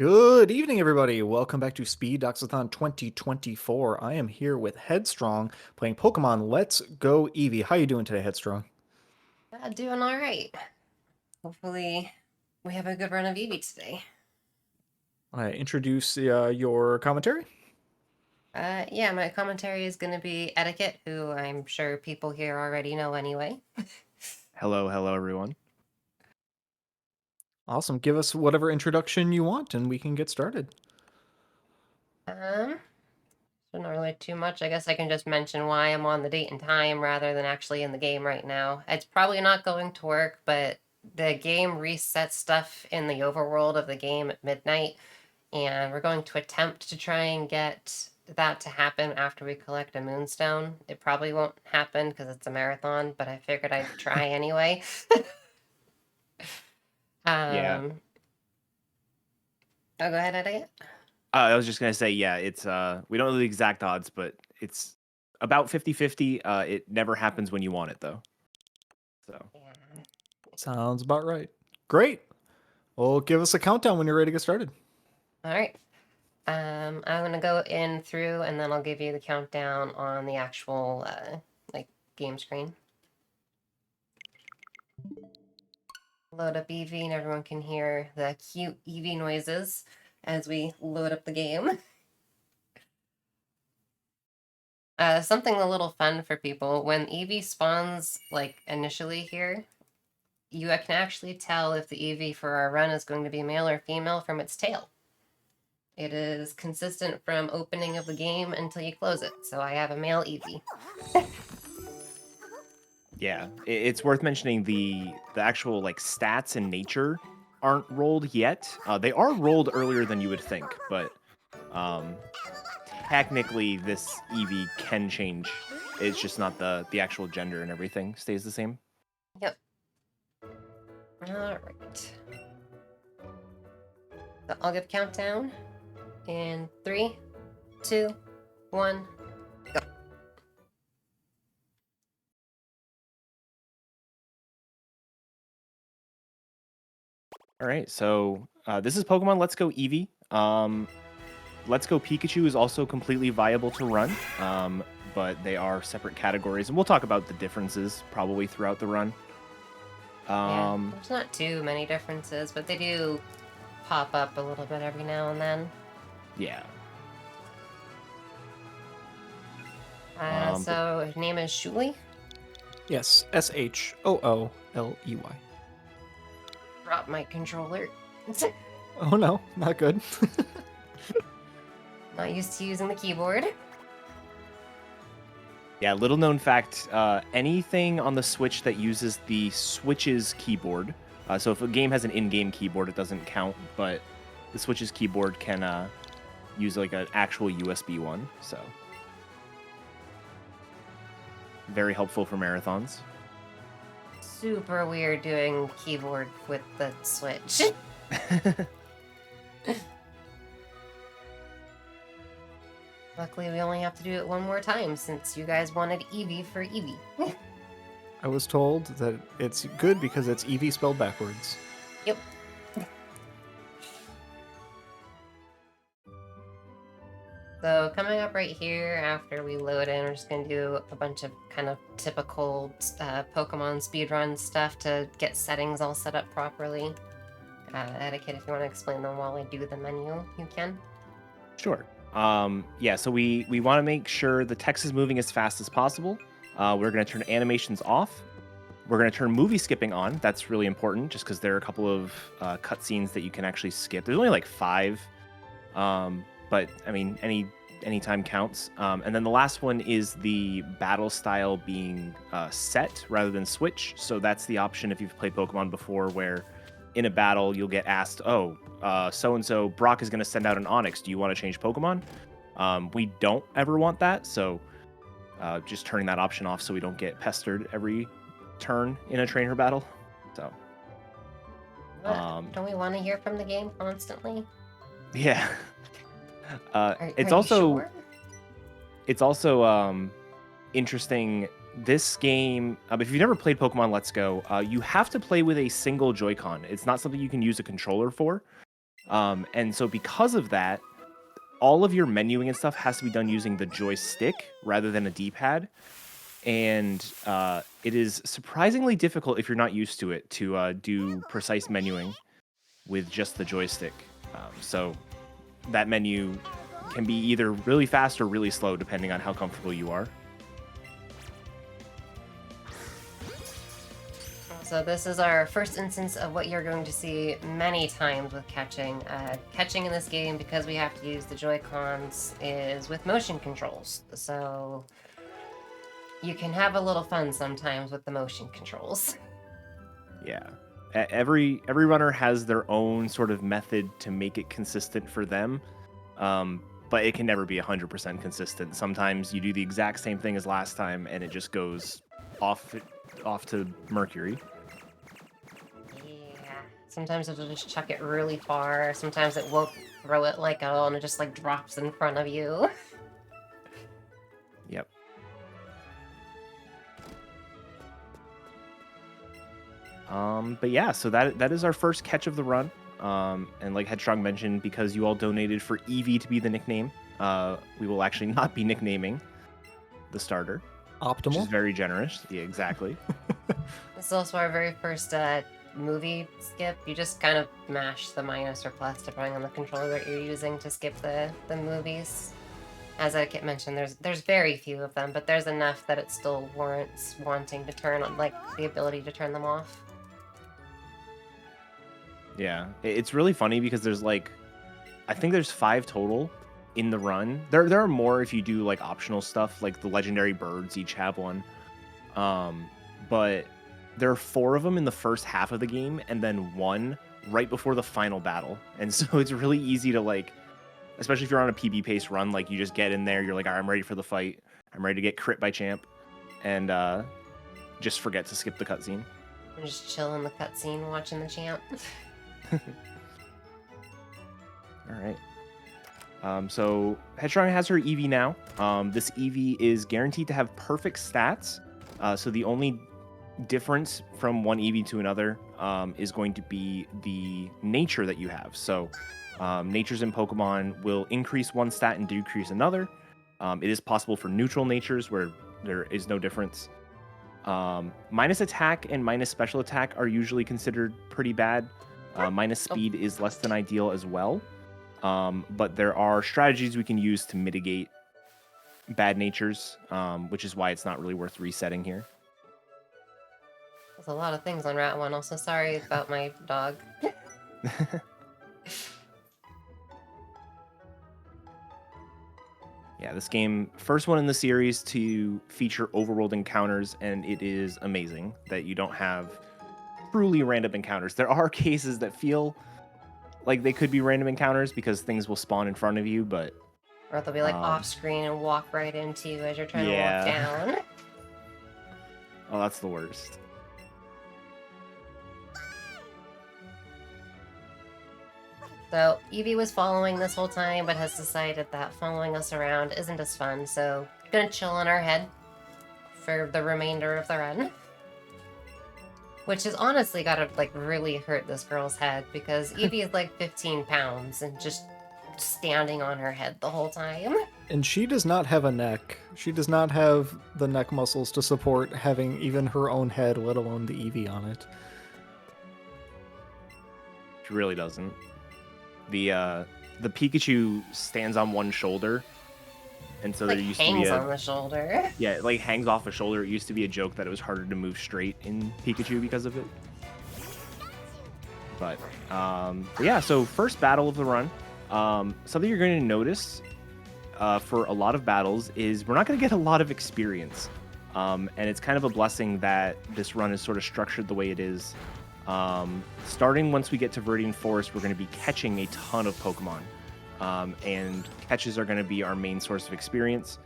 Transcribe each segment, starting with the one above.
Good evening, everybody. Welcome back to Speed Doxathon 2024. I am here with Headstrong playing Pokemon Let's Go Eevee. How you doing today, Headstrong? Doing all right. Hopefully, we have a good run of Eevee today. I introduce your commentary. Yeah, my commentary is going to be Etiquette, who I'm sure people here already know anyway. Hello, everyone. Awesome. Give us whatever introduction you want, and we can get started. Um, so not really too much. I guess I can just mention why I'm on the date and time rather than actually in the game right now. It's probably not going to work, but the game resets stuff in the overworld of the game at midnight, and we're going to attempt to try and get that to happen after we collect a moonstone. It probably won't happen because it's a marathon, but I figured I'd try anyway. Yeah. Oh, go ahead, Eddie. I was just gonna say, yeah, it's we don't know the exact odds, but it's about 50-50. It never happens when you want it though. So Yeah. Sounds about right. Great. Well, give us a countdown when you're ready to get started. All right. I'm gonna go in through, and then I'll give you the countdown on the actual like game screen. Load up Eevee, and everyone can hear the cute Eevee noises as we load up the game. Something a little fun for people, when Eevee spawns, like, initially here, you can actually tell if the Eevee for our run is going to be male or female from its tail. It is consistent from opening of the game until you close it, so I have a male Eevee. yeah, it's worth mentioning the actual like stats in nature aren't rolled yet. They are rolled earlier than you would think, but technically this Eevee can change. It's just not the actual gender and everything stays the same. Yep. Alright. So I'll give countdown in 3, 2, 1, go. All right, so this is Pokemon Let's Go Eevee. Let's Go Pikachu is also completely viable to run, but they are separate categories, and we'll talk about the differences probably throughout the run. Yeah, there's not too many differences, but they do pop up a little bit every now and then. Yeah. So his name is Shuli. Yes, Shooley. Drop my controller. Oh no, not good. Not used to using the keyboard. Yeah, little known fact, anything on the Switch that uses the Switch's keyboard, so if a game has an in-game keyboard, it doesn't count, but the Switch's keyboard can use like an actual USB one, so very helpful for marathons. Super weird doing keyboard with the Switch. Luckily, we only have to do it one more time since you guys wanted Eevee for Eevee. I was told that it's good because it's Eevee spelled backwards. Yep. So coming up right here after we load in, we're just going to do a bunch of kind of typical Pokemon speedrun stuff to get settings all set up properly. Etiquette, if you want to explain them while I do the menu, you can. Sure. Yeah, so we want to make sure the text is moving as fast as possible. We're going to turn animations off. We're going to turn movie skipping on. That's really important just because there are a couple of cutscenes that you can actually skip. There's only like 5, but I mean, any time counts. And then the last one is the battle style being set rather than switch. So that's the option if you've played Pokemon before where in a battle you'll get asked, oh, so-and-so, Brock is going to send out an Onix. Do you want to change Pokemon? We don't ever want that, so just turning that option off so we don't get pestered every turn in a trainer battle. So, Don't we want to hear from the game constantly? yeah. Are it's you also sure? it's also interesting. This game, if you've never played Pokemon Let's Go, you have to play with a single Joy-Con. It's not something you can use a controller for. And so because of that, all of your menuing and stuff has to be done using the joystick rather than a D-pad. And it is surprisingly difficult if you're not used to it to do precise menuing with just the joystick. So that menu can be either really fast or really slow depending on how comfortable you are. So this is our first instance of what you're going to see many times with catching. Catching in this game, because we have to use the Joy-Cons, is with motion controls. So you can have a little fun sometimes with the motion controls. Yeah. Every runner has their own sort of method to make it consistent for them, but it can never be 100% consistent. Sometimes you do the exact same thing as last time, and it just goes off to Mercury. Yeah. Sometimes it'll just chuck it really far. Sometimes it won't throw it like oh, and it just like drops in front of you. Yep. But yeah, so that is our first catch of the run. And like Headstrong mentioned, because you all donated for Eevee to be the nickname, we will actually not be nicknaming the starter. Optimal. Which is very generous. Yeah, exactly. This is also our very first movie skip. You just kind of mash the minus or plus depending on the controller that you're using to skip the movies. As I mentioned, there's very few of them, but there's enough that it still warrants wanting to turn on, like, the ability to turn them off. Yeah, it's really funny because there's like, I think there's 5 total in the run. There are more if you do like optional stuff, like the legendary birds each have one. But there are 4 of them in the first half of the game, and then 1 right before the final battle. And so it's really easy to like, especially if you're on a PB pace run, like you just get in there, you're like, all right, I'm ready for the fight. I'm ready to get crit by champ, and just forget to skip the cutscene. I'm just chilling the cutscene, watching the champ. All right. So Headstrong has her Eevee now. This Eevee is guaranteed to have perfect stats. So the only difference from one Eevee to another is going to be the nature that you have. So natures in Pokemon will increase one stat and decrease another. It is possible for neutral natures where there is no difference. Minus attack and minus special attack are usually considered pretty bad. Minus speed is less than ideal as well. But there are strategies we can use to mitigate bad natures, which is why it's not really worth resetting here. There's a lot of things on Route 1. Also, sorry about my dog. Yeah, this game, first one in the series to feature overworld encounters, and it is amazing that you don't have truly random encounters. There are cases that feel like they could be random encounters because things will spawn in front of you, but... Or they'll be like off screen and walk right into you as you're trying to walk down. Oh, that's the worst. So Eevee was following this whole time, but has decided that following us around isn't as fun, so gonna chill on our head for the remainder of the run. Which has honestly gotta like really hurt this girl's head, because Eevee is like 15 pounds and just standing on her head the whole time. And she does not have a neck. She does not have the neck muscles to support having even her own head, let alone the Eevee on it. She really doesn't. The Pikachu stands on one shoulder, and so like there used to be hangs on the shoulder. Yeah, it like hangs off a shoulder. It used to be a joke that it was harder to move straight in Pikachu because of it. But yeah, so first battle of the run. Something you're going to notice for a lot of battles is we're not going to get a lot of experience, and it's kind of a blessing that this run is sort of structured the way it is. Starting once we get to Viridian Forest, we're going to be catching a ton of Pokemon, and catches are going to be our main source of experience.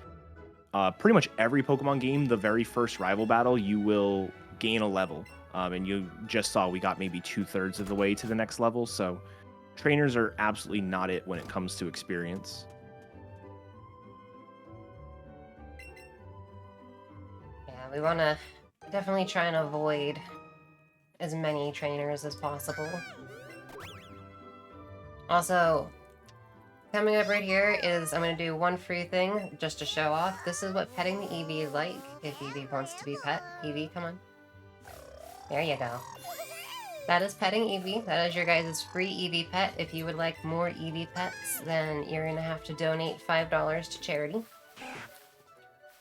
Pretty much every Pokemon game, the very first rival battle, you will gain a level, and you just saw we got maybe 2/3 of the way to the next level, so trainers are absolutely not it when it comes to experience. Yeah, we want to definitely try and avoid as many trainers as possible. Also, coming up right here is I'm going to do one free thing just to show off. This is what petting the Eevee is like if Eevee wants to be pet. Eevee, come on. There you go. That is petting Eevee. That is your guys' free Eevee pet. If you would like more Eevee pets, then you're going to have to donate $5 to charity.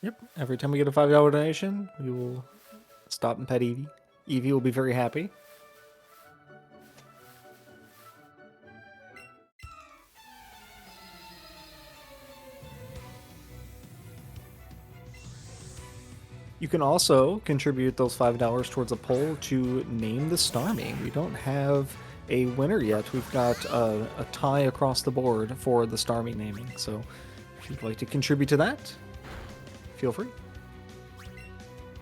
Yep. Every time we get a $5 donation, we will stop and pet Eevee. Eevee will be very happy. You can also contribute those $5 towards a poll to name the Starmie. We don't have a winner yet. We've got a tie across the board for the Starmie naming. So if you'd like to contribute to that, feel free.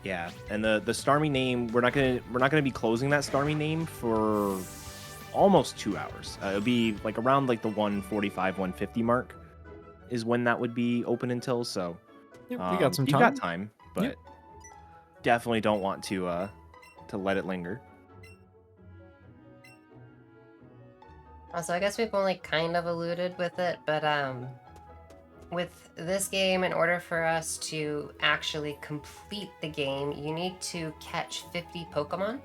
Yeah, and the Starmie name, we're not gonna be closing that Starmie name for almost 2 hours. It'll be like around like the 145, 150 mark is when that would be open until. So Yep, we got some you've time. got time, but Yep. definitely don't want to let it linger. Also, I guess we've only kind of alluded with it, but with this game, in order for us to actually complete the game, you need to catch 50 Pokemon.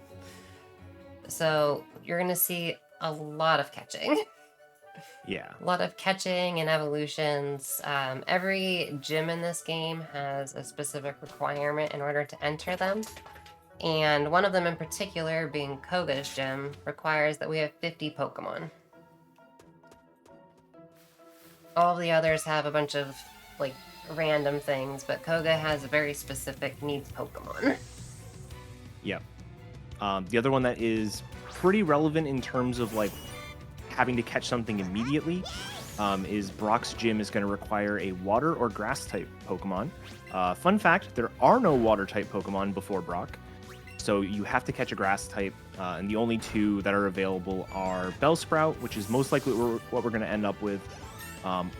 So you're going to see a lot of catching. Yeah. A lot of catching and evolutions. Every gym in this game has a specific requirement in order to enter them. And one of them in particular, being Koga's gym, requires that we have 50 Pokemon. All the others have a bunch of, like, random things, but Koga has a very specific needs Pokemon. Yep. The other one that is pretty relevant in terms of, like, having to catch something immediately is Brock's gym is going to require a water or grass type Pokemon. Fun fact, there are no water type Pokemon before Brock, so you have to catch a grass type, and the only two that are available are Bellsprout, which is most likely what we're going to end up with,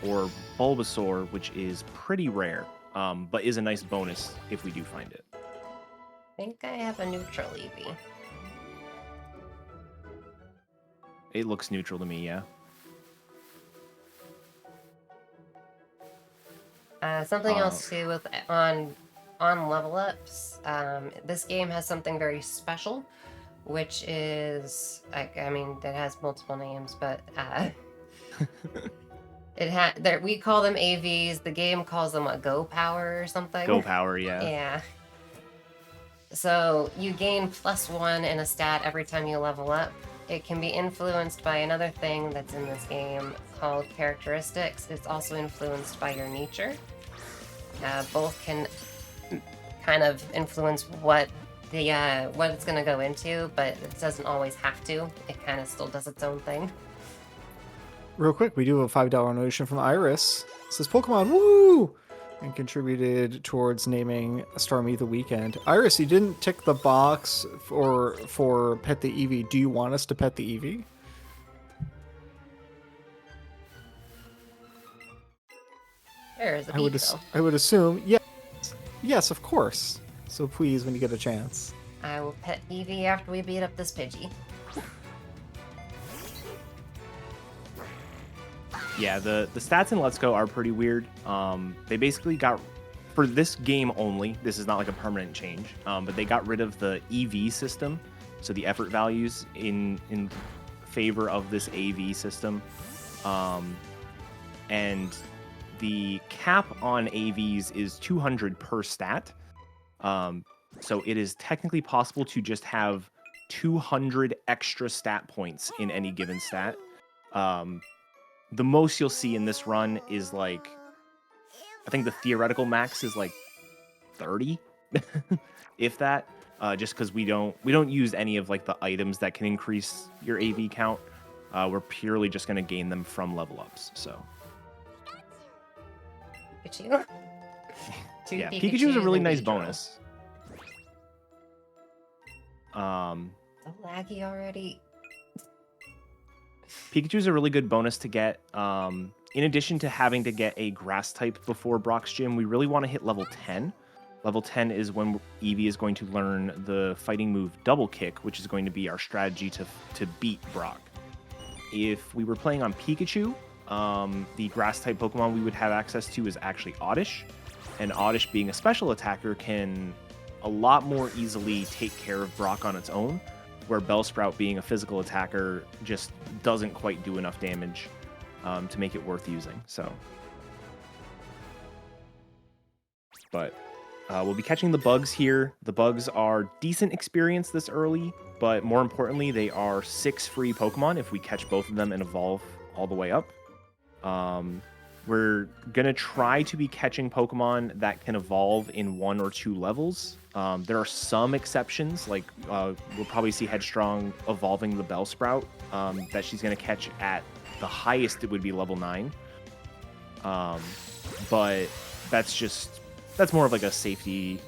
or Bulbasaur, which is pretty rare, but is a nice bonus if we do find it. I think I have a neutral Eevee. It looks neutral to me, yeah. Something else too with on level ups. This game has something very special, which is I mean that has multiple names, but we call them AVs. The game calls them a Go Power or something. Go Power, yeah. Yeah. So you gain +1 in a stat every time you level up. It can be influenced by another thing that's in this game called characteristics. It's also influenced by your nature. Both can kind of influence what it's going to go into, but it doesn't always have to. It kind of still does its own thing. Real quick, we do have a $5 donation from Iris. It says Pokemon, woo! And contributed towards naming Starmie the weekend. Iris, you didn't tick the box for pet the Eevee. Do you want us to pet the Eevee? There is a beat, though. I would assume, yes. Yes, of course. So please, when you get a chance. I will pet Eevee after we beat up this Pidgey. Yeah, the stats in Let's Go are pretty weird. They basically got, for this game only, this is not like a permanent change, but they got rid of the EV system, so the effort values in favor of this AV system. And the cap on AVs is 200 per stat. So it is technically possible to just have 200 extra stat points in any given stat. The most you'll see in this run is like, I think the theoretical max is like 30, if that. Just because we don't use any of like the items that can increase your AV count. We're purely just gonna gain them from level ups. So Pikachu. yeah, Pikachu is a really nice bonus. So laggy already. Pikachu is a really good bonus to get. In addition to having to get a grass type before Brock's gym, we really want to hit level 10. Level 10 is when Eevee is going to learn the fighting move Double Kick, which is going to be our strategy to beat Brock. if we were playing on Pikachu, the grass-type Pokemon we would have access to is actually Oddish. And Oddish, being a special attacker, can a lot more easily take care of Brock on its own, where Bellsprout, being a physical attacker, just doesn't quite do enough damage to make it worth using. So, but we'll be catching the bugs here. The bugs are decent experience this early, but more importantly, they are 6 free Pokemon if we catch both of them and evolve all the way up. We're gonna try to be catching Pokemon that can evolve in 1 or 2 levels. There are some exceptions, like we'll probably see Headstrong evolving the Bellsprout that she's gonna catch at the highest. It would be level 9, but that's more of like a safety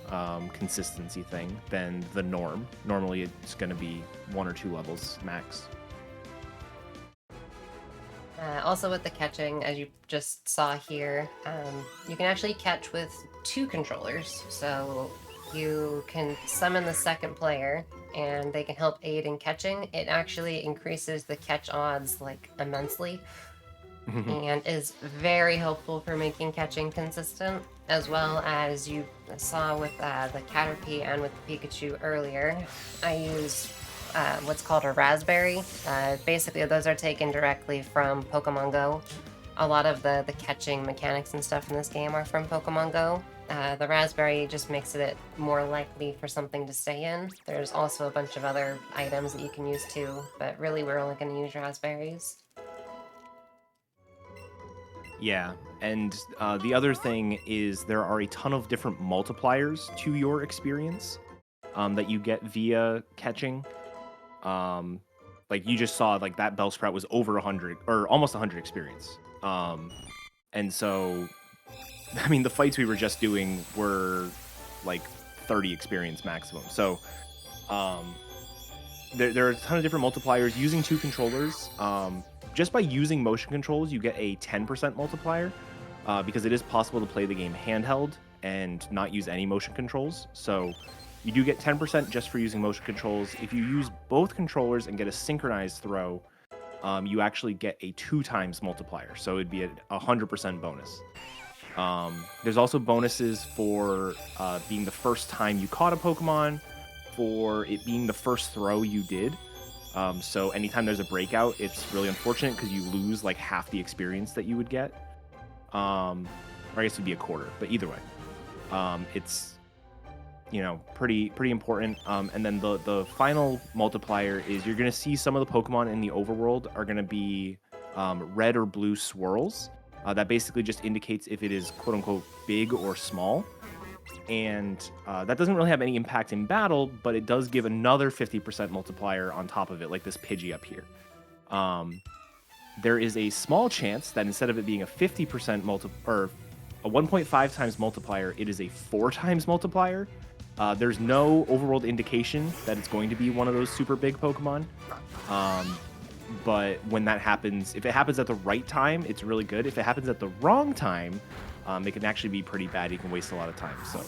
consistency thing than the norm. Normally, it's gonna be 1 or 2 levels max. Also with the catching, as you just saw here, you can actually catch with 2 controllers. So you can summon the second player and they can help aid in catching. It actually increases the catch odds like immensely and is very helpful for making catching consistent, as well as you saw with the Caterpie and with the Pikachu earlier. I use what's called a raspberry. Basically, those are taken directly from Pokemon Go. A lot of the catching mechanics and stuff in this game are from Pokemon Go. The raspberry just makes it more likely for something to stay in. There's also a bunch of other items that you can use too, but really we're only going to use raspberries. Yeah, and the other thing is there are a ton of different multipliers to your experience that you get via catching. Like you just saw, like that Bellsprout was over 100 or almost 100 experience. And so, I mean, the fights we were just doing were like 30 experience maximum. So, there are a ton of different multipliers using 2 controllers. Just by using motion controls, you get a 10% multiplier because it is possible to play the game handheld and not use any motion controls. So you do get 10% just for using motion controls. If you use both controllers and get a synchronized throw, you actually get a 2 times multiplier. So it'd be a 100% bonus. There's also bonuses for being the first time you caught a Pokemon, for it being the first throw you did. So anytime there's a breakout, it's really unfortunate because you lose like half the experience that you would get. Or I guess it'd be a quarter, but either way, it's, you know, pretty important. And then the final multiplier is you're going to see some of the Pokemon in the overworld are going to be red or blue swirls. That basically just indicates if it is quote unquote big or small. And that doesn't really have any impact in battle, but it does give another 50% multiplier on top of it, like this Pidgey up here. There is a small chance that instead of it being a 50% or a 1.5 times multiplier, it is a 4 times multiplier. There's no overworld indication that it's going to be one of those super big Pokemon. But when that happens, if it happens at the right time, it's really good. If it happens at the wrong time, it can actually be pretty bad. You can waste a lot of time. So,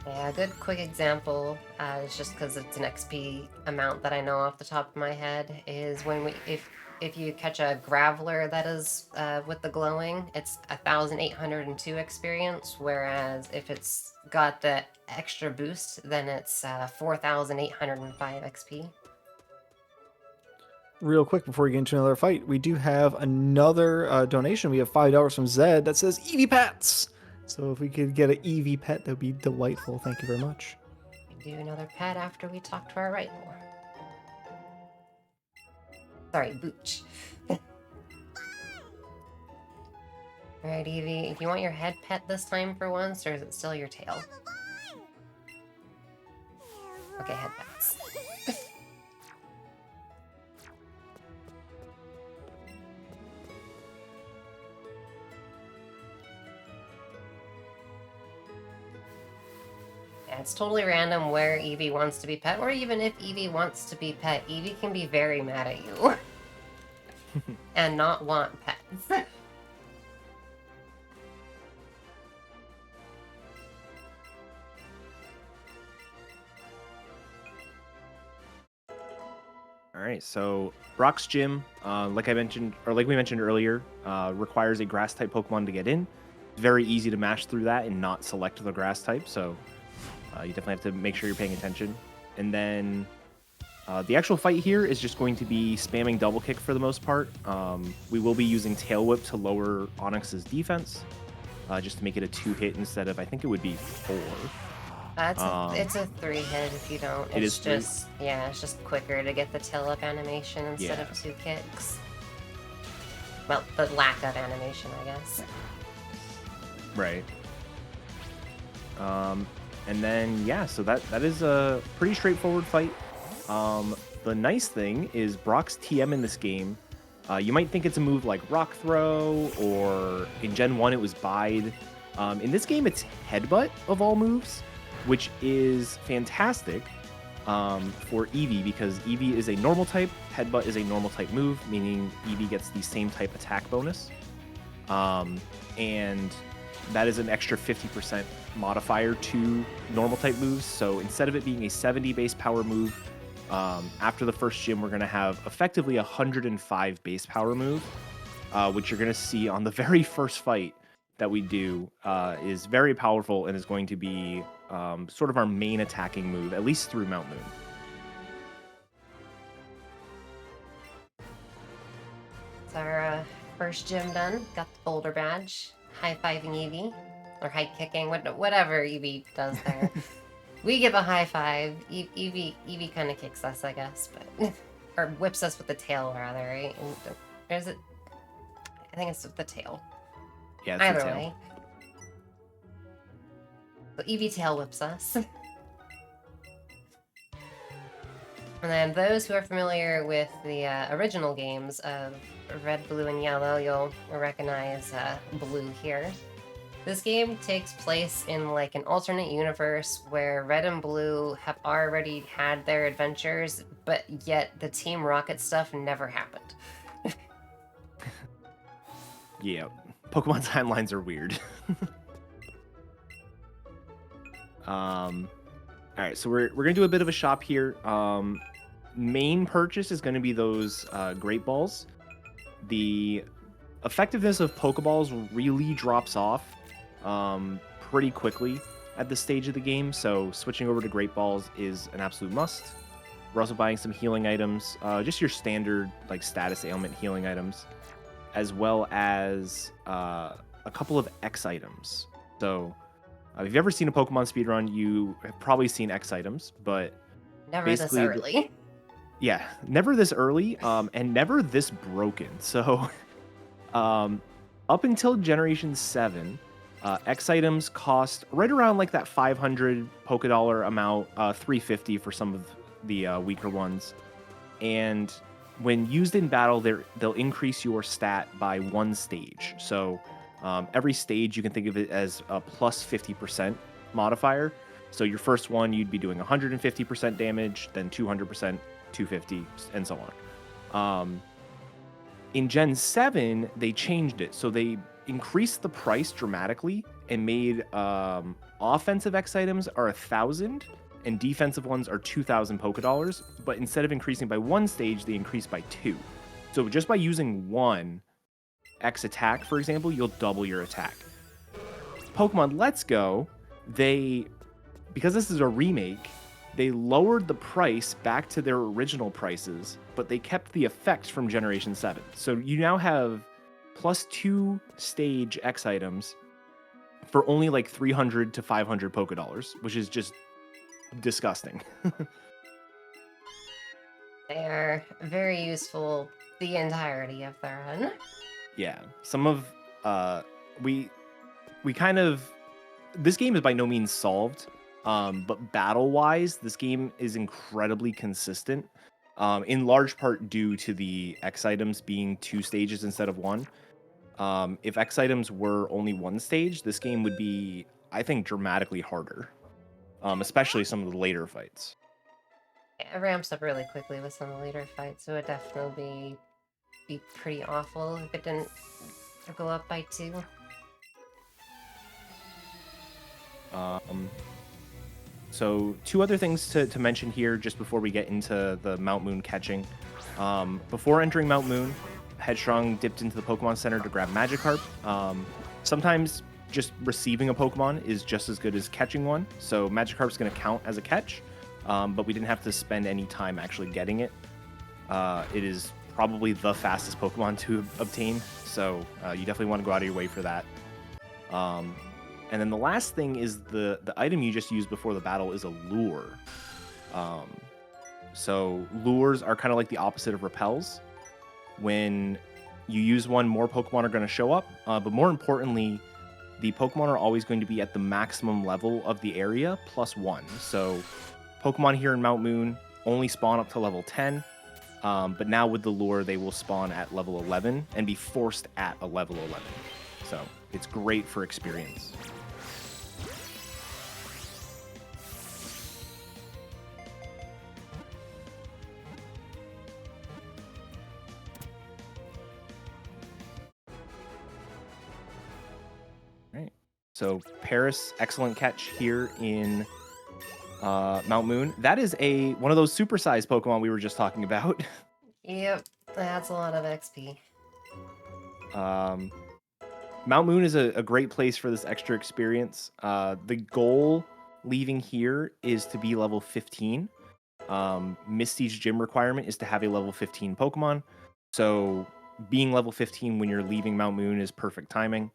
yeah, a good quick example, is just because it's an XP amount that I know off the top of my head, is when if you catch a Graveler that is with the glowing, it's 1,802 experience, whereas if it's got the extra boost, then it's 4,805 XP. Real quick before we get into another fight, we do have another donation. We have $5 from Zed that says Eevee pets. So if we could get an Eevee pet, that would be delightful. Thank you very much. We do another pet after we talk to our rival. Sorry, Booch. Alright, Eevee, if you want your head pet this time for once, or is it still your tail? Okay, head pets. Yeah, it's totally random where Eevee wants to be pet, or even if Eevee wants to be pet, Eevee can be very mad at you. And not want pets. all right, so Brock's Gym, like we mentioned earlier, requires a grass type Pokemon to get in. Very easy to mash through that and not select the grass type, so you definitely have to make sure you're paying attention. And then the actual fight here is just going to be spamming double kick for the most part. We will be using Tail Whip to lower Onix's defense, just to make it a 2-hit instead of, I think it would be 4. It's a 3-hit if you don't. It It's is 3? just it's just quicker to get the tail up animation instead of 2 kicks. Well, the lack of animation, I guess. Right. And then so that is a pretty straightforward fight. The nice thing is Brock's TM in this game. You might think it's a move like Rock Throw, or in Gen 1 it was Bide. In this game it's Headbutt of all moves, which is fantastic for Eevee, because Eevee is a normal type, Headbutt is a normal type move, meaning Eevee gets the same type attack bonus. And that is an extra 50% modifier to normal type moves. So instead of it being a 70 base power move, after the first gym, we're going to have effectively a 105 base power move, which you're going to see on the very first fight that we do, is very powerful and is going to be sort of our main attacking move, at least through Mount Moon. It's our first gym done. Got the boulder badge. High-fiving Eevee. Or high-kicking, whatever Eevee does there. We give a high five. Eevee kind of kicks us, I guess, but or whips us with the tail, rather, right? Or is it? I think it's with the tail. Yeah, it's Either the tail. way. So Eevee tail whips us. And then those who are familiar with the original games of Red, Blue, and Yellow, you'll recognize Blue here. This game takes place in like an alternate universe where Red and Blue have already had their adventures, but yet the Team Rocket stuff never happened. Yeah, Pokemon timelines are weird. All right, so we're gonna do a bit of a shop here. Main purchase is gonna be those Great Balls. The effectiveness of Pokeballs really drops off pretty quickly at this stage of the game, so switching over to Great Balls is an absolute must. We're also buying some healing items, just your standard like status ailment healing items, as well as a couple of X items. So if you've ever seen a Pokemon speedrun, you have probably seen X items, but Never this basically early. yeah, never this early, and never this broken. So up until Generation 7, X items cost right around like that 500 Pokedollar amount, 350 for some of the weaker ones. And when used in battle, they'll increase your stat by 1 stage. So every stage you can think of it as a plus 50% modifier. So your first one, you'd be doing 150% damage, then 200%, 250, and so on. In Gen 7, they changed it. So they increased the price dramatically and made offensive X items are 1,000 and defensive ones are 2,000 Pokedollars. But instead of increasing by 1 stage, they increased by 2. So just by using 1 X attack, for example, you'll double your attack. Pokemon Let's Go, because this is a remake, they lowered the price back to their original prices, but they kept the effect from Generation 7. So you now have plus 2 stage X items for only like 300 to 500 Pokedollars, which is just disgusting. They are very useful the entirety of their run. Yeah, some of we kind of, this game is by no means solved, but battle wise this game is incredibly consistent, in large part due to the X items being 2 stages instead of 1. If X items were only 1 stage, this game would be, I think, dramatically harder, especially some of the later fights. Yeah, it ramps up really quickly with some of the later fights, so it would definitely be pretty awful if it didn't go up by 2. So 2 other things to mention here just before we get into the Mount Moon catching. Before entering Mount Moon, Headstrong dipped into the Pokemon Center to grab Magikarp. Sometimes just receiving a Pokemon is just as good as catching one, so Magikarp's going to count as a catch, but we didn't have to spend any time actually getting it. It is probably the fastest Pokemon to obtain, so you definitely want to go out of your way for that. And then the last thing is the item you just used before the battle is a lure. So lures are kind of like the opposite of repels. When you use one, more Pokemon are going to show up, but more importantly, the Pokemon are always going to be at the maximum level of the area +1. So Pokemon here in Mount Moon only spawn up to level 10, but now with the lure, they will spawn at level 11 and be forced at a level 11. So it's great for experience. So Paris, excellent catch here in Mount Moon. That is one of those supersized Pokemon we were just talking about. Yep, that's a lot of XP. Mount Moon is a great place for this extra experience. The goal leaving here is to be level 15. Misty's gym requirement is to have a level 15 Pokemon. So being level 15 when you're leaving Mount Moon is perfect timing.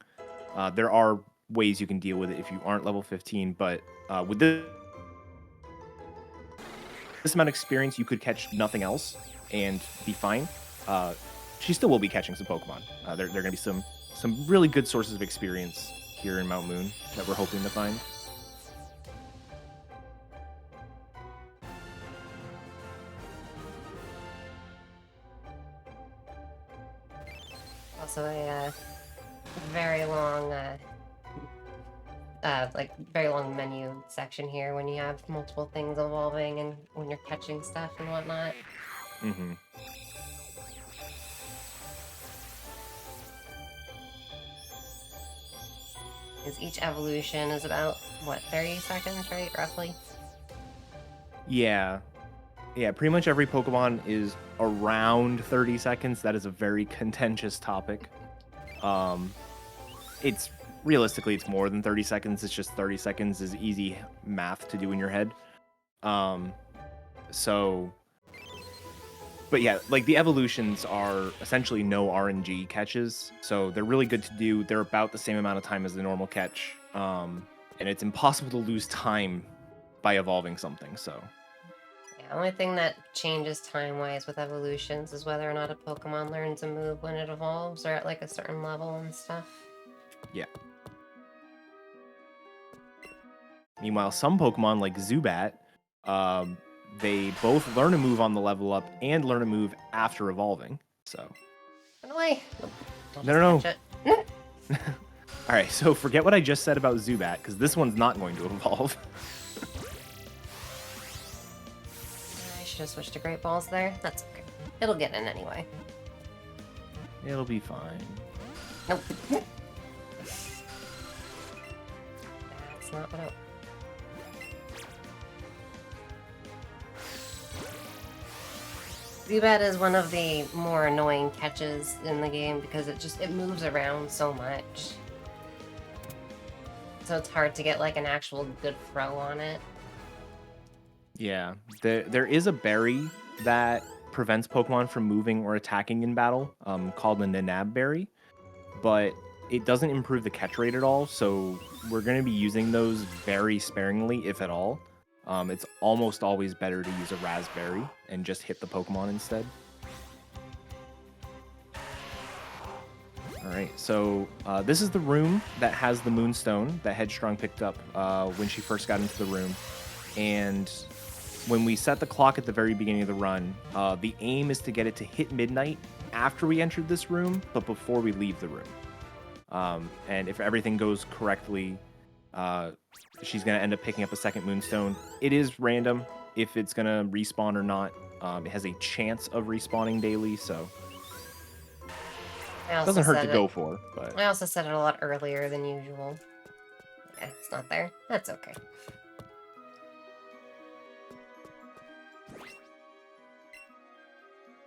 There are ways you can deal with it if you aren't level 15, but with this amount of experience, you could catch nothing else and be fine. She still will be catching some Pokemon. There are going to be some really good sources of experience here in Mount Moon that we're hoping to find. Also a very long, very long menu section here when you have multiple things evolving and when you're catching stuff and whatnot. Mm-hmm. Because each evolution is about, what, 30 seconds, right? Roughly? Yeah, pretty much every Pokemon is around 30 seconds. That is a very contentious topic. It's realistically, it's more than 30 seconds. It's just 30 seconds is easy math to do in your head. But yeah, like the evolutions are essentially no RNG catches, so they're really good to do. They're about the same amount of time as the normal catch, and it's impossible to lose time by evolving something. So Yeah, the only thing that changes time-wise with evolutions is whether or not a Pokemon learns a move when it evolves or at like a certain level and stuff. yeah. Meanwhile, some Pokemon like Zubat, they both learn a move on the level up and learn a move after evolving. So. Run away! No. Catch it. All right, so forget what I just said about Zubat, because this one's not going to evolve. I should have switched to Great Balls there. That's okay. It'll get in anyway. It'll be fine. Nope. That's not what I... Zubat is one of the more annoying catches in the game because it moves around so much. So it's hard to get like an actual good throw on it. Yeah, there is a berry that prevents Pokemon from moving or attacking in battle, called the Nanab berry, but it doesn't improve the catch rate at all, so we're going to be using those very sparingly, if at all. It's almost always better to use a raspberry and just hit the Pokemon instead. All right, so this is the room that has the Moonstone that Headstrong picked up when she first got into the room. And when we set the clock at the very beginning of the run, the aim is to get it to hit midnight after we entered this room, but before we leave the room. And if everything goes correctly, she's going to end up picking up a second Moonstone. It is random if it's going to respawn or not. It has a chance of respawning daily, so it doesn't hurt to go for. But I also said it a lot earlier than usual. Yeah, it's not there. That's okay.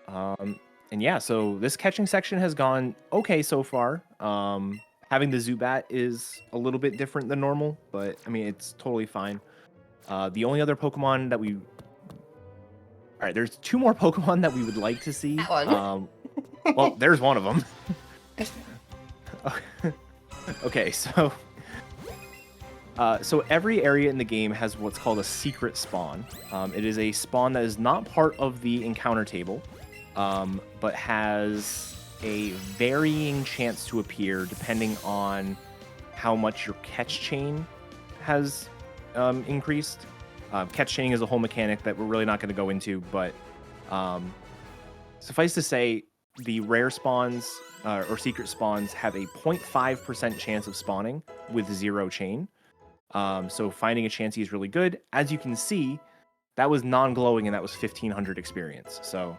And yeah, so this catching section has gone okay so far. Having the Zubat is a little bit different than normal, but I mean, it's totally fine. The only other Pokemon that we... All right, there's 2 more Pokemon that we would like to see. That one. Well, there's one of them. Okay, so... so every area in the game has what's called a secret spawn. It is a spawn that is not part of the encounter table, but has a varying chance to appear depending on how much your catch chain has increased. Catch chaining is a whole mechanic that we're really not going to go into, but suffice to say, the rare spawns or secret spawns have a 0.5% chance of spawning with 0 chain. So finding a Chansey is really good. As you can see, that was non-glowing and that was 1500 experience. So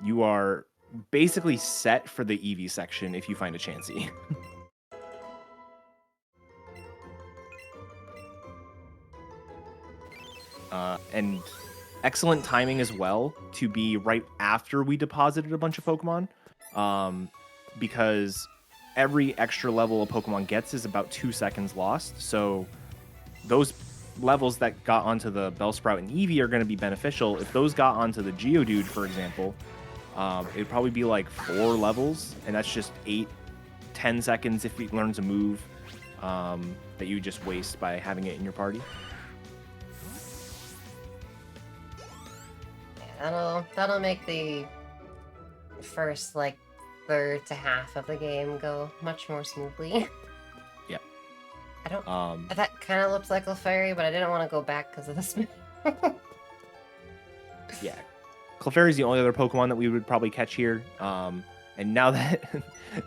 you are basically set for the Eevee section if you find a Chansey. And excellent timing as well to be right after we deposited a bunch of Pokemon, because every extra level a Pokemon gets is about 2 seconds lost. So those levels that got onto the Bellsprout and Eevee are going to be beneficial. If those got onto the Geodude, for example, it'd probably be like 4 levels, and that's just 8-10 seconds if it learns a move that you just waste by having it in your party. That'll make the first like third to half of the game go much more smoothly. Yeah. I don't. That kind of looks like Clefairy, but I didn't want to go back because of the smell. Yeah, Clefairy is the only other Pokemon that we would probably catch here. And now that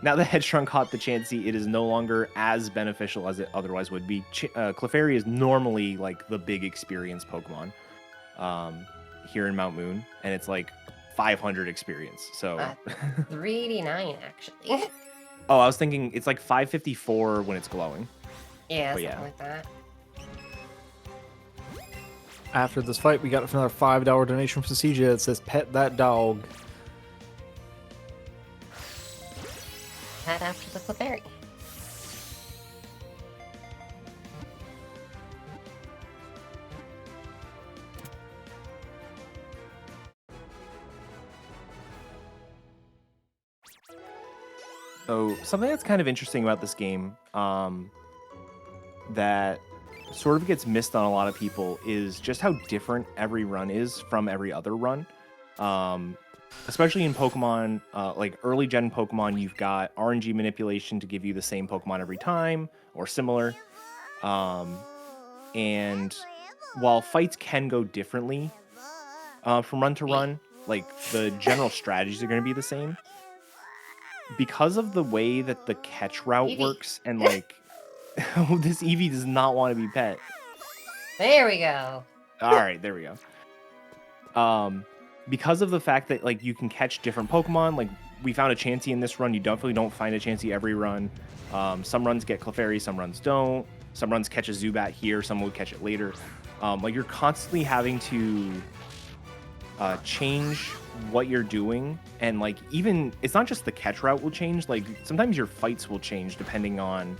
Headstrong caught the Chansey, it is no longer as beneficial as it otherwise would be. Clefairy is normally like the big experience Pokemon here in Mount Moon, and it's like 500 experience. So 389 actually. Oh, I was thinking it's like 554 when it's glowing. Yeah, But something yeah. like that. After this fight, we got another $5 donation from CJ that says, "Pet that dog." Head after the Clefairy. So something that's kind of interesting about this game, that sort of gets missed on a lot of people, is just how different every run is from every other run. Especially in Pokemon, like early gen Pokemon, you've got RNG manipulation to give you the same Pokemon every time or similar. And while fights can go differently from run to run, like the general strategies are going to be the same. Because of the way that the catch route Eevee. works, and like this Eevee does not want to be pet. There we go. All right, there we go. Because of the fact that like you can catch different Pokemon, like we found a Chansey in this run. You definitely don't find a Chansey every run. Some runs get Clefairy, some runs don't. Some runs catch a Zubat here, some will catch it later. Like you're constantly having to change what you're doing, and like even it's not just the catch route will change. Like sometimes your fights will change depending on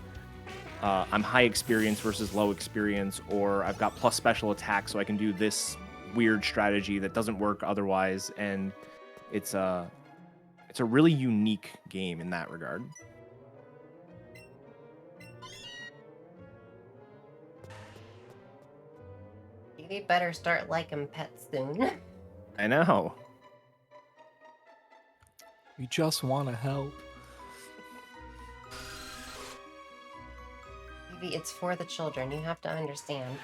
I'm high experience versus low experience, or I've got plus special attack, so I can do this weird strategy that doesn't work otherwise. And it's a really unique game in that regard. You better start liking pets soon. I know. We just want to help. Eevee, it's for the children. You have to understand.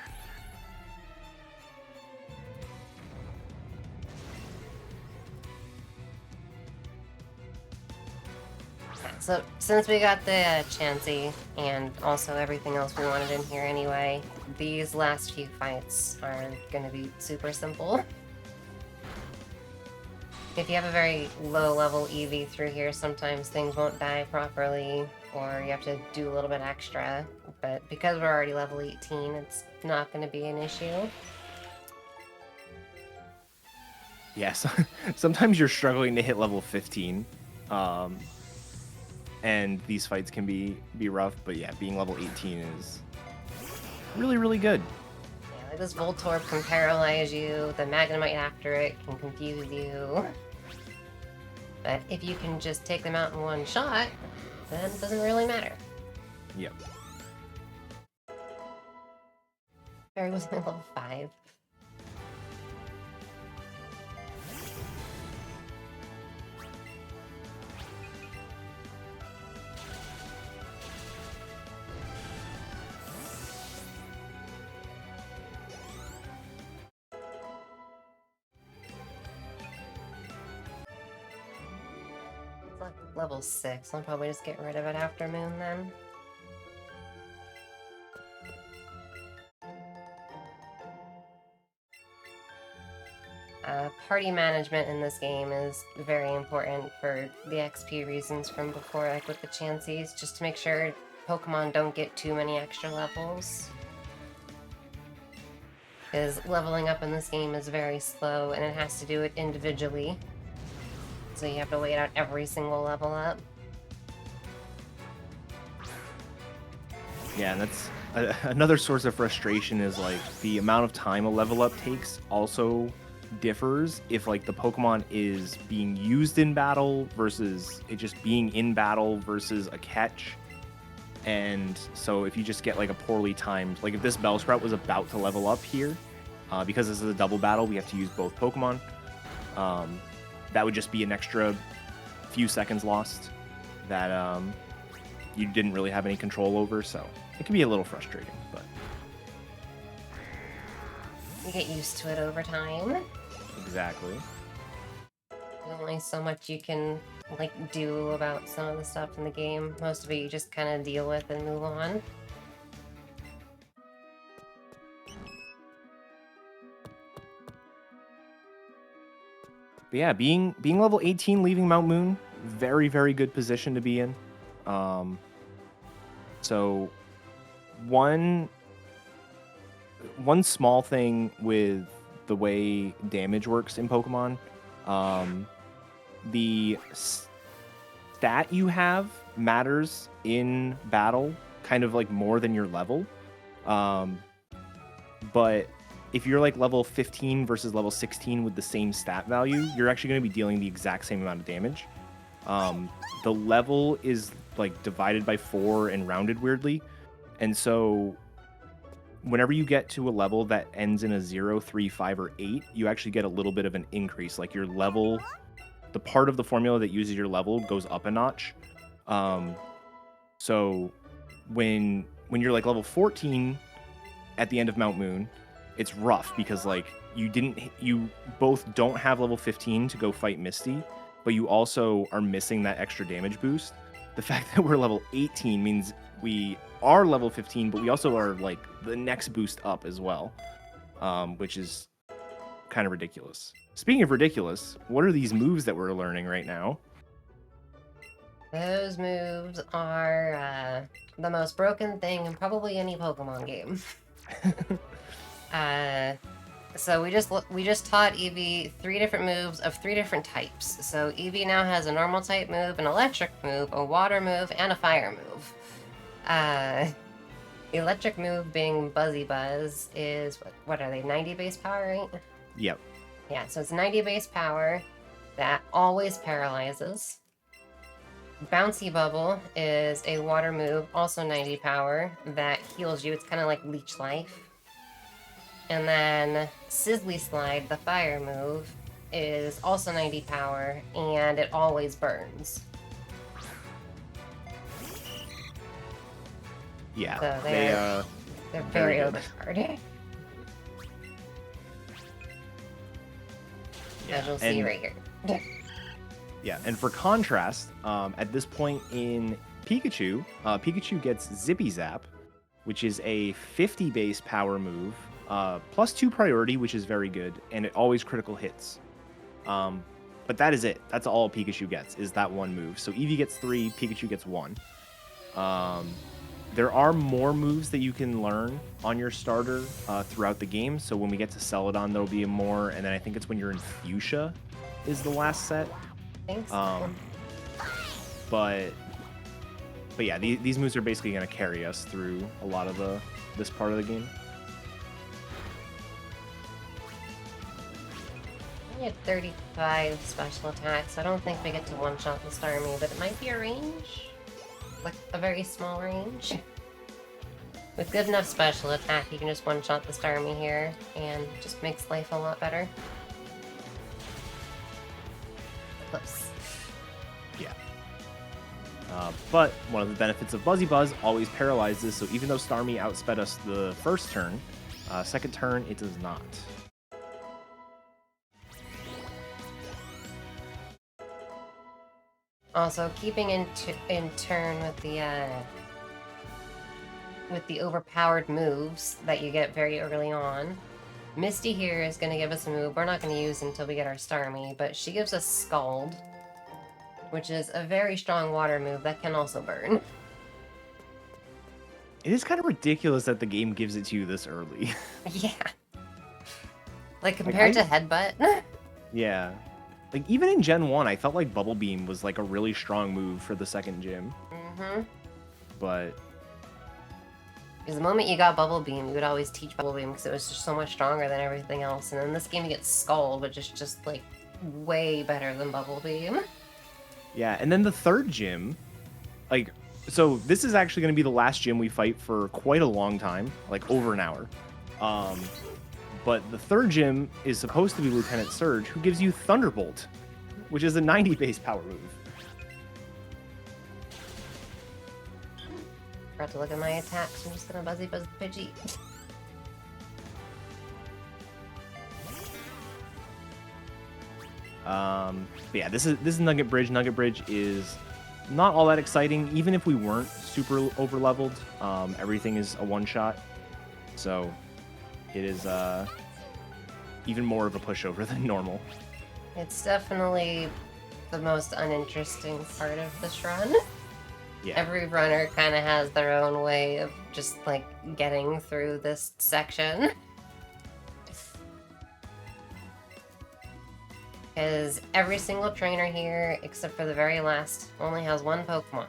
So, since we got the Chansey and also everything else we wanted in here anyway, these last few fights are going to be super simple. If you have a very low level Eevee through here, sometimes things won't die properly, or you have to do a little bit extra. But because we're already level 18, it's not going to be an issue. Yes, sometimes you're struggling to hit level 15, and these fights can be rough. But yeah, being level 18 is really, really good. Yeah, like this Voltorb can paralyze you, the Magnemite after it can confuse you. But if you can just take them out in one shot, then it doesn't really matter. Yep. Barry was only level 5. It's like level 6. I'll probably just get rid of it after Moon then. Party management in this game is very important for the XP reasons from before, like with the Chanseys, just to make sure Pokemon don't get too many extra levels. Because leveling up in this game is very slow, and it has to do it individually. So you have to wait out every single level up. Yeah, and that's another source of frustration is like the amount of time a level up takes also differs if like the Pokemon is being used in battle versus it just being in battle versus a catch. And so if you just get like a poorly timed, like if this Bellsprout was about to level up here, because this is a double battle, we have to use both Pokemon. That would just be an extra few seconds lost that you didn't really have any control over. So it can be a little frustrating, but You get used to it over time. exactly. There's only so much you can like do about some of the stuff in the game. Most of it you just kind of deal with and move on. But yeah, being level 18, leaving Mount Moon, very, very good position to be in. So one small thing with the way damage works in Pokemon, the stat you have matters in battle, kind of like more than your level. But if you're like level 15 versus level 16 with the same stat value, you're actually going to be dealing the exact same amount of damage. The level is like divided by 4 and rounded weirdly. And so whenever you get to a level that ends in a 0, 3, 5, or 8, you actually get a little bit of an increase. Like your level, the part of the formula that uses your level goes up a notch. So when you're like level 14 at the end of Mount Moon, it's rough because like you both don't have level 15 to go fight Misty, but you also are missing that extra damage boost. The fact that we're level 18 means we are level 15, but we also are like the next boost up as well, which is kind of ridiculous. Speaking of ridiculous, what are these moves that we're learning right now? Those moves are the most broken thing in probably any Pokemon game. So we just taught Eevee 3 different moves of 3 different types. So Eevee now has a normal type move, an electric move, a water move, and a fire move. The electric move being Buzzy Buzz is what are they, 90 base power, right? Yep. Yeah, so it's 90 base power that always paralyzes. Bouncy Bubble is a water move, also 90 power, that heals you. It's kind of like Leech Life. And then Sizzly Slide, the fire move, is also 90 power, and it always burns. Yeah. So they're very very good. overpowered. As you'll see and- right here. Yeah, and for contrast, at this point in Pikachu, Pikachu gets Zippy Zap, which is a 50 base power move, plus 2 priority, which is very good, and it always critical hits. But that is it. That's all Pikachu gets, is that one move. So Eevee gets 3, Pikachu gets 1. There are more moves that you can learn on your starter throughout the game. So when we get to Celadon, there'll be more. And then I think it's when you're in Fuchsia is the last set. Thanks. But yeah, these moves are basically going to carry us through a lot of this part of the game. We have 35 special attacks, so I don't think we get to one-shot the Starmie, but it might be a range. Like a very small range. With good enough special attack, you can just one-shot the Starmie here, and just makes life a lot better. Close. Yeah. But one of the benefits of Buzzy Buzz always paralyzes, so even though Starmie outsped us the first turn, second turn it does not. Also, keeping in turn with the overpowered moves that you get very early on. Misty here is going to give us a move we're not going to use until we get our Starmie, but she gives us Scald, which is a very strong water move that can also burn. It is kind of ridiculous that the game gives it to you this early. Yeah. Like, compared to Headbutt? Yeah. Like, even in Gen 1, I felt like Bubble Beam was, like, a really strong move for the second gym. Mm-hmm. But... because the moment you got Bubble Beam, you would always teach Bubble Beam because it was just so much stronger than everything else. And then this game you get Scald, which is just, like, way better than Bubble Beam. yeah, and then the third gym, like... so this is actually going to be the last gym we fight for quite a long time, like over an hour. But the third gym is supposed to be Lieutenant Surge, who gives you Thunderbolt, which is a 90 base power move. Forgot to look at my attacks. I'm just gonna Buzzy Buzz the Pidgey. But yeah, this is Nugget Bridge. Nugget Bridge is not all that exciting, even if we weren't super over leveled. Everything is a one shot, so it is even more of a pushover than normal. It's definitely the most uninteresting part of this run. Yeah. Every runner kind of has their own way of just like getting through this section. Because every single trainer here, except for the very last, only has one Pokemon.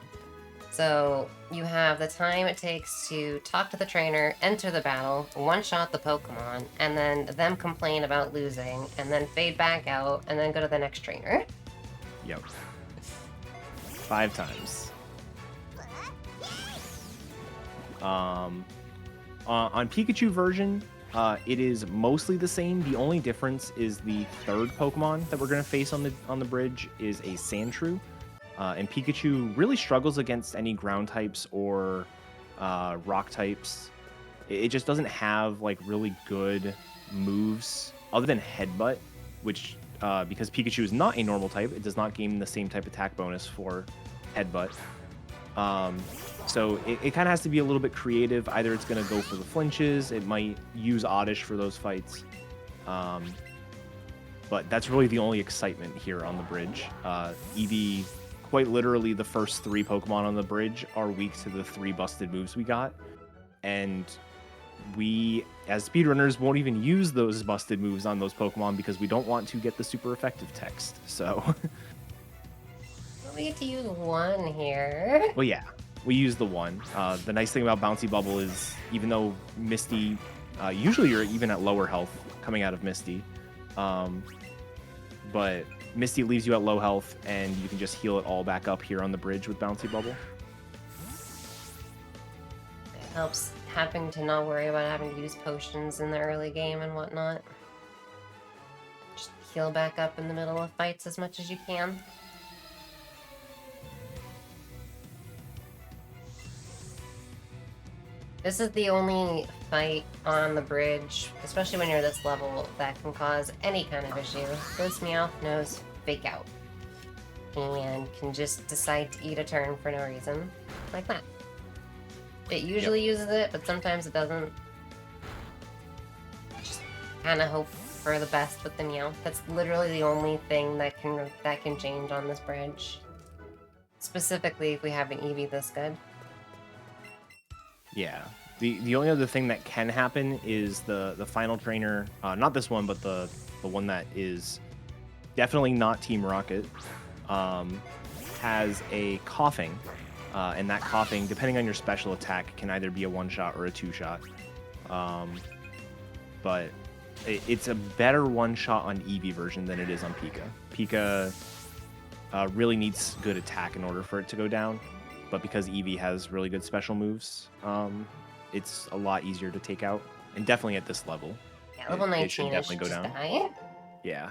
So you have the time it takes to talk to the trainer, enter the battle, one-shot the Pokemon, and then them complain about losing, and then fade back out, and then go to the next trainer. Yep. 5 times. On Pikachu version, it is mostly the same. The only difference is the third Pokemon that we're going to face on the bridge is a Sandshrew. And Pikachu really struggles against any ground types or rock types. It just doesn't have like really good moves other than Headbutt, which because Pikachu is not a normal type, it does not gain the same type attack bonus for Headbutt. So it kind of has to be a little bit creative. Either it's going to go for the flinches, it might use Oddish for those fights. But that's really the only excitement here on the bridge. Eevee, quite literally the first 3 Pokemon on the bridge are weak to the 3 busted moves we got. And we, as speedrunners, won't even use those busted moves on those Pokemon because we don't want to get the super effective text. So... we get to use one here. well, yeah. We use the one. The nice thing about Bouncy Bubble is even though Misty, usually you're even at lower health coming out of Misty, but Misty leaves you at low health and you can just heal it all back up here on the bridge with Bouncy Bubble. It helps having to not worry about having to use potions in the early game and whatnot. Just heal back up in the middle of fights as much as you can. This is the only fight on the bridge, especially when you're this level, that can cause any kind of issue. This Meowth knows Fake Out. And can just decide to eat a turn for no reason. Like that. It usually uses it, but sometimes it doesn't. Just kind of hope for the best with the Meowth. That's literally the only thing that can change on this bridge. Specifically if we have an Eevee this good. Yeah. The only other thing that can happen is the final trainer, not this one, but the one that is definitely not Team Rocket, has a coughing, and that coughing, depending on your special attack, can either be a 1-shot or a 2-shot. But it's a better 1-shot on Eevee version than it is on Pika. Pika really needs good attack in order for it to go down, but because Eevee has really good special moves, it's a lot easier to take out, and definitely at this level. Yeah, level It should 19 definitely should go just down. die. Yeah.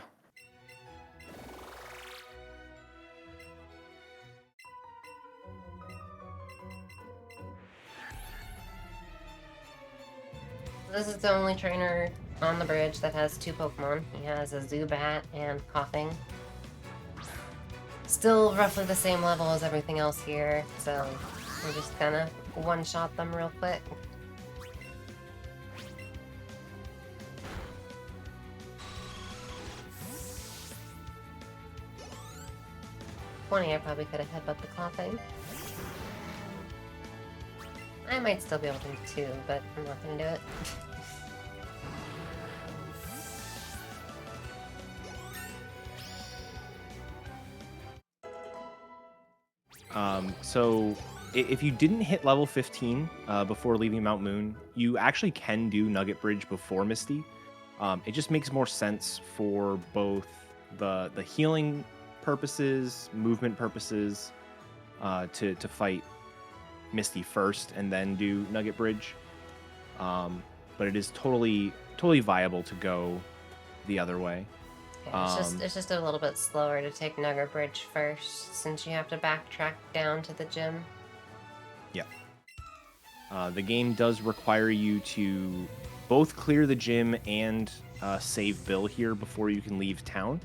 This is the only trainer on the bridge that has 2 Pokemon. He has a Zubat and Coughing. Still roughly the same level as everything else here, so we're just gonna one-shot them real quick. I probably could have headbutt the Coughing. I might still be able to too, but I'm not gonna do it. So if you didn't hit level 15 before leaving Mount Moon, you actually can do Nugget Bridge before Misty. It just makes more sense for both the healing purposes, movement purposes, to fight Misty first and then do Nugget Bridge. But it is totally viable to go the other way. Yeah, it's just a little bit slower to take Nugget Bridge first, since you have to backtrack down to the gym. Yeah. The game does require you to both clear the gym and save Bill here before you can leave town.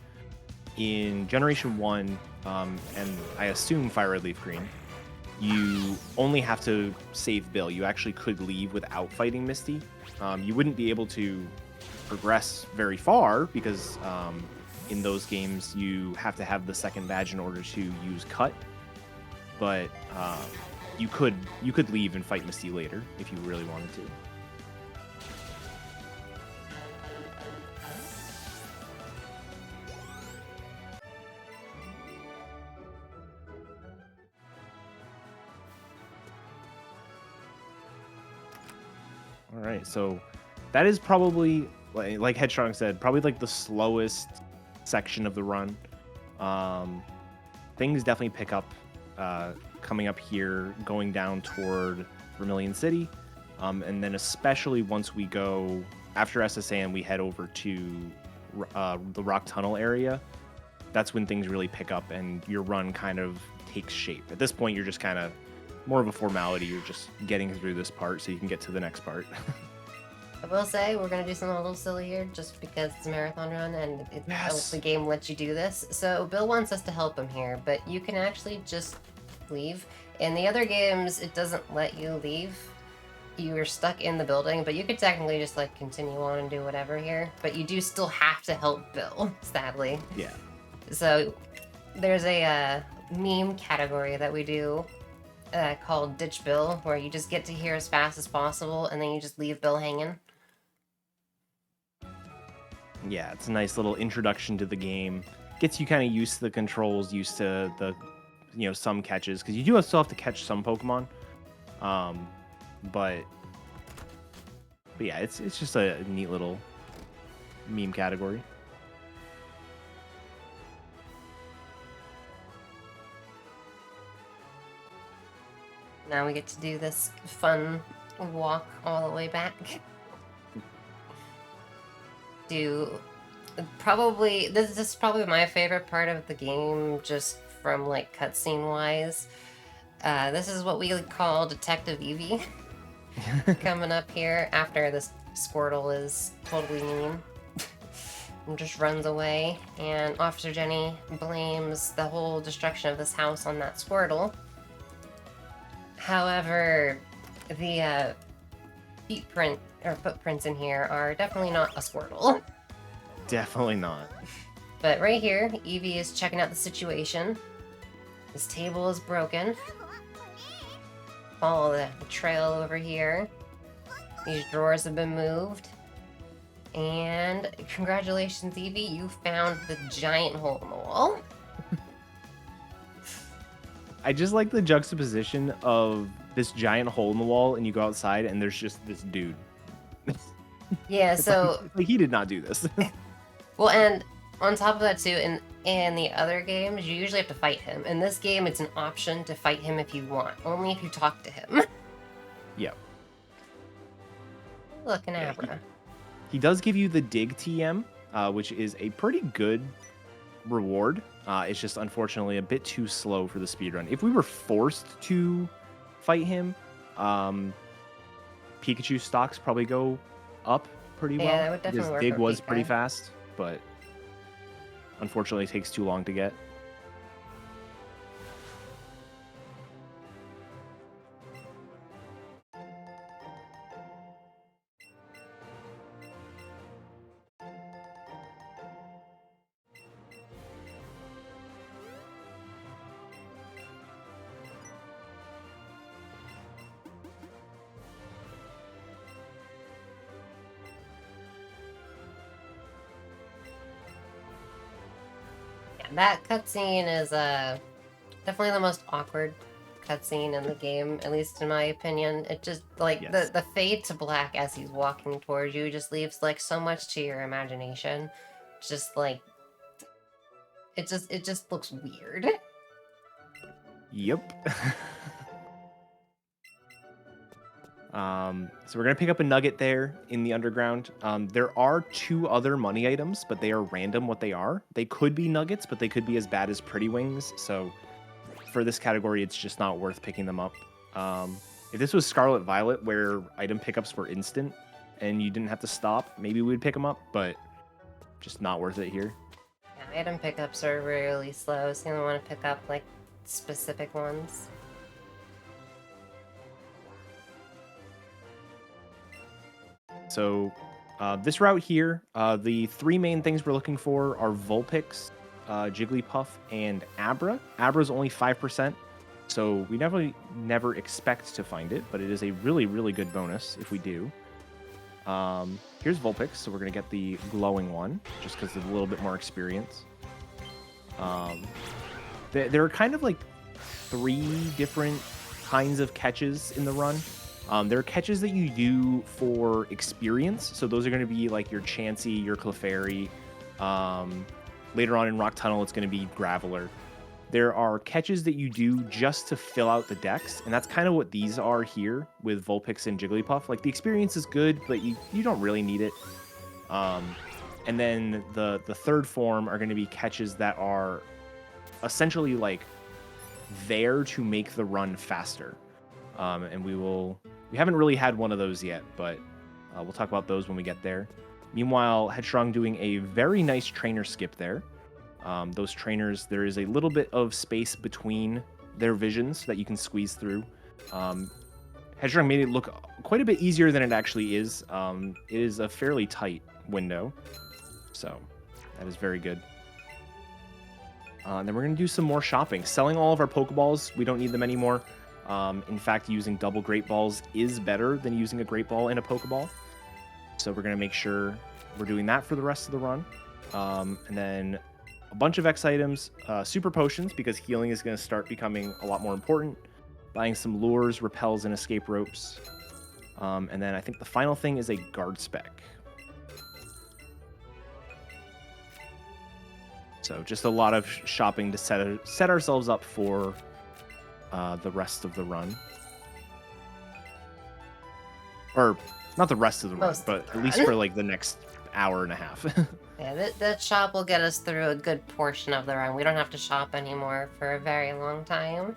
In Generation 1, and I assume Fire Red Leaf Green, you only have to save Bill. You actually could leave without fighting Misty. You wouldn't be able to progress very far because in those games you have to have the second badge in order to use Cut. But you could leave and fight Misty later if you really wanted to. All right, so that is probably, like Headstrong said, probably like the slowest section of the run. Things definitely pick up coming up here, going down toward Vermilion City, and then especially once we go after SSA and we head over to the Rock Tunnel area. That's when things really pick up and your run kind of takes shape. At this point, you're just kind of more of a formality. You're just getting through this part so you can get to the next part. I will say we're gonna do something a little silly here, just because it's a marathon run and Yes. the game lets you do this. So Bill wants us to help him here, but you can actually just leave. In the other games, it doesn't let you leave. You are stuck in the building, but you could technically just like continue on and do whatever here. But you do still have to help Bill, sadly. Yeah. So there's a meme category that we do called Ditch Bill, where you just get to here as fast as possible and then you just leave Bill hanging. Yeah, it's a nice little introduction to the game. Gets you kind of used to the controls, used to the, some catches, because you do still have to catch some Pokemon. But yeah, it's just a neat little meme category. Now we get to do this fun walk all the way back. This is probably my favorite part of the game, just from like cutscene wise. This is what we call Detective Eevee. Coming up here after this Squirtle is totally mean and just runs away, and Officer Jenny blames the whole destruction of this house on that Squirtle. However, the footprints in here are definitely not a Squirtle. Definitely not. But right here, Eevee is checking out the situation. This table is broken. follow the trail over here. These drawers have been moved. And congratulations, Eevee, you found the giant hole in the wall. I just like the juxtaposition of this giant hole in the wall, and you go outside, and there's just this dude. Yeah, It's so... like he did not do this. Well, and on top of that, too, in the other games, you usually have to fight him. In this game, it's an option to fight him if you want. Only if you talk to him. Yep. Look, an Abra. He does give you the dig TM, which is a pretty good reward. It's just unfortunately a bit too slow for the speedrun. If we were forced to fight him, Pikachu stocks probably go up pretty well. Yeah, that would definitely work Dig for was Pika. pretty fast, but unfortunately it takes too long to get. Yeah, that cutscene is definitely the most awkward cutscene in the game, at least in my opinion. It just, like, Yes. the fade to black as he's walking towards you just leaves, like, so much to your imagination. It's just, like... It just looks weird. Yep. So we're gonna pick up a nugget there in the underground. There are 2 other money items, but they are random what they are. They could be nuggets, but they could be as bad as pretty wings. So for this category, it's just not worth picking them up. If this was Scarlet Violet, where item pickups were instant and you didn't have to stop, maybe we'd pick them up, but just not worth it here. Yeah, item pickups are really slow, so you only want to pick up, like, specific ones. So this route here, the 3 main things we're looking for are Vulpix, Jigglypuff, and Abra. Abra's only 5%, so we never expect to find it, but it is a really, really good bonus if we do. Here's Vulpix, so we're going to get the glowing one, just because of a little bit more experience. There are kind of like 3 different kinds of catches in the run. There are catches that you do for experience, so those are going to be like your Chansey, your Clefairy. Later on in Rock Tunnel, it's going to be Graveler. There are catches that you do just to fill out the decks, and that's kind of what these are here with Vulpix and Jigglypuff. Like, the experience is good, but you don't really need it. And then the third form are going to be catches that are essentially like there to make the run faster. And we haven't really had one of those yet, but we'll talk about those when we get there. Meanwhile, Headstrong doing a very nice trainer skip there. Those trainers, there is a little bit of space between their visions that you can squeeze through. Headstrong made it look quite a bit easier than it actually is. It is a fairly tight window, so that is very good. And then we're going to do some more shopping. Selling all of our Pokeballs, we don't need them anymore. In fact, using double Great Balls is better than using a Great Ball in a Pokeball. So we're going to make sure we're doing that for the rest of the run. And then a bunch of X items, Super Potions, because healing is going to start becoming a lot more important. Buying some lures, repels, and escape ropes. And then I think the final thing is a guard spec. So just a lot of shopping to set ourselves up for the rest of the run. Or not the rest of the run, but at least for like the next hour and a half. Yeah, that shop will get us through a good portion of the run. We don't have to shop anymore for a very long time.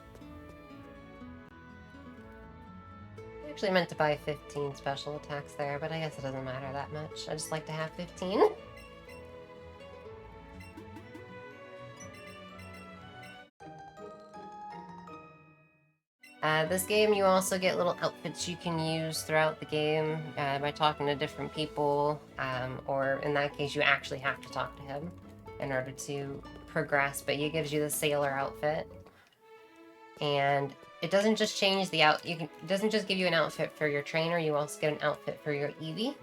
I actually meant to buy 15 special attacks there, but I guess it doesn't matter that much. I just like to have 15. This game, you also get little outfits you can use throughout the game by talking to different people, or in that case, you actually have to talk to him in order to progress, but he gives you the sailor outfit. And it doesn't just change the it doesn't just give you an outfit for your trainer, you also get an outfit for your Eevee.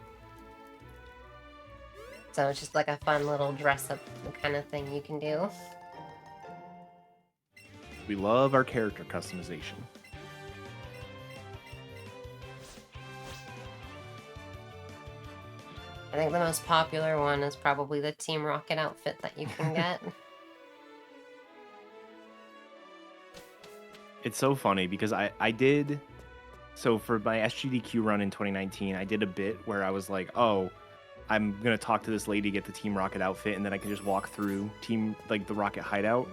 So it's just like a fun little dress-up kind of thing you can do. We love our character customization. I think the most popular one is probably the Team Rocket outfit that you can get. It's so funny because I did, so for my SGDQ run in 2019, I did a bit where I was like, oh, I'm going to talk to this lady, get the Team Rocket outfit, and then I can just walk through the Rocket hideout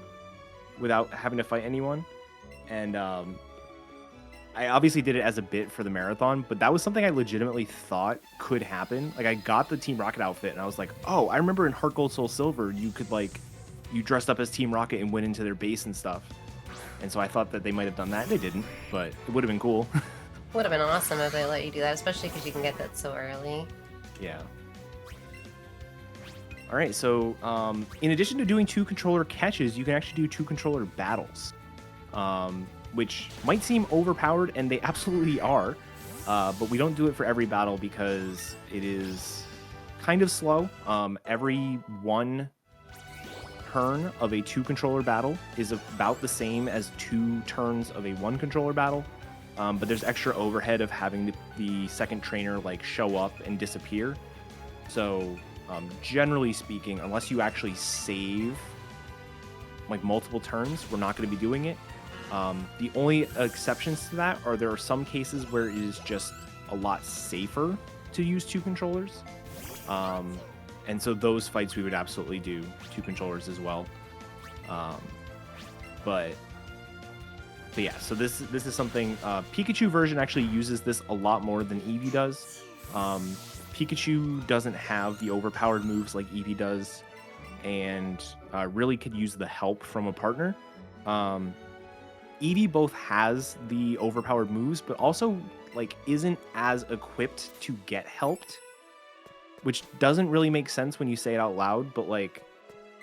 without having to fight anyone. And I obviously did it as a bit for the marathon, but that was something I legitimately thought could happen. Like, I got the Team Rocket outfit, and I was like, oh, I remember in Heart Gold Soul Silver, you could, like, you dressed up as Team Rocket and went into their base and stuff. And so I thought that they might have done that. They didn't, but it would have been cool. Would have been awesome if they let you do that, especially because you can get that so early. Yeah. All right, so in addition to doing 2 controller catches, you can actually do 2 controller battles, which might seem overpowered, and they absolutely are, but we don't do it for every battle because it is kind of slow. Every one turn of a 2 controller battle is about the same as 2 turns of a 1 controller battle, but there's extra overhead of having the second trainer like show up and disappear. So generally speaking, unless you actually save like multiple turns, we're not going to be doing it. The only exceptions to that are there are some cases where it is just a lot safer to use 2 controllers. And so those fights we would absolutely do 2 controllers as well. But yeah, so this is something Pikachu version actually uses this a lot more than Eevee does. Pikachu doesn't have the overpowered moves like Eevee does, and really could use the help from a partner. Eevee both has the overpowered moves, but also like isn't as equipped to get helped, which doesn't really make sense when you say it out loud. But like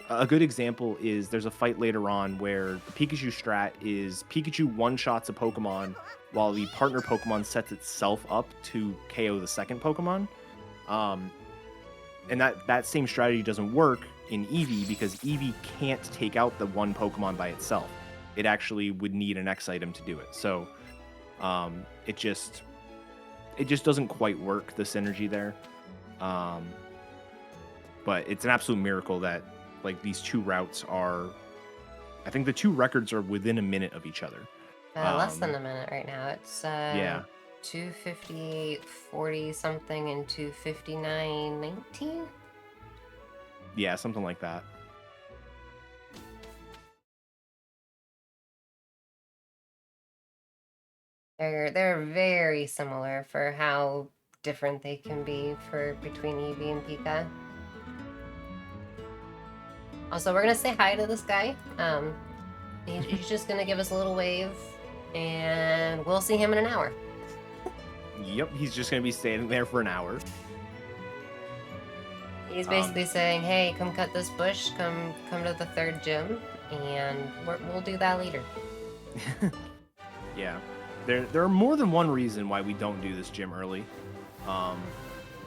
a good example is there's a fight later on where the Pikachu strat is Pikachu one-shots a Pokemon while the partner Pokemon sets itself up to KO the second Pokemon. And that same strategy doesn't work in Eevee because Eevee can't take out the one Pokemon by itself. It actually would need an X item to do it. So it just doesn't quite work, the synergy there. But it's an absolute miracle that like these 2 routes are, I think the 2 records are within a minute of each other. Less than a minute right now. It's yeah, 2:58:40 something and 2:59:19. yeah, something like that. They're very similar for how different they can be between Eevee and Pika. Also, we're gonna say hi to this guy. He's just gonna give us a little wave, and we'll see him in an hour. Yep, he's just gonna be standing there for an hour. He's basically saying, "Hey, come cut this bush. Come to the 3rd gym, and we'll do that later." Yeah, there are more than one reason why we don't do this gym early.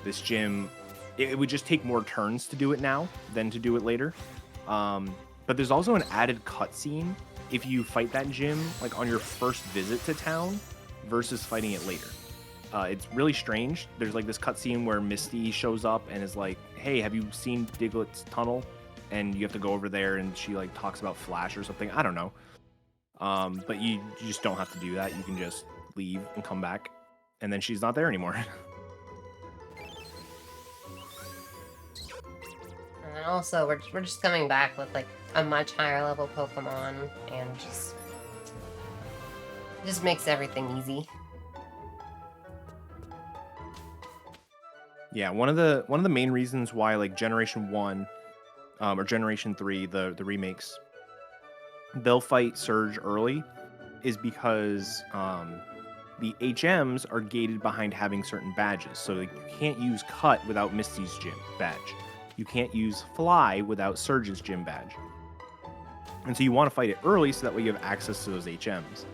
This gym, it would just take more turns to do it now than to do it later. But there's also an added cutscene if you fight that gym like on your first visit to town versus fighting it later. It's really strange. There's like this cutscene where Misty shows up and is like, "Hey, have you seen Diglett's tunnel?" And you have to go over there, and she like talks about Flash or something. I don't know. But you just don't have to do that. You can just leave and come back, and then she's not there anymore. And also, we're just coming back with like a much higher level Pokemon, and just makes everything easy. Yeah, one of the main reasons why like Generation 1 or Generation 3, the remakes, they'll fight Surge early is because the HMs are gated behind having certain badges. So like, you can't use Cut without Misty's gym badge. You can't use Fly without Surge's gym badge. And so you want to fight it early so that way you have access to those HMs.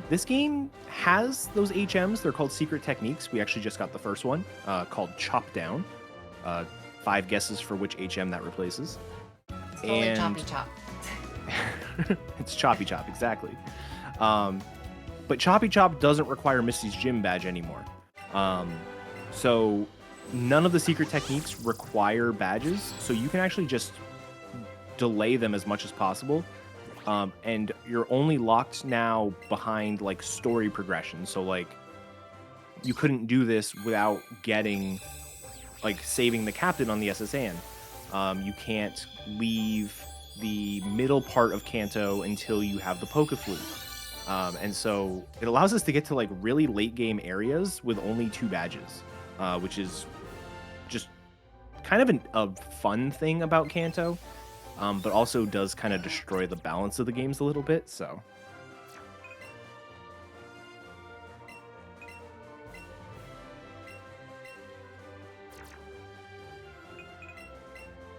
This game has those HMs. They're called secret techniques. We actually just got the first one called Chop Down. 5 guesses for which HM that replaces. It's totally choppy chop. It's Choppy Chop, exactly. But Choppy Chop doesn't require Missy's gym badge anymore. So none of the secret techniques require badges, so you can actually just delay them as much as possible. And you're only locked now behind like story progression. So like you couldn't do this without getting like saving the captain on the SSN. You can't leave the middle part of Kanto until you have the Poke Flute. And so it allows us to get to like really late game areas with only 2 badges, which is just kind of a fun thing about Kanto, but also does kind of destroy the balance of the games a little bit. So.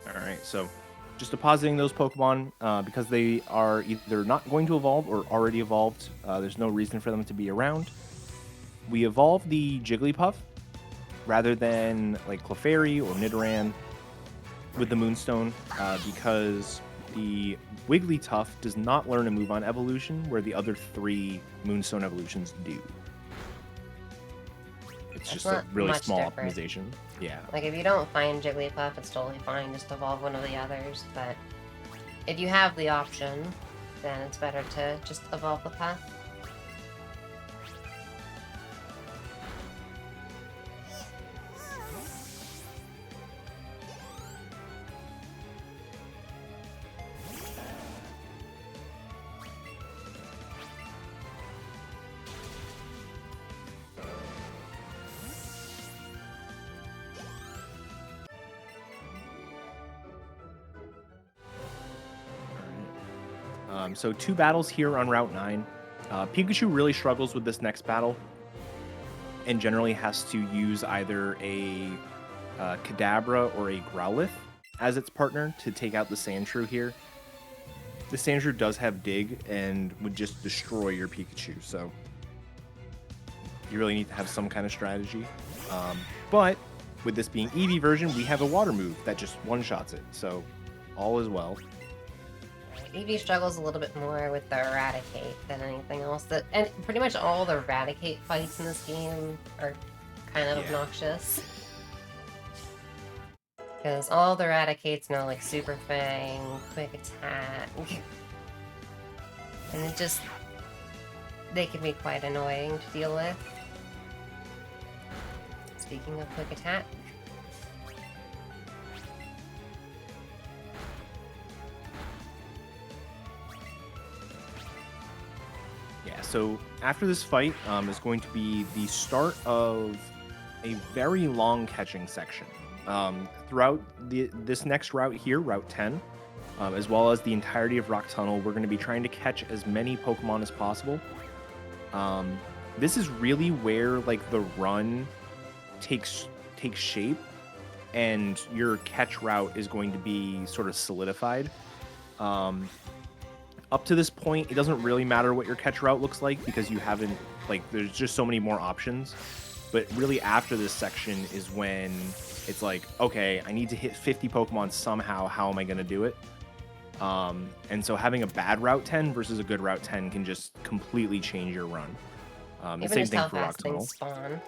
All right, so just depositing those Pokemon because they are either not going to evolve or already evolved. There's no reason for them to be around. We evolve the Jigglypuff rather than like Clefairy or Nidoran with the Moonstone because the Wigglytuff does not learn a move on evolution where the other 3 Moonstone evolutions do. It's just a really small optimization. Yeah. Like, if you don't find Jigglypuff, it's totally fine. Just evolve one of the others. But if you have the option, then it's better to just evolve the Puff. So 2 battles here on Route 9. Pikachu really struggles with this next battle and generally has to use either a Kadabra or a Growlithe as its partner to take out the Sandshrew here. The Sandshrew does have Dig and would just destroy your Pikachu, so you really need to have some kind of strategy. But with this being Eevee version, we have a water move that just one-shots it, so all is well. Eevee struggles a little bit more with the Eradicate than anything else. And pretty much all the Eradicate fights in this game are kind of obnoxious. Because all the Eradicates know, like, Super Fang, Quick Attack. And it just... they can be quite annoying to deal with. Speaking of Quick Attack. So after this fight is going to be the start of a very long catching section. Throughout this next route here, Route 10, as well as the entirety of Rock Tunnel, we're going to be trying to catch as many Pokemon as possible. This is really where like the run takes shape, and your catch route is going to be sort of solidified. Up to this point, it doesn't really matter what your catch route looks like because you haven't, like, there's just so many more options. But really after this section is when it's like, okay, I need to hit 50 Pokemon somehow. How am I going to do it? And so having a bad Route 10 versus a good Route 10 can just completely change your run. Even same just thing how for fast Rock Tunnel. things spawn.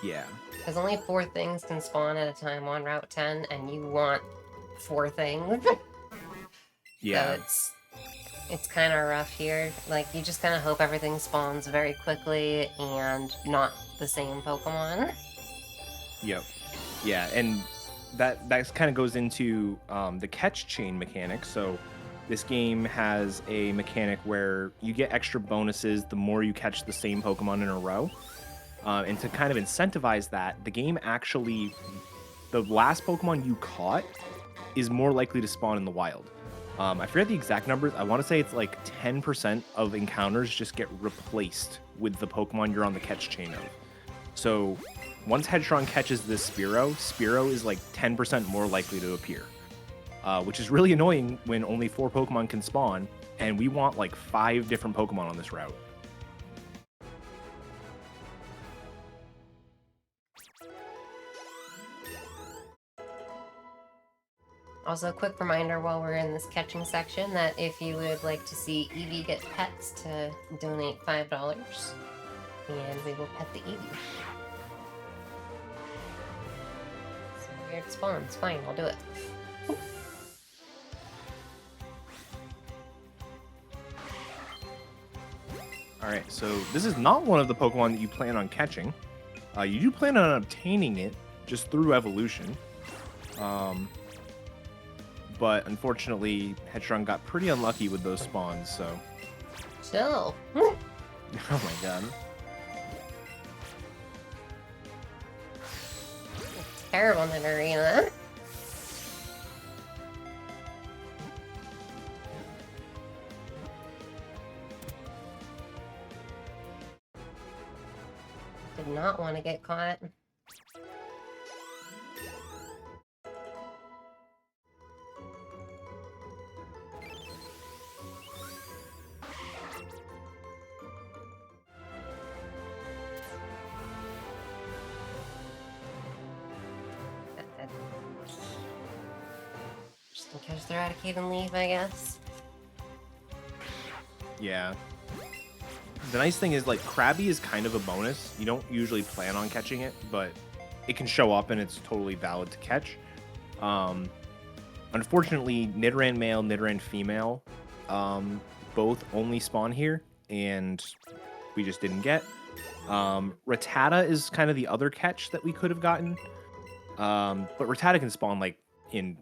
Yeah. Because only 4 things can spawn at a time on Route 10, and you want 4 things. Yeah. So it's kind of rough here. Like, you just kind of hope everything spawns very quickly and not the same Pokemon. Yep. Yeah, and that kind of goes into the catch chain mechanic. So this game has a mechanic where you get extra bonuses the more you catch the same Pokemon in a row. And to kind of incentivize that, the game actually, the last Pokemon you caught is more likely to spawn in the wild. I forget the exact numbers. I want to say it's like 10% of encounters just get replaced with the Pokemon you're on the catch chain of. So once Headstrong catches this Spearow is like 10% more likely to appear. which is really annoying when only 4 Pokemon can spawn, and we want like 5 different Pokemon on this route. Also, a quick reminder while we're in this catching section that if you would like to see Eevee get pets, to donate $5, and we will pet the Eevee. So weird spawns. Fine, I'll do it. Alright, so this is not one of the Pokemon that you plan on catching. You do plan on obtaining it just through evolution. But unfortunately, Headstrong got pretty unlucky with those spawns, so... Chill. Oh my god. Terrible in an arena. Did not want to get caught. Just in case they're Eradicate and leave, I guess. Yeah. The nice thing is, like, Krabby is kind of a bonus. You don't usually plan on catching it, but it can show up and it's totally valid to catch. Unfortunately, Nidoran male, Nidoran female, both only spawn here, and we just didn't get. Rattata is kind of the other catch that we could have gotten. But Rattata can spawn, like, in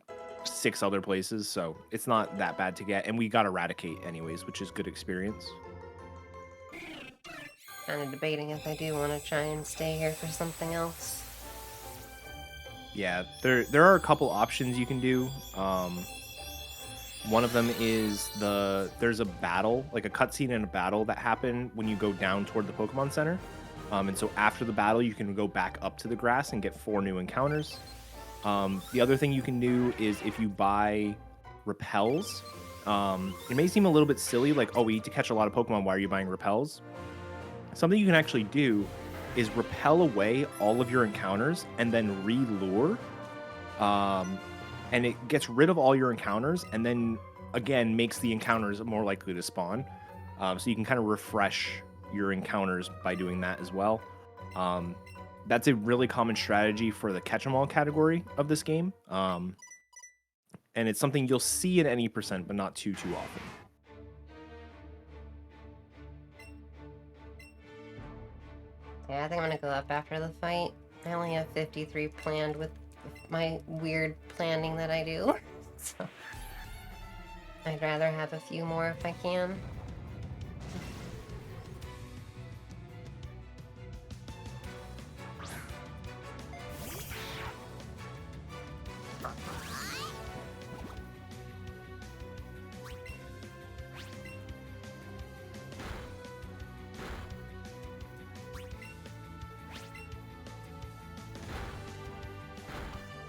6 other places, so it's not that bad to get. And we got Eradicate anyways, which is good experience. Kind of debating if I do want to try and stay here for something else. Yeah, there are a couple options you can do. One of them is there's a battle, like a cutscene and a battle that happen when you go down toward the Pokemon Center. And so after the battle, you can go back up to the grass and get 4 new encounters. The other thing you can do is if you buy repels, it may seem a little bit silly, like, oh, we need to catch a lot of Pokemon, why are you buying repels? Something you can actually do is repel away all of your encounters and then re-lure. And it gets rid of all your encounters and then, again, makes the encounters more likely to spawn. So you can kind of refresh your encounters by doing that as well. That's a really common strategy for the catch-em-all category of this game. And it's something you'll see in any percent, but not too often. Yeah, I think I'm gonna go up after the fight. I only have 53 planned with my weird planning that I do. So I'd rather have a few more if I can.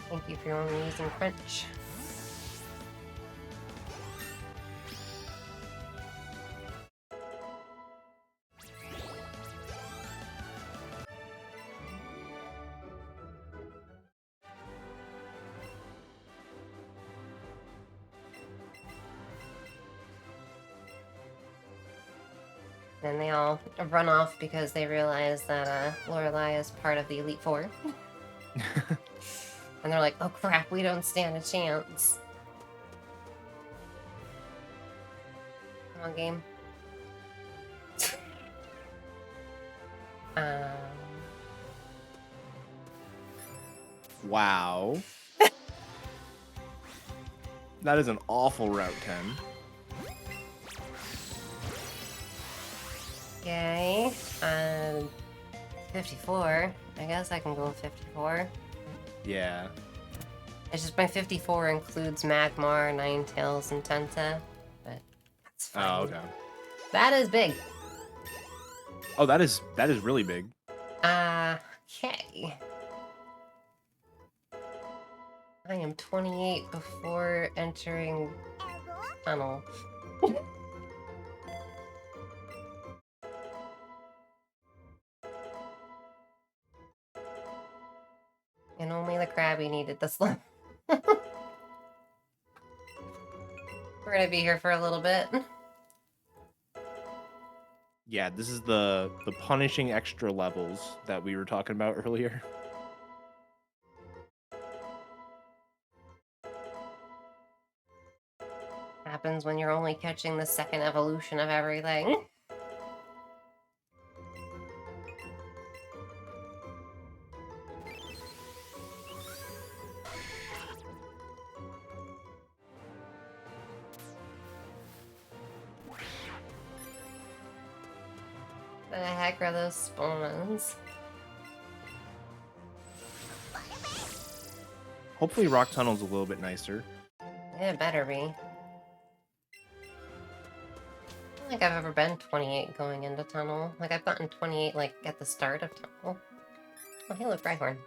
Thank you for only using Crunch. Then they all run off because they realize that Lorelei is part of the Elite Four. And they're like, oh crap, we don't stand a chance. Come on, game. Wow. That is an awful Route 10. Okay. 54. I guess I can go 54. Yeah. It's just my 54 includes Magmar, Ninetales, and Tenta, but that's fine. Oh, okay. That is big. Oh, that is really big. Okay. I am 28 before entering tunnel. And only the Krabby needed this level. We're gonna be here for a little bit. Yeah, this is the punishing extra levels that we were talking about earlier. Happens when you're only catching the second evolution of everything. What the heck are those spawns? Hopefully Rock Tunnel's a little bit nicer. It better be. I don't think I've ever been 28 going into tunnel. Like, I've gotten 28, like, at the start of tunnel. Oh, hey, look, Rhyhorn.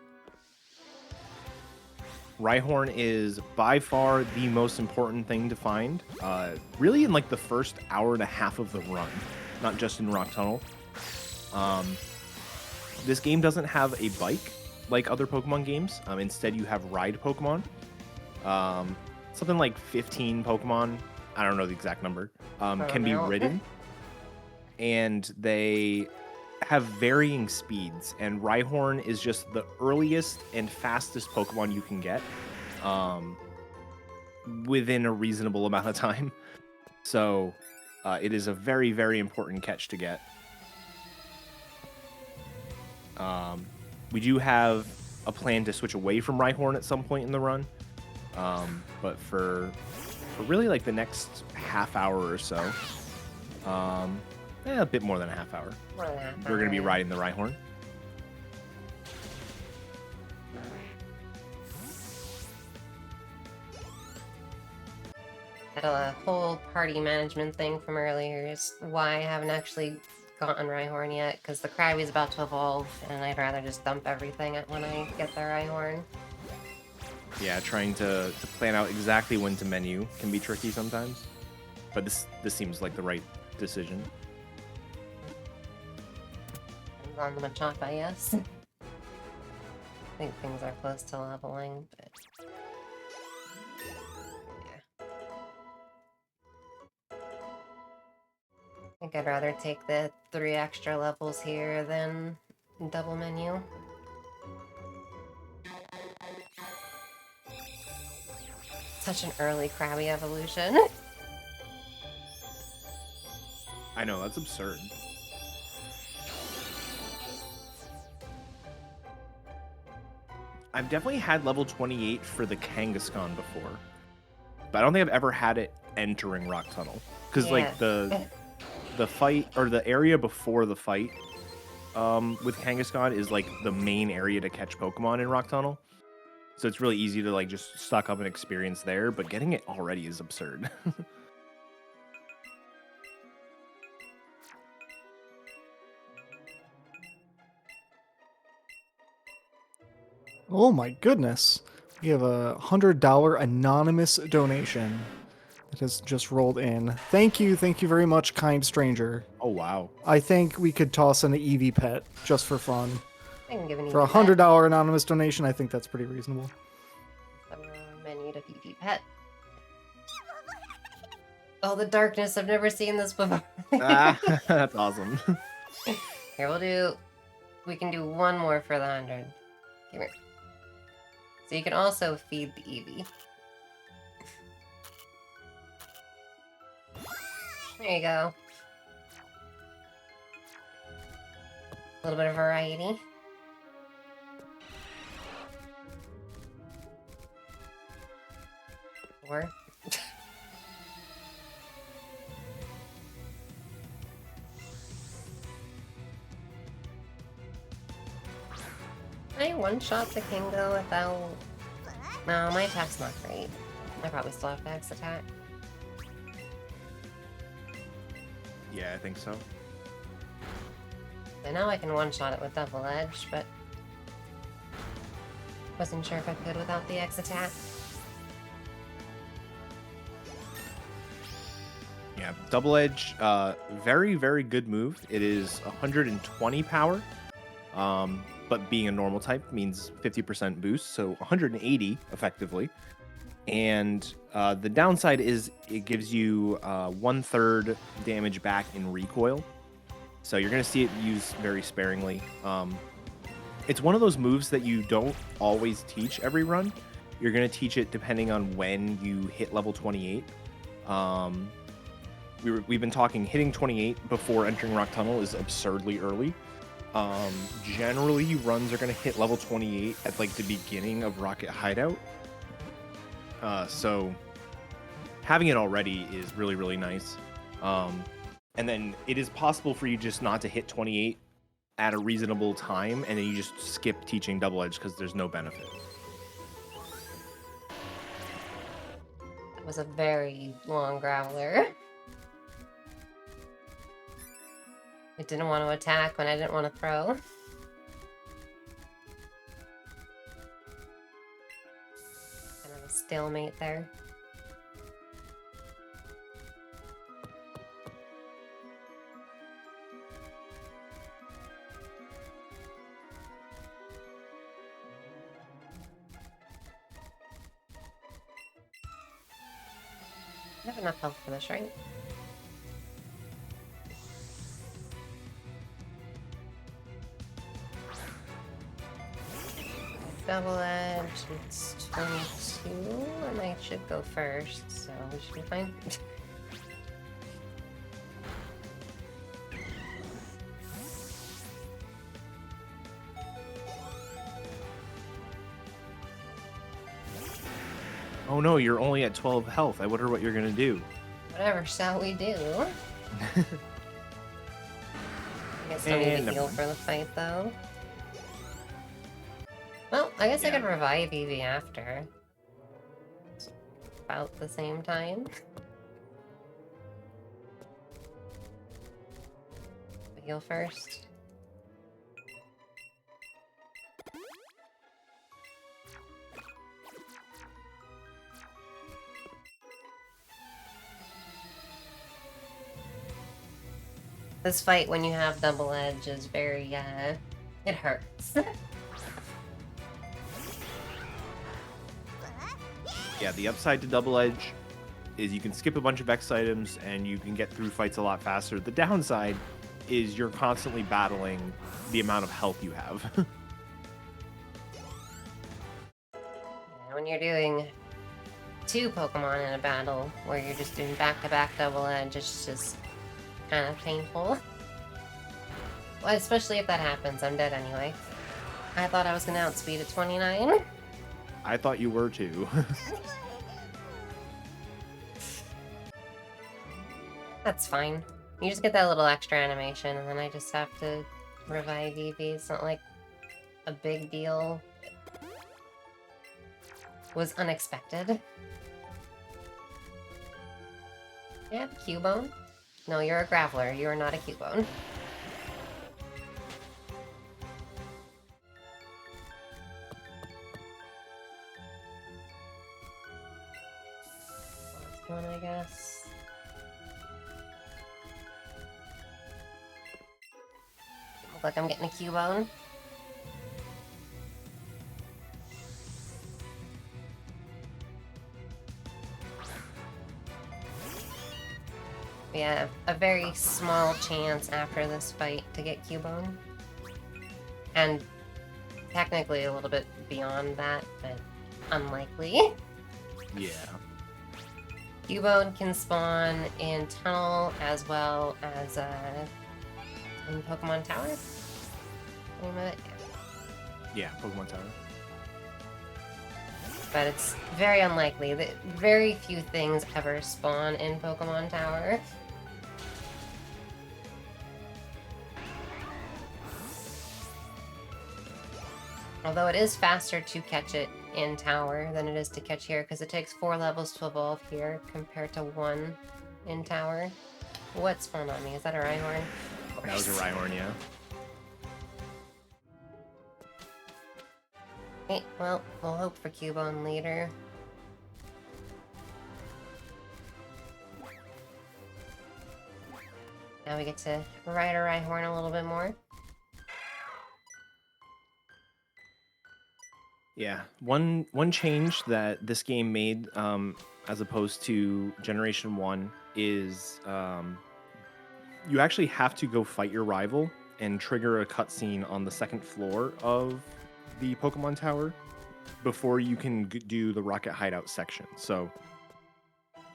Rhyhorn is by far the most important thing to find. Really in like the first hour and a half of the run, not just in Rock Tunnel. This game doesn't have a bike like other Pokemon games. Instead, you have ride Pokemon. Something like 15 Pokemon, I don't know the exact number, can be ridden. And they have varying speeds. And Rhyhorn is just the earliest and fastest Pokemon you can get within a reasonable amount of time. So it is a very, very important catch to get. We do have a plan to switch away from Rhyhorn at some point in the run. But for really like the next half hour or so, a bit more than a half hour, More than a half we're going to be hour. riding the Rhyhorn. Had a whole party management thing from earlier is why I haven't actually gotten Rhyhorn yet, because the Krabby's about to evolve, and I'd rather just dump everything when I get the Rhyhorn. Yeah, trying to plan out exactly when to menu can be tricky sometimes, but this seems like the right decision. Depends on the Machop, yes. I think things are close to leveling, but... yeah. I think I'd rather take the 3 extra levels here than double menu. Such an early Krabby evolution. I know, that's absurd. I've definitely had level 28 for the Kangaskhan before, but I don't think I've ever had it entering Rock Tunnel. Because like the fight, or the area before the fight with Kangaskhan is like the main area to catch Pokemon in Rock Tunnel. So it's really easy to like just stock up an experience there, but getting it already is absurd. Oh my goodness. We have a $100 anonymous donation that has just rolled in. Thank you very much, kind stranger. Oh wow. I think we could toss in an Eevee pet just for fun. I can give an For a Eevee $100 anonymous donation, I think that's pretty reasonable. pet. Menu to Eevee pet. Oh, the darkness. I've never seen this before. That's awesome. Here, we can do one more for the 100. Come here. So you can also feed the Eevee. There you go. A little bit of variety. Or... I one-shot the Kingo without... No, my attack's not great. I probably still have Max attack. Yeah, I think so. I know I can one-shot it with Double Edge, but... wasn't sure if I could without the X attack. Yeah, double edge, very, very good move. It is 120 power, but being a normal type means 50% boost, so 180 effectively. And the downside is it gives you 1/3 damage back in recoil. So you're going to see it used very sparingly. It's one of those moves that you don't always teach every run. You're going to teach it depending on when you hit level 28. We've been talking hitting 28 before entering Rock Tunnel is absurdly early. Generally, runs are going to hit level 28 at like the beginning of Rocket Hideout. So having it already is really, really nice. And then it is possible for you just not to hit 28 at a reasonable time, and then you just skip teaching double edge because there's no benefit. That was a very long Growler. It didn't want to attack when I didn't want to throw. Kind of a stalemate there. I have enough health for this, right? Double edge, it's 22, and I should go first, so we should be fine. Oh no, you're only at 12 health. I wonder what you're gonna do. Whatever shall we do? I guess I need to heal for the fight, though. Well, I guess I could revive Eevee after. It's about the same time. Heal first. This fight, when you have double edge, is very, it hurts. Yeah, the upside to double edge is you can skip a bunch of X items and you can get through fights a lot faster. The downside is you're constantly battling the amount of health you have. When you're doing 2 Pokemon in a battle, where you're just doing back-to-back double edge, it's just kind of painful. Well, especially if that happens, I'm dead anyway. I thought I was going to outspeed at 29. I thought you were too. That's fine. You just get that little extra animation, and then I just have to revive Eevee. It's not like a big deal. It was unexpected. Yeah, Cubone. No, you're a Graveler. You are not a Cubone. Last one, I guess. Look like I'm getting a Cubone. We have a very small chance after this fight to get Cubone. And technically a little bit beyond that, but unlikely. Yeah. Cubone can spawn in Tunnel as well as in Pokemon Tower. Name of it? Yeah, Pokemon Tower. But it's very unlikely that very few things ever spawn in Pokemon Tower. Although it is faster to catch it in Tower than it is to catch here, because it takes 4 levels to evolve here compared to 1 in Tower. What spawned on me? Is that a Rhyhorn? That was a Rhyhorn, yeah. Okay, well, we'll hope for Cubone later. Now we get to ride our Rhyhorn a little bit more. Yeah, one change that this game made, as opposed to Generation 1, is you actually have to go fight your rival and trigger a cutscene on the second floor of the Pokemon Tower before you can do the Rocket Hideout section. So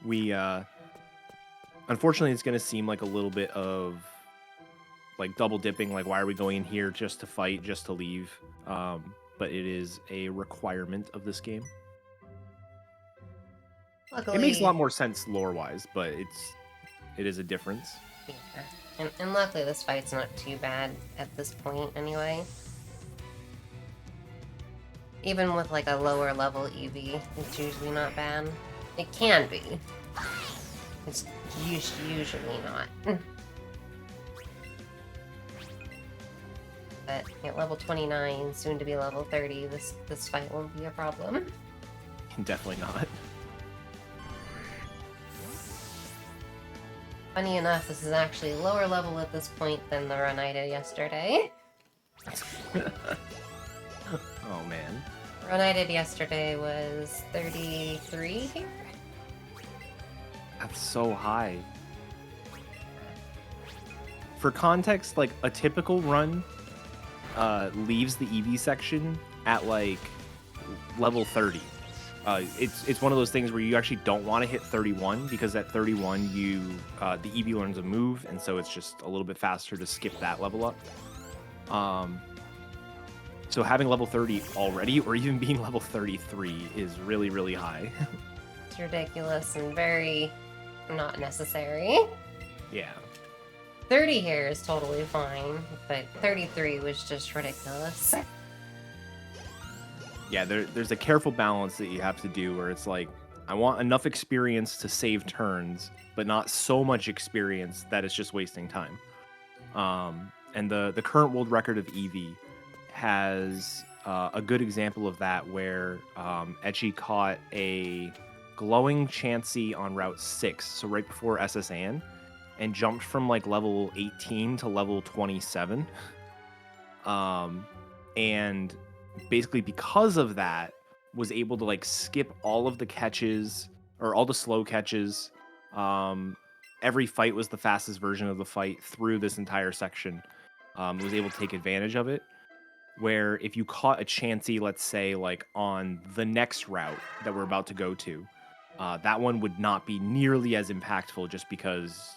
we, unfortunately, it's going to seem like a little bit of like double dipping. Like, why are we going in here just to fight, just to leave? But it is a requirement of this game. Luckily, It makes a lot more sense lore-wise, but it is a difference. Yeah. And luckily this fight's not too bad at this point anyway. Even with like a lower level Eevee, it's usually not bad. It can be. It's usually not. But at level 29, soon to be level 30, this fight won't be a problem. Definitely not. Funny enough, this is actually lower level at this point than the run I did yesterday. Oh man. The run I did yesterday was 33 here. That's so high. For context, like a typical run leaves the Eevee section at like level 30. It's one of those things where you actually don't want to hit 31 because at 31 you the Eevee learns a move, and so it's just a little bit faster to skip that level up. So having level 30 already, or even being level 33, is really, really high. It's ridiculous and very not necessary. Yeah. 30 here is totally fine, but 33 was just ridiculous. Yeah, there's a careful balance that you have to do where it's like, I want enough experience to save turns, but not so much experience that it's just wasting time. And the current world record of Eevee has a good example of that, where Etchy caught a glowing Chansey on Route 6, so right before SS Anne, and jumped from like level 18 to level 27. And basically because of that was able to like skip all of the catches, or all the slow catches. Every fight was the fastest version of the fight through this entire section. Was able to take advantage of it, where if you caught a Chansey, let's say like on the next route that we're about to go to, that one would not be nearly as impactful just because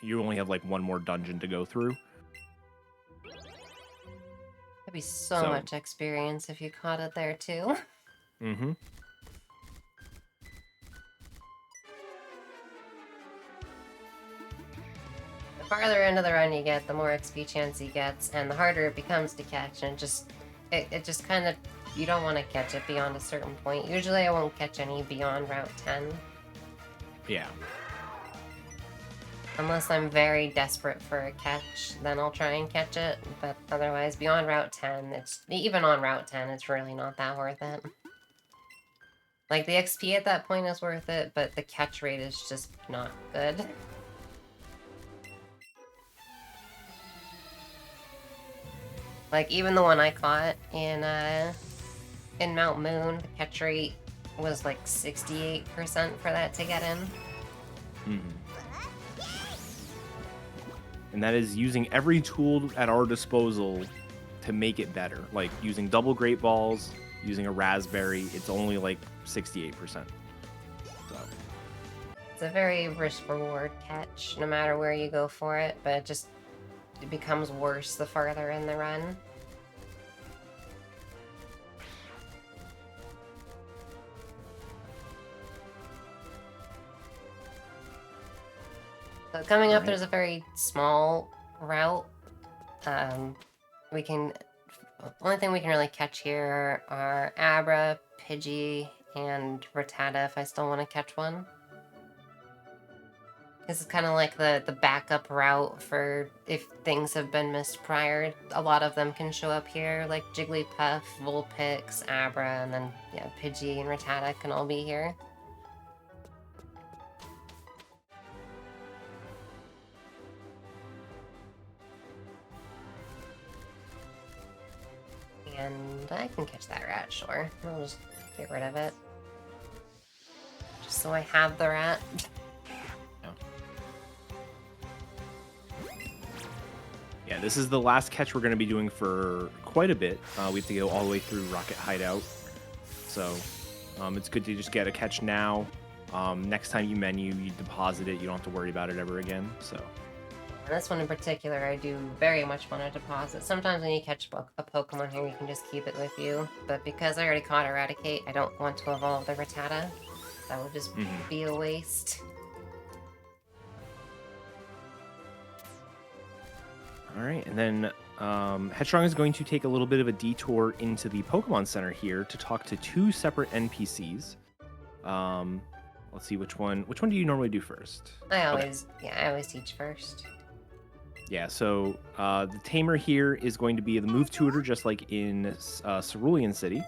you only have like one more dungeon to go through. That'd be so much experience if you caught it there too. Mm-hmm. The farther into the run you get, the more XP Chansey gets, and the harder it becomes to catch, and it just kind of, you don't want to catch it beyond a certain point. Usually I won't catch any beyond Route 10. Yeah. Unless I'm very desperate for a catch, then I'll try and catch it, but otherwise, beyond Route 10, even on Route 10, it's really not that worth it. Like, the XP at that point is worth it, but the catch rate is just not good. Like, even the one I caught in Mount Moon, the catch rate was like 68% for that to get in. Mm-hmm. And that is using every tool at our disposal to make it better. Like using double great balls, using a raspberry, it's only like 68%. So. It's a very risk-reward catch, no matter where you go for it, but it becomes worse the farther in the run. So coming up, there's a very small route. Only thing we can really catch here are Abra, Pidgey, and Rattata if I still want to catch one. This is kind of like the backup route for if things have been missed prior. A lot of them can show up here, like Jigglypuff, Vulpix, Abra, and then yeah, Pidgey and Rattata can all be here. And I can catch that rat, sure. I'll just get rid of it. Just so I have the rat. Yeah, this is the last catch we're going to be doing for quite a bit. We have to go all the way through Rocket Hideout. So it's good to just get a catch now. Next time you menu, you deposit it. You don't have to worry about it ever again. So this one in particular, I do very much want to deposit. Sometimes when you catch a Pokemon here, you can just keep it with you. But because I already caught Eradicate, I don't want to evolve the Rattata. That would just be a waste. all right, and then Headstrong is going to take a little bit of a detour into the Pokemon Center here to talk to two separate NPCs. Let's see which one. Which one do you normally do first? I always teach first. Yeah, so the tamer here is going to be the move tutor, just like in Cerulean City.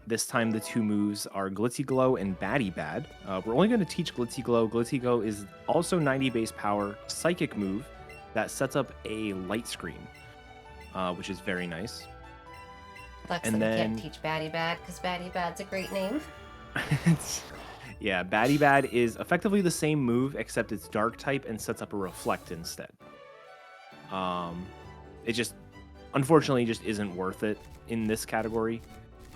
This time the two moves are Glitzy Glow and Batty Bad. We're only going to teach Glitzy Glow. Glitzy Glow is also 90 base power psychic move that sets up a light screen, which is very nice. Sucks And that we then- can't teach Batty Bad, because Batty Bad's a great name. Yeah, Batty Bad is effectively the same move, except it's dark type and sets up a reflect instead. It just, unfortunately, just isn't worth it in this category.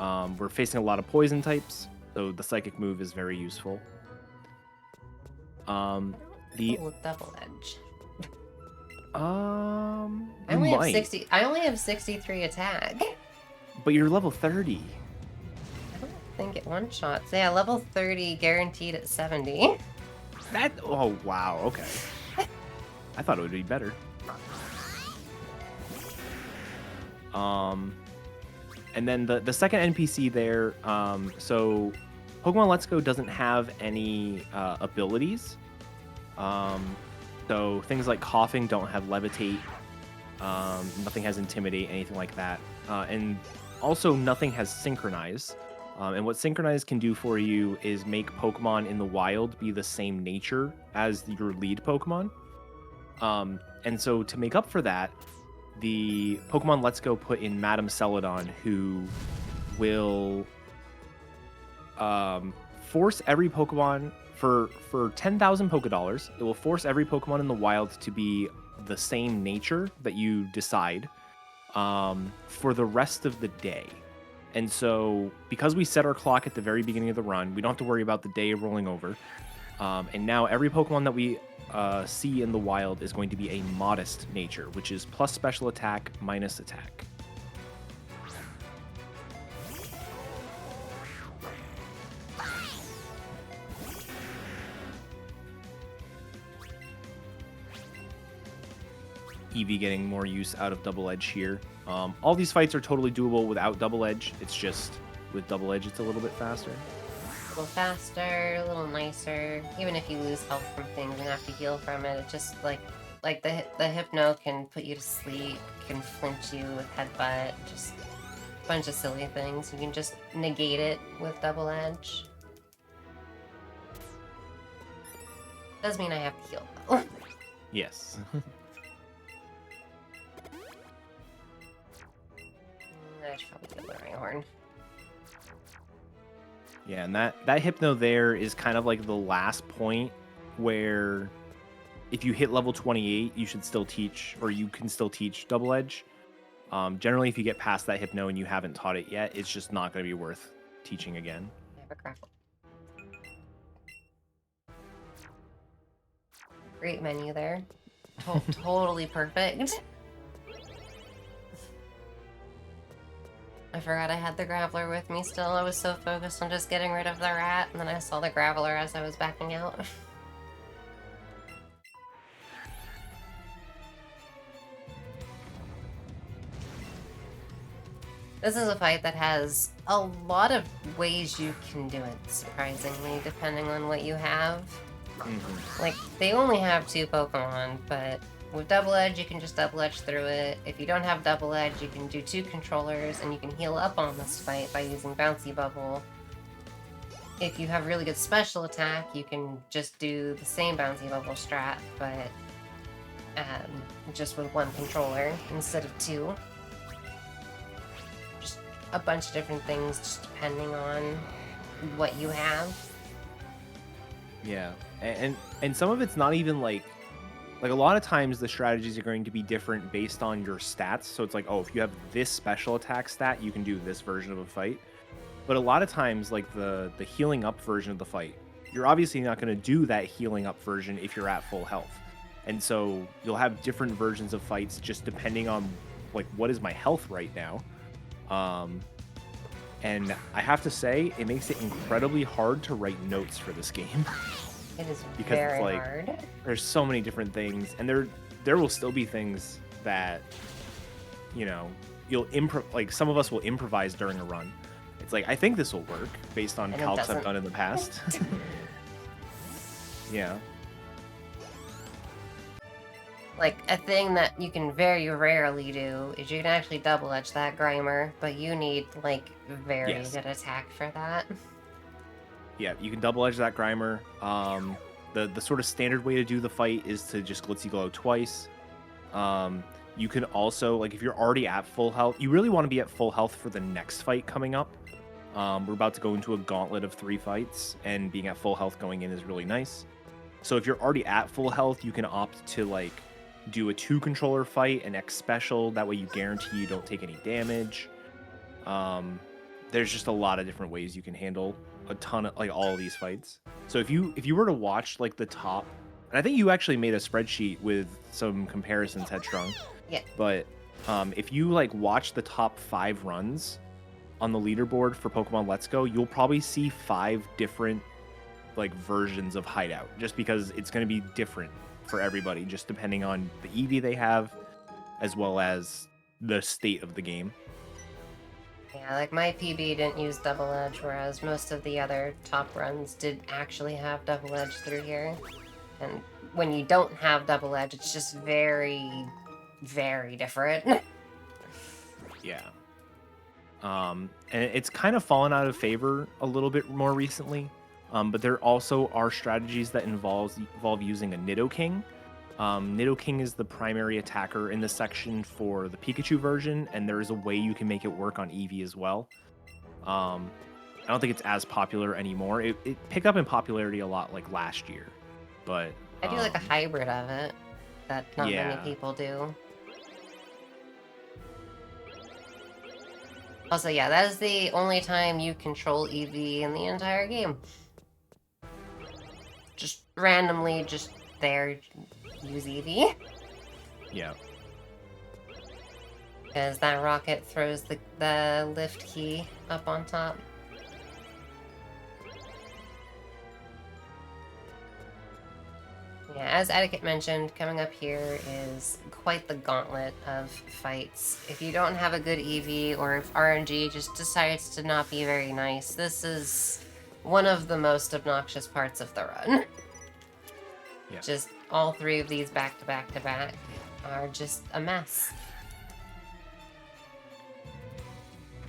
We're facing a lot of poison types, so the psychic move is very useful. Ooh, double edge. I I only have 63 attack. But you're level 30. I don't think it one shots. Yeah, level 30 guaranteed at 70. Oh wow, okay. I thought it would be better. And then the second NPC there, so Pokemon Let's Go doesn't have any abilities. So things like coughing don't have levitate. Nothing has intimidate, anything like that. And also nothing has synchronize. And what synchronize can do for you is make Pokemon in the wild be the same nature as your lead Pokemon. And so to make up for that, the Pokemon Let's Go put in Madame Celadon, who will force every Pokemon for 10,000 Pokédollars. It will force every Pokemon in the wild to be the same nature that you decide for the rest of the day. And so because we set our clock at the very beginning of the run, we don't have to worry about the day rolling over. And now every Pokemon that we see in the wild is going to be a modest nature, which is plus special attack, minus attack. Eevee getting more use out of Double Edge here. All these fights are totally doable without Double Edge. It's just with Double Edge, it's a little bit faster. A little faster, a little nicer. Even if you lose health from things and have to heal from it, it's just like the Hypno can put you to sleep, can flinch you with Headbutt, just a bunch of silly things. You can just negate it with Double Edge. Does mean I have to heal though. Yes. I should probably get the Rhyhorn. Yeah, and that Hypno there is kind of like the last point where if you hit level 28, you should still teach, or you can still teach Double Edge. Generally, if you get past that Hypno and you haven't taught it yet, it's just not going to be worth teaching again. I have a Grapple. Great menu there. Totally perfect. I forgot I had the Graveler with me still. I was so focused on just getting rid of the rat, and then I saw the Graveler as I was backing out. This is a fight that has a lot of ways you can do it, surprisingly, depending on what you have. Like, they only have 2 Pokemon, but with Double Edge, you can just Double Edge through it. If you don't have Double Edge, you can do 2 controllers, and you can heal up on this fight by using Bouncy Bubble. If you have really good special attack, you can just do the same Bouncy Bubble strat, but just with 1 controller instead of 2. a bunch of different things just depending on what you have. Yeah, and some of it's not even like a lot of times the strategies are going to be different based on your stats. So it's like, oh, if you have this special attack stat, you can do this version of a fight. But a lot of times, like the healing up version of the fight, you're obviously not going to do that healing up version if you're at full health. And so you'll have different versions of fights just depending on like what is my health right now. And I have to say, it makes it incredibly hard to write notes for this game. It is Because very it's like hard. there's so many different things, and there will still be things that, you know, like some of us will improvise during a run. It's like, I think this will work based on And it calcs I've doesn't. done in the past. Yeah. Like, a thing that you can very rarely do is you can actually double edge that Grimer, but you need, like, very Yes. good attack for that. Yeah, you can double edge that Grimer. The sort of standard way to do the fight is to just Glitzy Glow twice. You can also, like, if you're already at full health, you really want to be at full health for the next fight coming up. We're about to go into a gauntlet of 3 fights, and being at full health going in is really nice. So if you're already at full health, you can opt to, like, do a 2-controller fight, an X special. That way you guarantee you don't take any damage. There's just a lot of different ways you can handle a ton of, like, all of these fights. So if you were to watch, like, the top, and I think you actually made a spreadsheet with some comparisons, Headstrong. Yeah. But if you, like, watch the top 5 runs on the leaderboard for Pokemon Let's Go, you'll probably see 5 different, like, versions of Hideout, just because it's going to be different for everybody, just depending on the Eevee they have, as well as the state of the game. Yeah, like my PB didn't use double edge, whereas most of the other top runs did actually have double edge through here. And when you don't have double edge, it's just very, very different. Yeah. And it's kind of fallen out of favor a little bit more recently. But there also are strategies that involve using a Nidoking. Nidoking is the primary attacker in this section for the Pikachu version, and there is a way you can make it work on Eevee as well. I don't think it's as popular anymore. It picked up in popularity a lot like last year, but I do like a hybrid of it that not Yeah. many people do. Also, yeah, that is the only time you control Eevee in the entire game. Just randomly, just there, use Eevee. yeah. Because that rocket throws the lift key up on top. Yeah, as Etiquette mentioned, coming up here is quite the gauntlet of fights. If you don't have a good Eevee, or if RNG just decides to not be very nice, this is one of the most obnoxious parts of the run. Yeah. Just all 3 of these back to back to back are just a mess.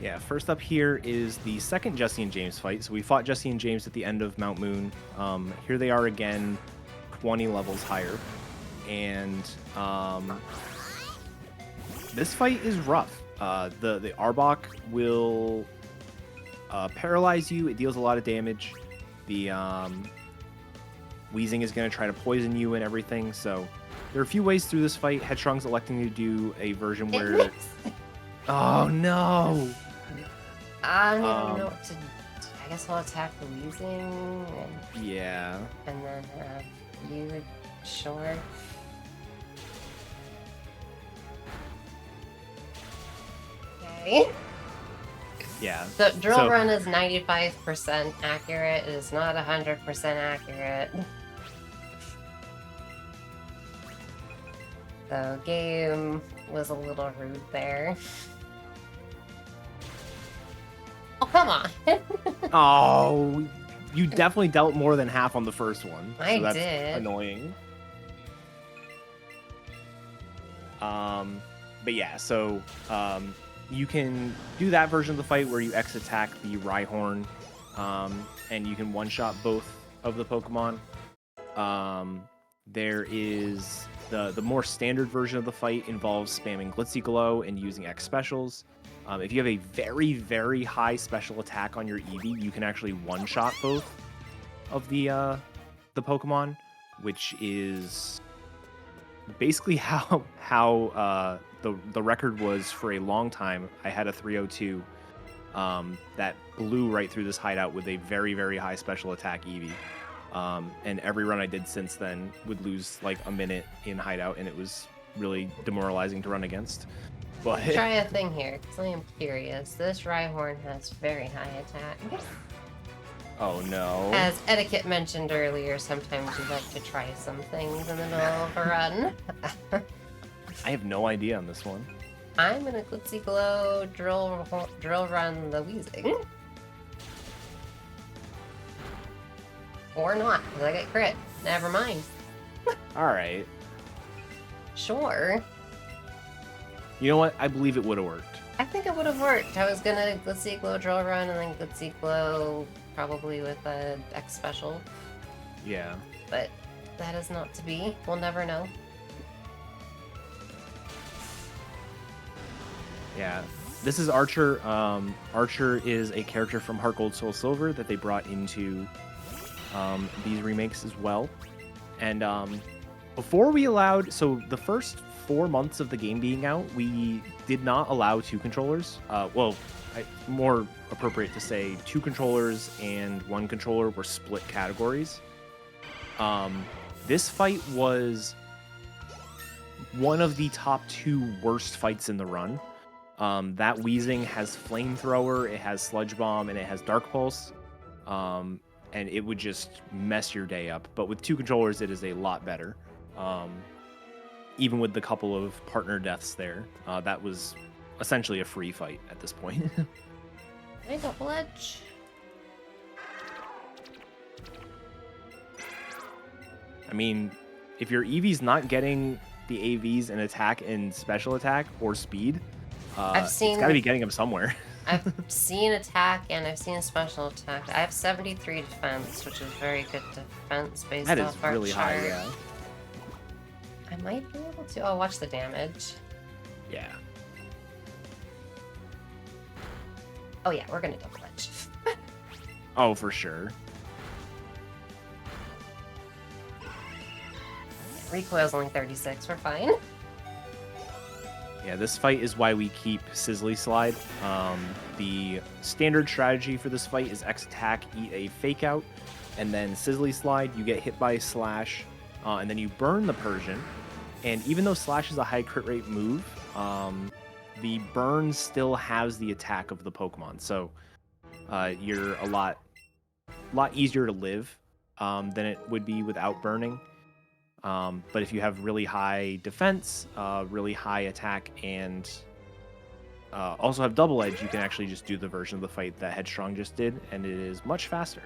Yeah, first up here is the second Jesse and James fight. So we fought Jesse and James at the end of Mount Moon. Here they are again, 20 levels higher. And this fight is rough. The Arbok will paralyze you. It deals a lot of damage. The Weezing is going to try to poison you and everything. So there are a few ways through this fight. Headstrong's electing to do a version where... Oh, no! I don't even know what to... I guess I'll attack the Weezing Yeah. and then have you... Sure. Okay. Yeah. So drill run is 95% accurate. It is not 100% accurate. So game was a little rude there. Oh, come on. Oh, you definitely dealt more than half on the first one. So I that's did. annoying. But yeah, so you can do that version of the fight where you X attack the Rhyhorn, and you can one-shot both of the Pokemon. There is The more standard version of the fight involves spamming Glitzy Glow and using X specials. If you have a very, very high special attack on your Eevee, you can actually one-shot both of the Pokemon, which is basically how the record was for a long time. I had a 302 that blew right through this hideout with a very, very high special attack Eevee. And every run I did since then would lose like a minute in hideout, and it was really demoralizing to run against. But Try a thing here, because I am curious. This Rhyhorn has very high attack. oh no. As Etiquette mentioned earlier, sometimes you like to try some things in the middle of a run. I have no idea on this one. I'm gonna Glitzy Glow drill run the Weezing. Or not, because I get crit. Never mind. Alright. Sure. You know what? I believe it would have worked. I think it would have worked. I was gonna Glitzy Glow drill run and then Glitzy Glow probably with a X special. Yeah. But that is not to be. We'll never know. Yeah. This is Archer. Archer is a character from Heart Gold Soul Silver that they brought into these remakes as well. And before we allowed, so the first 4 months of the game being out, we did not allow 2 controllers. More appropriate to say 2 controllers and 1 controller were split categories. This fight was one of the top 2 worst fights in the run. That Weezing has Flamethrower, it has Sludge Bomb, and it has Dark Pulse. And it would just mess your day up. But with 2 controllers, it is a lot better. Even with the couple of partner deaths there, that was essentially a free fight at this point. I double edge. I mean, if your Eevee's not getting the AVs in attack and special attack or speed, it's got to be getting them somewhere. I've seen attack and I've seen a special attack. I have 73 defense, which is very good defense based That is off our really chart. high, yeah. I might be able to. Oh, watch the damage. Yeah. Oh yeah, we're gonna double edge. Oh, for sure. Recoil's only 36. We're fine. Yeah, this fight is why we keep Sizzly Slide. The standard strategy for this fight is X attack, eat a fake out, and then Sizzly Slide, you get hit by Slash, and then you burn the Persian. And even though Slash is a high crit rate move, the burn still has the attack of the Pokemon. So you're a lot easier to live than it would be without burning. But if you have really high defense, really high attack, and also have double edge, you can actually just do the version of the fight that Headstrong just did, and it is much faster.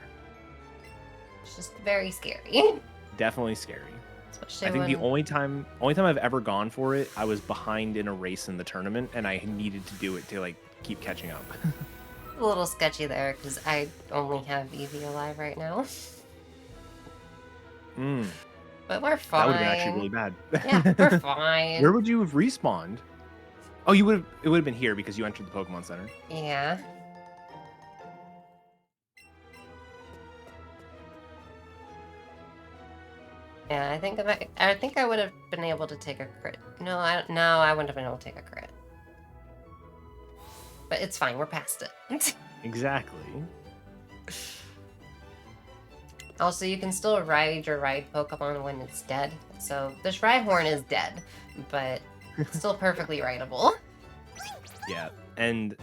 It's just very scary. Definitely scary. Especially I think the when... only time I've ever gone for it, I was behind in a race in the tournament, and I needed to do it to like keep catching up. A little sketchy there because I only have Eevee alive right now. But we're fine. That would have been actually really bad. Yeah, we're fine. Where would you have respawned? Oh, it would have been here because you entered the Pokemon Center. Yeah. Yeah, I think I would have been able to take a crit. No, I wouldn't have been able to take a crit. But it's fine. We're past it. Exactly. Also, you can still ride your ride Pokemon when it's dead. So this Rhyhorn is dead, but it's still perfectly rideable. Yeah, and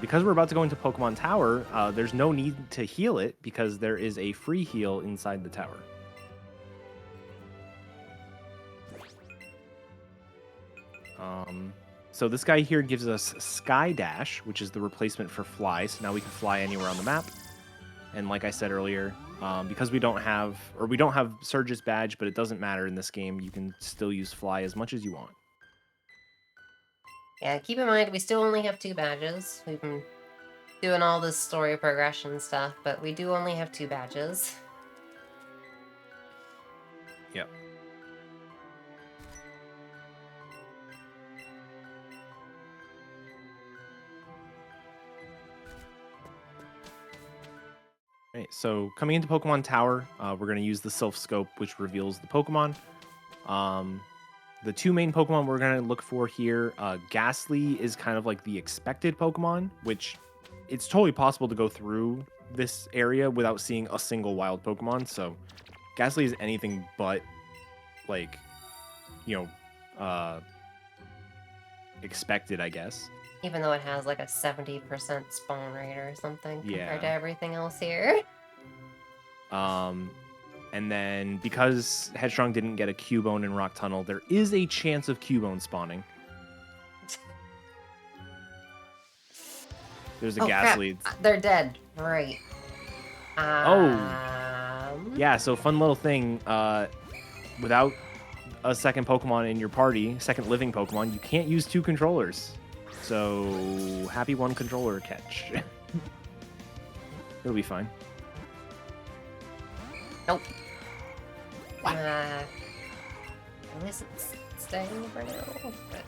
because we're about to go into Pokemon Tower, there's no need to heal it because there is a free heal inside the tower. So this guy here gives us Sky Dash, which is the replacement for Fly. So now we can fly anywhere on the map. And like I said earlier, because we don't have Surge's badge, but it doesn't matter in this game. You can still use Fly as much as you want. Yeah, keep in mind, we still only have 2 badges. We've been doing all this story progression stuff, but we do only have 2 badges. Yep. Right, so coming into Pokemon Tower, we're going to use the Sylph Scope, which reveals the Pokemon. The two main Pokemon we're going to look for here, Ghastly is kind of like the expected Pokemon, which it's totally possible to go through this area without seeing a single wild Pokemon. So Ghastly is anything but like, expected, I guess. Even though it has like a 70% spawn rate or something compared to Yeah. everything else here. And then because Headstrong didn't get a Cubone in Rock Tunnel, there is a chance of Cubone spawning. There's a Ghastly. Crap. They're dead. Right. Yeah, so fun little thing. Without a second Pokemon in your party, second living Pokemon, you can't use two controllers. So happy one controller catch. It'll be fine. Nope. At least it's staying for now. But...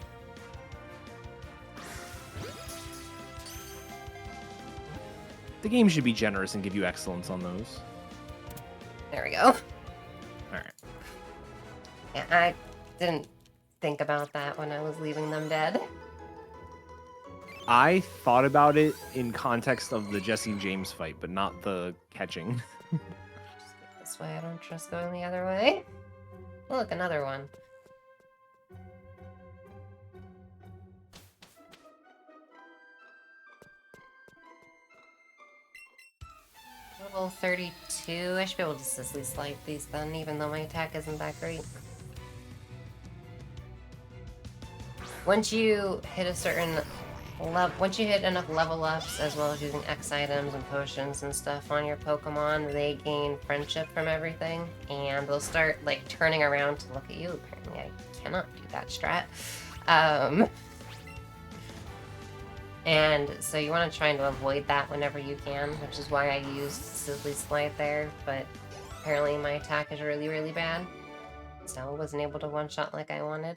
The game should be generous and give you excellence on those. There we go. All right. Yeah, I didn't think about that when I was leaving them dead. I thought about it in context of the Jesse and James fight, but not the catching. Just get this way. I don't trust going the other way. Look, another one. Level 32. I should be able to just easily slide these then, even though my attack isn't that great. Once you hit a certain once you hit enough level ups, as well as using X items and potions and stuff on your Pokemon, they gain friendship from everything, and they'll start like turning around to look at you. Apparently, I cannot do that strat. And so you want to try to avoid that whenever you can, which is why I used Sizzly Slide there, but apparently my attack is really, really bad, so I wasn't able to one-shot like I wanted.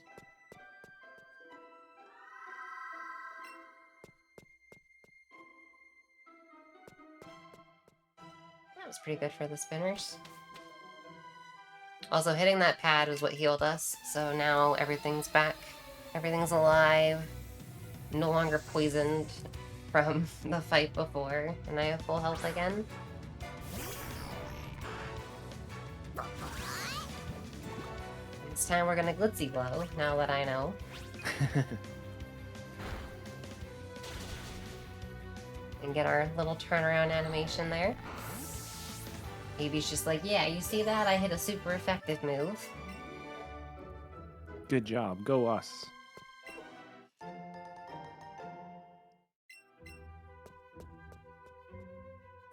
That was pretty good for the spinners. Also, hitting that pad was what healed us, so now everything's back. Everything's alive. No longer poisoned from the fight before, and I have full health again. This time we're gonna Glitzy Glow, now that I know. And get our little turnaround animation there. Eevee's just like, yeah, you see that? I hit a super effective move. Good job. Go us.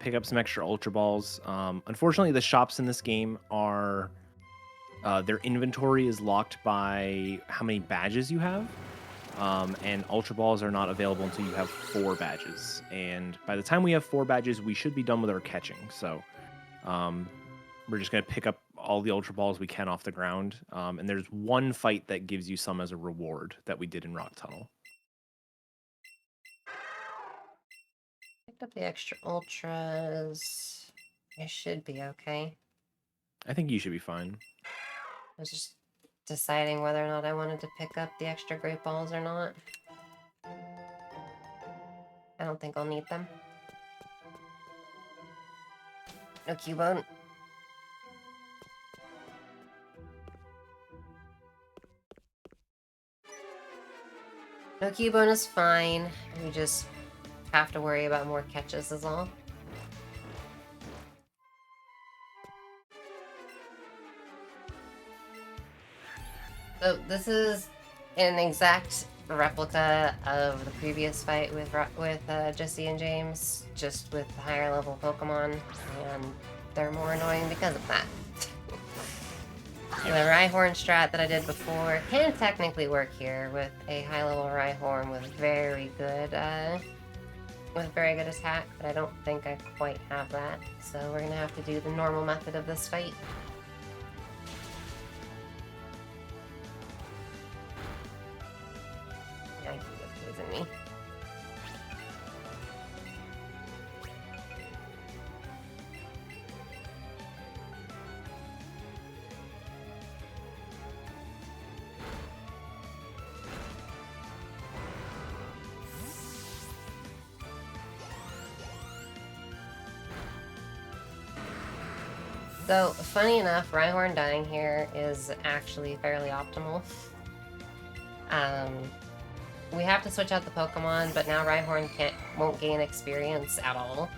Pick up some extra Ultra Balls. Unfortunately, the shops in this game are... their inventory is locked by how many badges you have. And Ultra Balls are not available until you have 4 badges. And by the time we have 4 badges, we should be done with our catching. So we're just going to pick up all the Ultra Balls we can off the ground. And there's one fight that gives you some as a reward that we did in Rock Tunnel. Picked up the extra Ultras. I should be okay. I think you should be fine. I was just deciding whether or not I wanted to pick up the extra Great Balls or not. I don't think I'll need them. No Cubone. No Cubone is fine. We just have to worry about more catches is all. So this is an exact replica of the previous fight with Jesse and James, just with higher level Pokemon, and they're more annoying because of that. The Rhyhorn strat that I did before can technically work here with a high level Rhyhorn with very good attack, but I don't think I quite have that. So we're gonna have to do the normal method of this fight. Yeah, you can poison me. So, funny enough, Rhyhorn dying here is actually fairly optimal. We have to switch out the Pokemon, but now Rhyhorn won't gain experience at all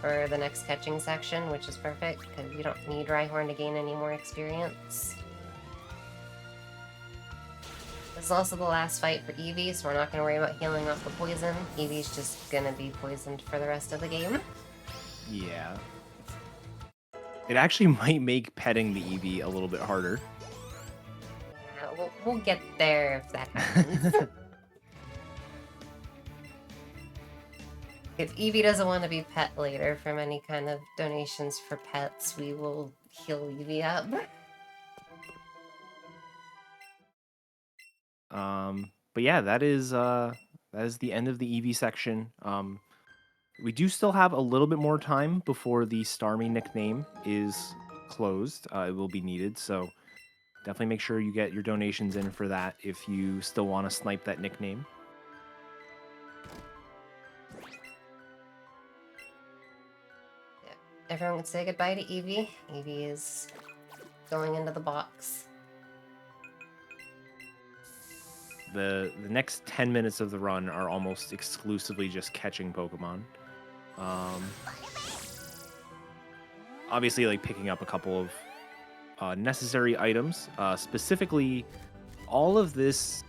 for the next catching section, which is perfect, because you don't need Rhyhorn to gain any more experience. This is also the last fight for Eevee, so we're not going to worry about healing off the poison. Eevee's just going to be poisoned for the rest of the game. Yeah. It actually might make petting the Eevee a little bit harder. Yeah, we'll get there if that happens. If Eevee doesn't want to be pet later from any kind of donations for pets, we will heal Eevee up. But yeah, that is the end of the Eevee section. We do still have a little bit more time before the Starmie nickname is closed. It will be needed, so definitely make sure you get your donations in for that if you still want to snipe that nickname. Everyone can say goodbye to Eevee. Eevee is going into the box. The next 10 minutes of the run are almost exclusively just catching Pokemon. Obviously, like picking up a couple of necessary items. Specifically, all of this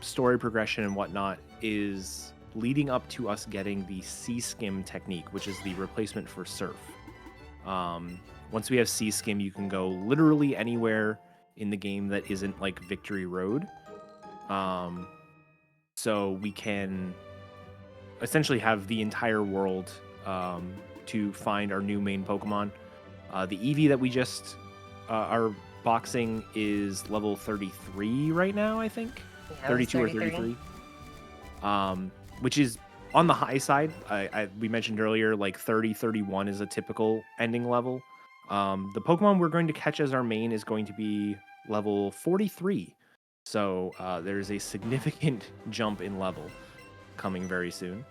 story progression and whatnot is leading up to us getting the Sea Skim technique, which is the replacement for Surf. Once we have Sea Skim, you can go literally anywhere in the game that isn't like Victory Road. So we can essentially have the entire world to find our new main Pokemon. The Eevee that we just are boxing is level 33 right now, I think. Yeah, 32 or 33. Which is on the high side. We mentioned earlier, like 30, 31 is a typical ending level. The Pokemon we're going to catch as our main is going to be level 43. So there's a significant jump in level coming very soon.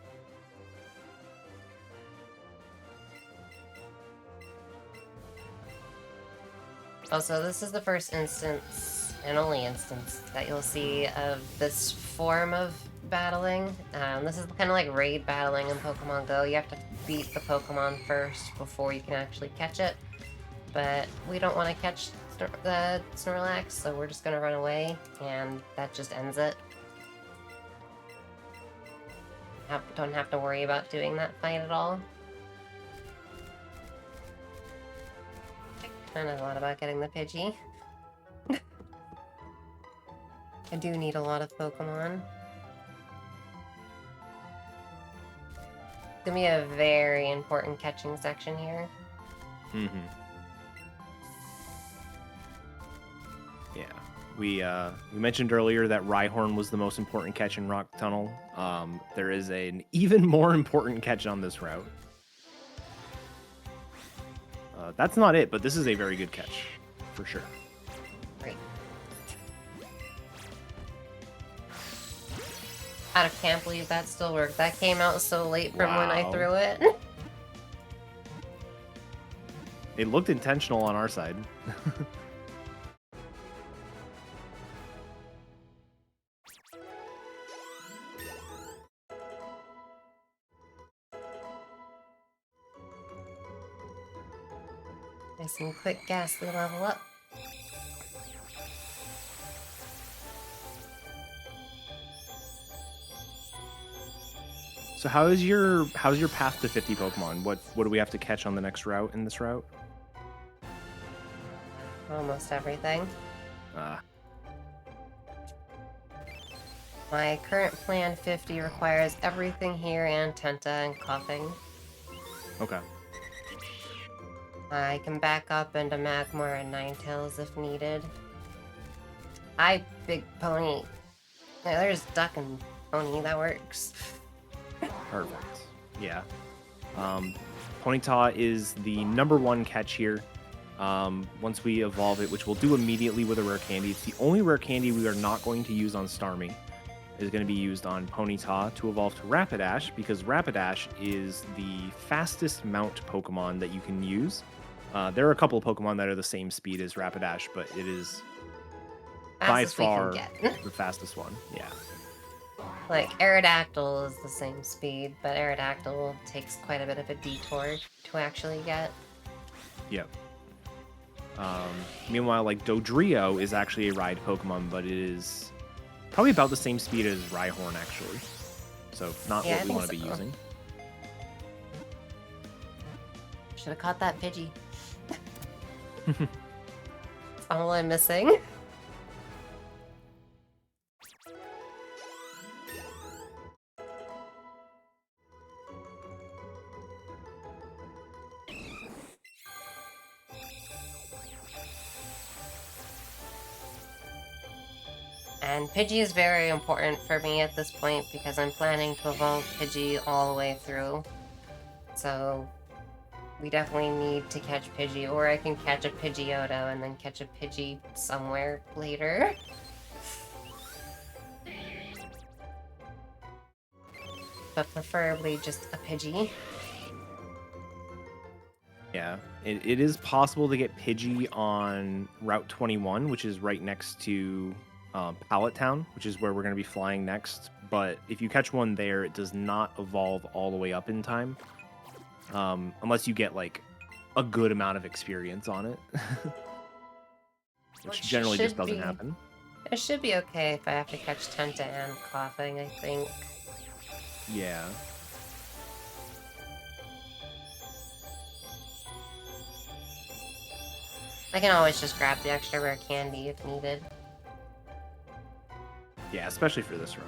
Also, this is the first instance, and only instance, that you'll see of this form of battling. This is kind of like raid battling in Pokemon Go. You have to beat the Pokemon first before you can actually catch it. But we don't want to catch the Snorlax, so we're just going to run away, and that just ends it. Don't have to worry about doing that fight at all. I know a lot about getting the Pidgey. I do need a lot of Pokemon. It's gonna be a very important catching section here. Mm-hmm. Yeah, we mentioned earlier that Rhyhorn was the most important catch in Rock Tunnel. There is an even more important catch on this route. That's not it, but this is a very good catch, for sure. Great. I can't believe that still worked. That came out so late from when I Wow. threw it. It looked intentional on our side. Nice and quick ghastly level up. So how's your path to 50 Pokemon? What do we have to catch on the next route in this route? Almost everything. Uh, My current plan 50 requires everything here and Tenta and Coughing. okay. I can back up into Magmar and Ninetales if needed. Hi, Big Pony. Yeah, there's Duck and Pony, that works. Perfect. Yeah. Ponyta is the #1 catch here. Once we evolve it, which we'll do immediately with a rare candy. It's the only rare candy we are not going to use on Starmie. Is going to be used on Ponyta to evolve to Rapidash, because Rapidash is the fastest mount Pokemon that you can use. There are a couple of Pokemon that are the same speed as Rapidash, but it is by Fastest we can far get. the fastest one. Yeah. Like, Aerodactyl is the same speed, but Aerodactyl takes quite a bit of a detour to actually get. Yep. Meanwhile, like Dodrio is actually a ride Pokemon, but it is probably about the same speed as Rhyhorn, actually. So not Yeah, what I we think want to be so. using. Should have caught that Pidgey. That's all I'm missing. And Pidgey is very important for me at this point because I'm planning to evolve Pidgey all the way through. So we definitely need to catch Pidgey, or I can catch a Pidgeotto and then catch a Pidgey somewhere later. But preferably just a Pidgey. Yeah, it is possible to get Pidgey on Route 21, which is right next to Pallet Town, which is where we're going to be flying next. But if you catch one there, it does not evolve all the way up in time, unless you get like a good amount of experience on it, which generally just doesn't happen. It should be okay if I have to catch Tenta and Coughing, I think. Yeah. I can always just grab the extra rare candy if needed. Yeah, especially for this run.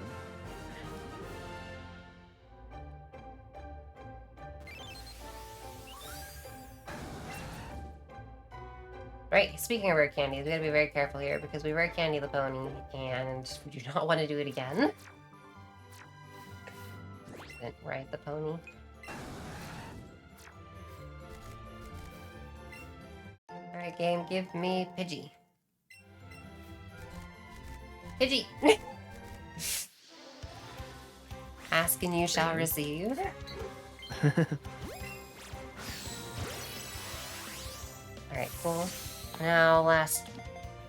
Right, speaking of rare candies, we gotta be very careful here because we rare candy the pony and we do not want to do it again. Didn't ride the pony. Alright, game, give me Pidgey. Pidgey! Ask and you shall receive. Alright, cool. Now, last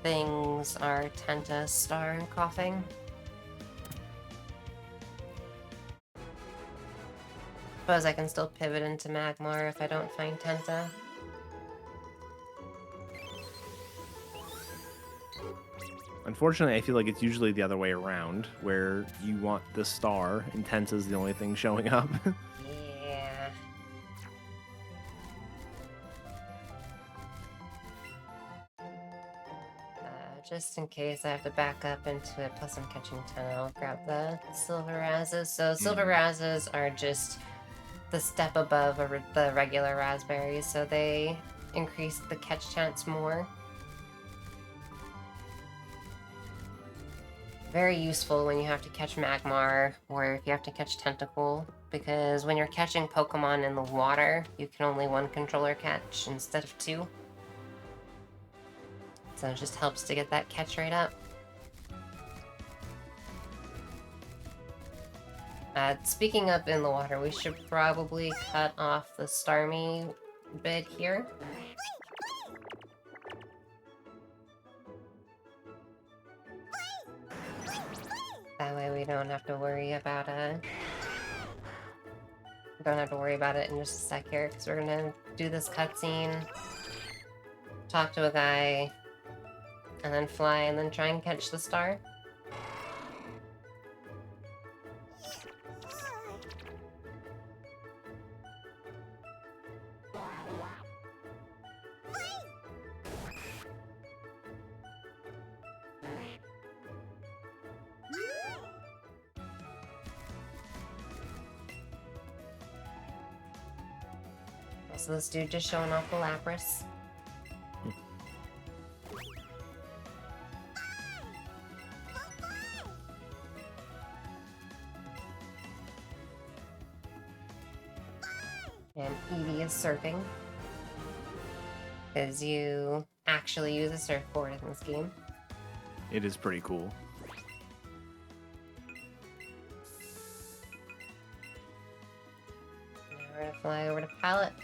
things are Tenta, Star, and Coughing. Suppose I can still pivot into Magmar if I don't find Tenta. Unfortunately, I feel like it's usually the other way around, where you want the star, and Tenta's the only thing showing up. Yeah. Just in case I have to back up into it, plus I'm catching 10, I'll grab the Silver Razzes. So Silver Razzes are just the step above the regular raspberries, so they increase the catch chance more. Very useful when you have to catch Magmar, or if you have to catch Tentacool, because when you're catching Pokemon in the water, you can only one controller catch instead of two. So it just helps to get that catch rate up. Speaking of in the water, we should probably cut off the Starmie bit here. That way we don't have to worry about it in just a sec here, because we're gonna do this cutscene, talk to a guy, and then fly, and then try and catch the star. So this dude just showing off the Lapras. And Eevee is surfing. Because you actually use a surfboard in this game. It is pretty cool. Now we're gonna fly over to Pallet.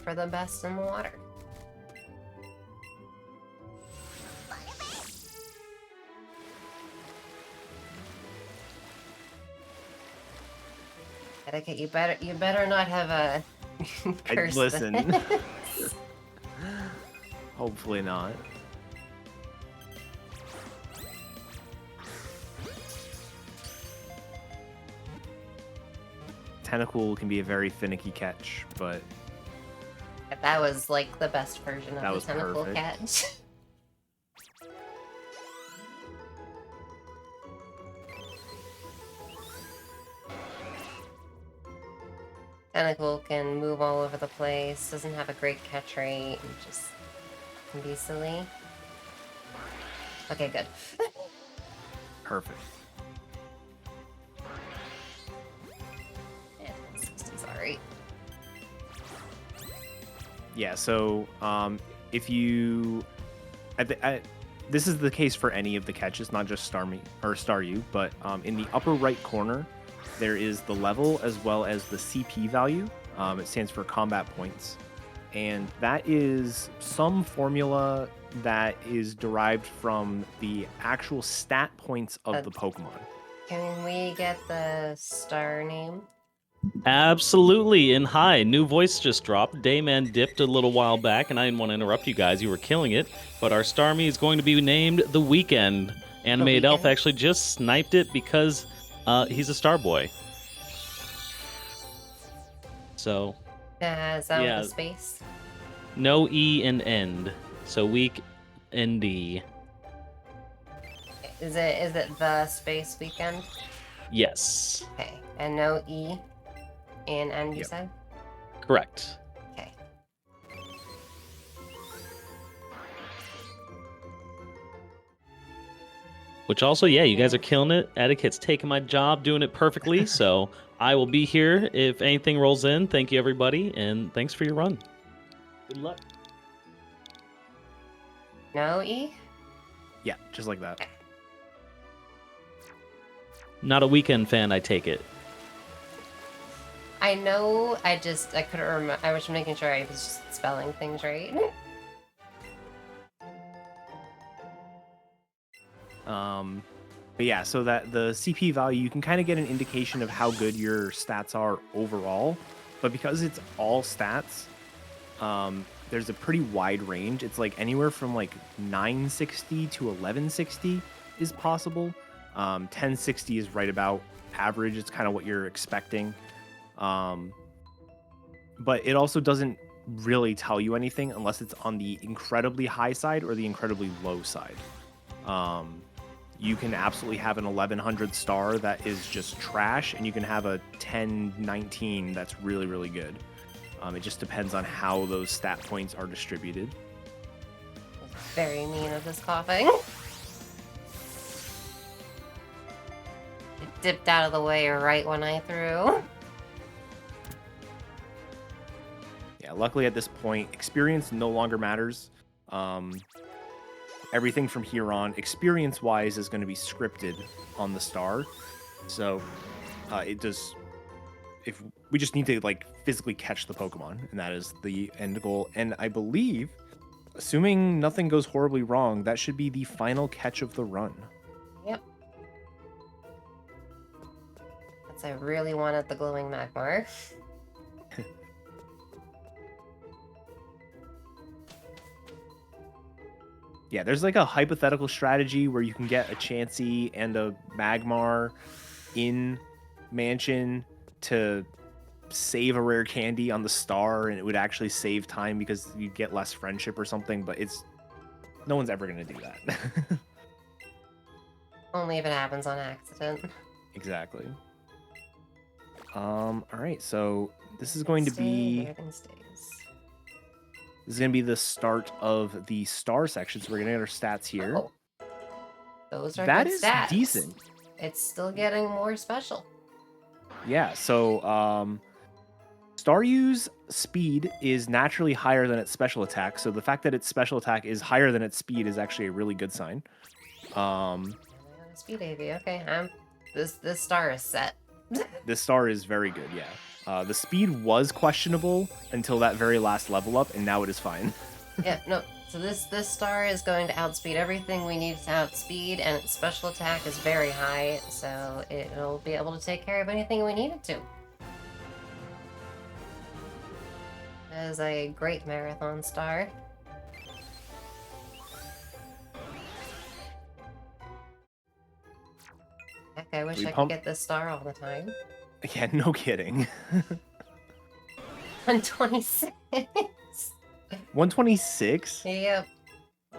for the best in the water. Etiquette, you better not have a curse. Listen. Hopefully not. Tentacle can be a very finicky catch, but That was like the best version That of was the tentacle perfect. catch. Tentacle can move all over the place, doesn't have a great catch rate, and just can be silly. Okay, good. perfect. Yeah, 60's alright. Yeah, so if you, this is the case for any of the catches, not just Staryu, but in the upper right corner, there is the level as well as the CP value. It stands for combat points, and that is some formula that is derived from the actual stat points of the Pokemon. Can we get the star name? Absolutely. And hi, new voice just dropped. Dayman dipped a little while back, and I didn't want to interrupt you guys. You were killing it. But our Starmie is going to be named The Weekend. Animated Elf Weekend? actually just sniped it because he's a star boy. So, Is that Yeah. with a space? no E and end. So week ND. Is it the space weekend? Yes. Okay, and no E in N, you Yep. said? Correct. Okay. Which also, yeah, you guys are killing it. Etiquette's taking my job, doing it perfectly. So I will be here if anything rolls in. Thank you, everybody, and thanks for your run. Good luck. No E? Yeah, just like that. Not a Weekend fan, I take it. I know, I couldn't remember. I was just making sure I was just spelling things right. But yeah, so that the CP value, you can kind of get an indication of how good your stats are overall. But because it's all stats, there's a pretty wide range. It's like anywhere from like 960 to 1160 is possible. 1060 is right about average. It's kind of what you're expecting. But it also doesn't really tell you anything unless it's on the incredibly high side or the incredibly low side. You can absolutely have an 1100 star that is just trash, and you can have a 1019 that's really, really good. It just depends on how those stat points are distributed. Very mean of this coughing. It dipped out of the way right when I threw. Yeah, luckily at this point, experience no longer matters. Everything from here on, experience-wise, is going to be scripted on the star. So it does. If we just need to like physically catch the Pokemon, and that is the end goal. And I believe, assuming nothing goes horribly wrong, that should be the final catch of the run. Yep. That's I really wanted the glowing Magmar. Yeah, there's like a hypothetical strategy where you can get a Chansey and a Magmar in Mansion to save a rare candy on the star, and it would actually save time because you get less friendship or something, but no one's ever going to do that. Only if it happens on accident. Exactly. All right, so this is going to be Everything stays. this is going to be the start of the star section, so we're going to get our stats here. Oh. Those are That good is stats. decent. It's still getting more special. Yeah, so Staryu's speed is naturally higher than its special attack, so the fact that its special attack is higher than its speed is actually a really good sign. Speed Eevee. Okay, this star is set. This star is very good, yeah. The speed was questionable until that very last level up, and now it is fine. Yeah, no. So this star is going to outspeed everything we need to outspeed, and its special attack is very high, so it'll be able to take care of anything we need it to. It is a great marathon star. Heck, I wish I could get this star all the time. Yeah, no kidding. 126. 126? Yep.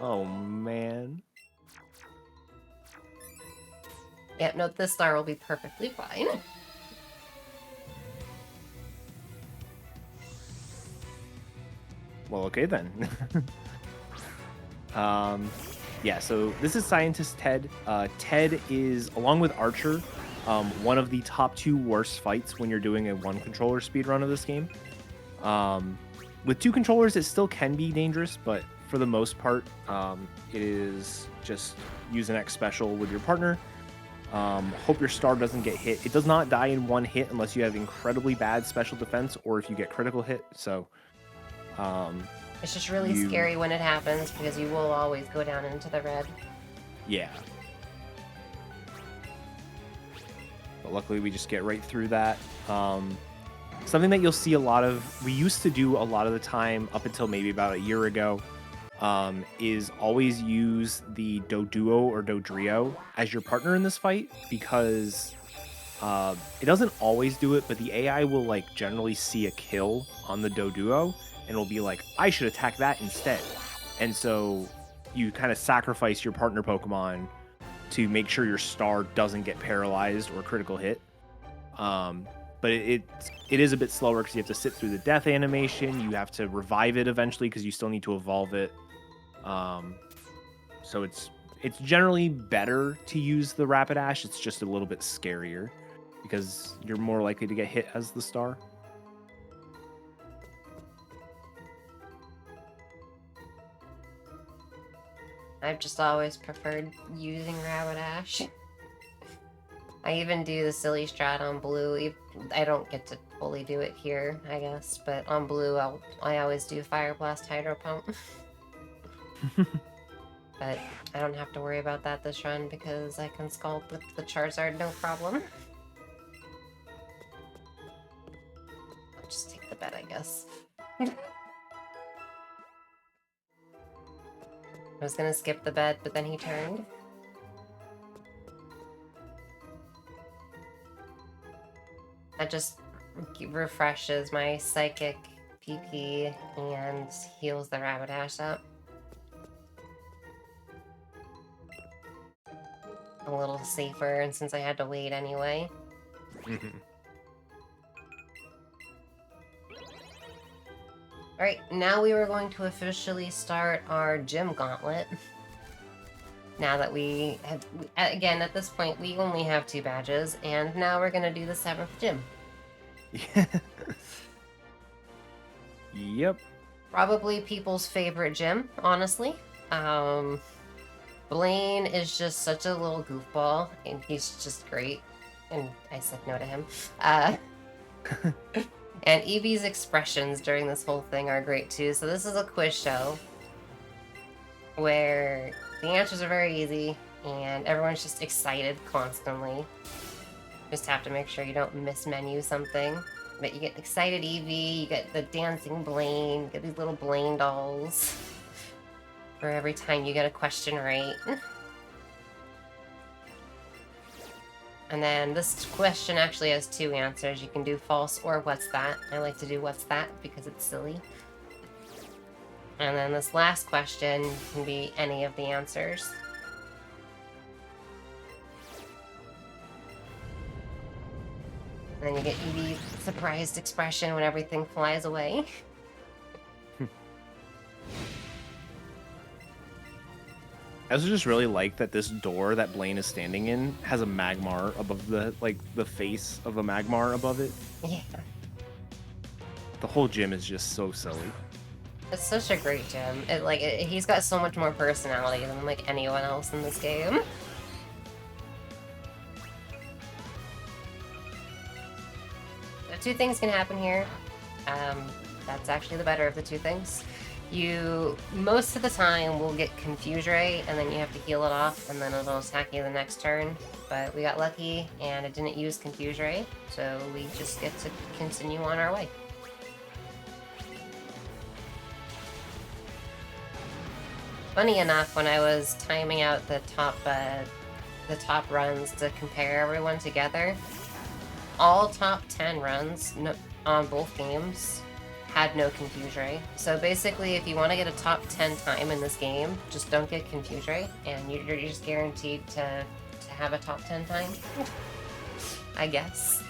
Oh, man. Yep, no, this star will be perfectly fine. Well, okay then. Yeah, so this is Scientist Ted. Ted is, along with Archer, one of the top 2 worst fights when you're doing a 1-controller speedrun of this game. With 2 controllers, it still can be dangerous, but for the most part, it is just use an X special with your partner. Hope your star doesn't get hit. It does not die in 1 hit unless you have incredibly bad special defense or if you get critical hit. So, it's just really scary when it happens because you will always go down into the red. Yeah. But luckily, we just get right through that. Something that you'll see a lot of, we used to do a lot of the time up until maybe about a year ago, is always use the Doduo or Dodrio as your partner in this fight, because it doesn't always do it, but the AI will like generally see a kill on the Doduo and will be like, I should attack that instead. And so you kind of sacrifice your partner Pokemon to make sure your star doesn't get paralyzed or critical hit. But it is a bit slower because you have to sit through the death animation. You have to revive it eventually because you still need to evolve it. So it's generally better to use the Rapidash. It's just a little bit scarier because you're more likely to get hit as the star. I've just always preferred using Rapidash. I even do the silly strat on blue. I don't get to fully do it here, I guess, but on blue, I always do Fire Blast Hydro Pump. But I don't have to worry about that this run because I can Scald with the Charizard, no problem. I'll just take the bet, I guess. I was gonna skip the bet, but then he turned. That just refreshes my Psychic PP and heals the Rapidash up. A little safer, and since I had to wait anyway. Alright, now we were going to officially start our gym gauntlet. Now that we have, again, at this point, we only have 2 badges, and now we're going to do the 7th gym. Yep. Probably people's favorite gym, honestly. Blaine is just such a little goofball, and he's just great. And I said no to him. And Eevee's expressions during this whole thing are great too. So this is a quiz show where the answers are very easy and everyone's just excited constantly. Just have to make sure you don't mismenu something. But you get excited Eevee, you get the dancing Blaine, you get these little Blaine dolls for every time you get a question right. And then this question actually has 2 answers. You can do false or what's that. I like to do what's that because it's silly. And then this last question can be any of the answers. And then you get Eevee's surprised expression when everything flies away. I also just really like that this door that Blaine is standing in has a Magmar above the face of a Magmar above it. Yeah. The whole gym is just so silly. It's such a great gym. He's got so much more personality than like anyone else in this game. two things can happen here. That's actually the better of the two things. You, most of the time, will get Confuse Ray, and then you have to heal it off, and then it'll attack you the next turn. But we got lucky, and it didn't use Confuse Ray, so we just get to continue on our way. Funny enough, when I was timing out the top runs to compare everyone together, all top 10 runs on both games had no Confuse Ray. So basically, if you want to get a top 10 time in this game, just don't get Confuse Ray, and you're just guaranteed to have a top 10 time. I guess.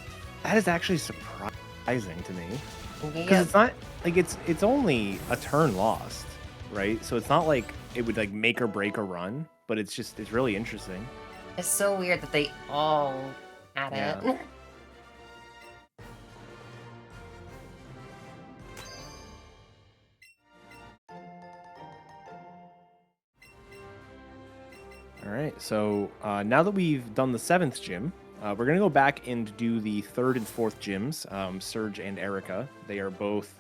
That is actually surprising to me. Because Yep. it's not like it's only a turn lost, right? So it's not like it would like make or break a run, but it's really interesting. It's so weird that they all had it. Yeah. All right, so now that we've done the 7th gym, we're going to go back and do the 3rd and 4th gyms, Surge and Erica. They are both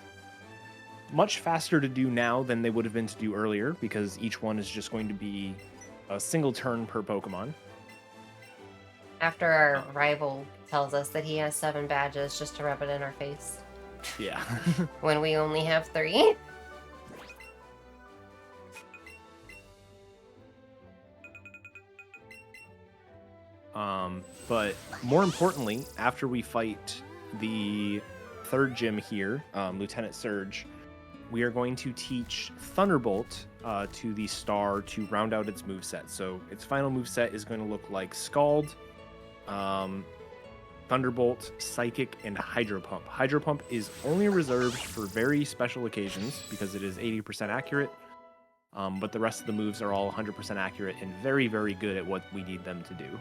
much faster to do now than they would have been to do earlier, because each one is just going to be a single turn per Pokemon. After our rival tells us that he has 7 badges just to rub it in our face. Yeah. When we only have 3. But more importantly, after we fight the 3rd gym here, Lieutenant Surge, we are going to teach Thunderbolt to the Star to round out its moveset. So its final moveset is going to look like Scald, Thunderbolt, Psychic, and Hydro Pump. Hydro Pump is only reserved for very special occasions because it is 80% accurate, but the rest of the moves are all 100% accurate and very, very good at what we need them to do.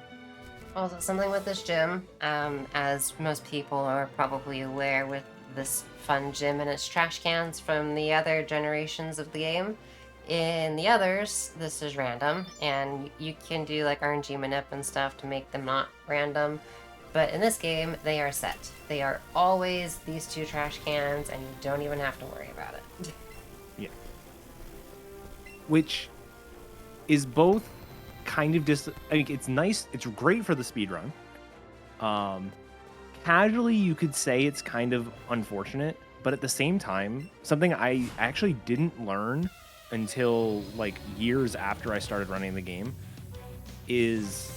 Also, something with this gym, as most people are probably aware with this fun gym and its trash cans from the other generations of the game. In the others, this is random, and you can do like RNG manip and stuff to make them not random. But in this game, they are set. They are always these 2 trash cans, and you don't even have to worry about it. Yeah. Which is both kind of I mean, it's nice. It's great for the speed run. Casually, you could say it's kind of unfortunate, but at the same time, something I actually didn't learn until like years after I started running the game is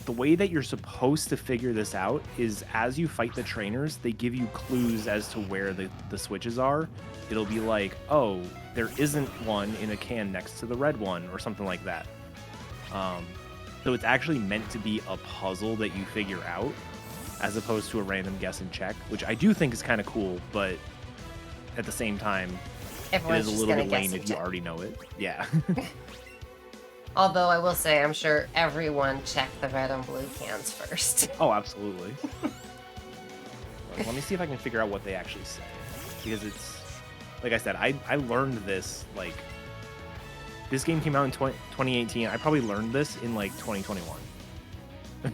the way that you're supposed to figure this out is as you fight the trainers, they give you clues as to where the switches are. It'll be like, oh, there isn't one in a can next to the red one or something like that. So it's actually meant to be a puzzle that you figure out as opposed to a random guess and check, which I do think is kind of cool, but at the same time, Everyone's it is a just little gonna bit guess lame and if you check. already know it. Yeah. Although I will say, I'm sure everyone checked the red and blue cans first. Oh, absolutely. Let me see if I can figure out what they actually say. Because it's, like I said, I learned this, like, this game came out in 2018. I probably learned this in, like, 2021. I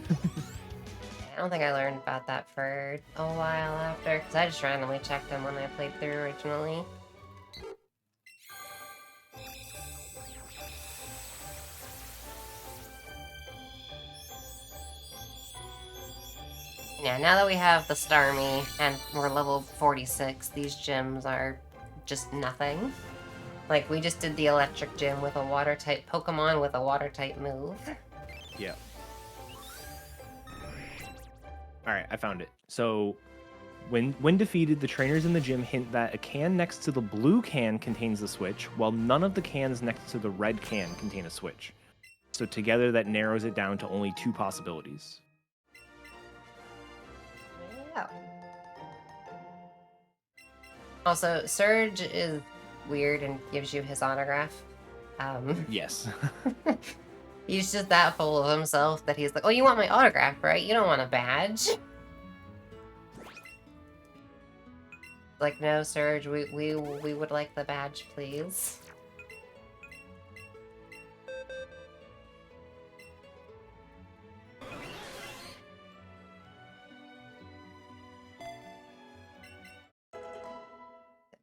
don't think I learned about that for a while after, because I just randomly checked them when I played through originally. Yeah, now that we have the Starmie and we're level 46, these gyms are just nothing. Like, we just did the electric gym with a water-type Pokemon with a water-type move. Yeah. All right, I found it. So, when defeated, the trainers in the gym hint that a can next to the blue can contains the switch, while none of the cans next to the red can contain a switch. So together, that narrows it down to only 2 possibilities. Yeah. Also, Surge is weird and gives you his autograph. Yes. He's just that full of himself that he's like, oh, you want my autograph, right? You don't want a badge. Like, no, Surge, we would like the badge, please.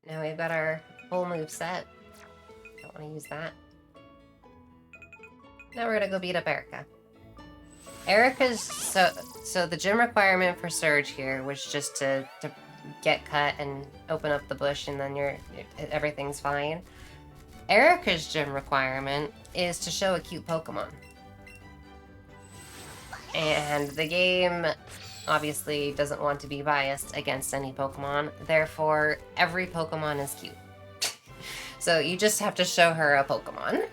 Now we've got our full move set. Don't want to use that. Now we're gonna go beat up Erica. Erica's so the gym requirement for Surge here was just to get cut and open up the bush, and then everything's fine. Erica's gym requirement is to show a cute Pokemon. And the game obviously doesn't want to be biased against any Pokemon, therefore every Pokemon is cute. So you just have to show her a Pokemon.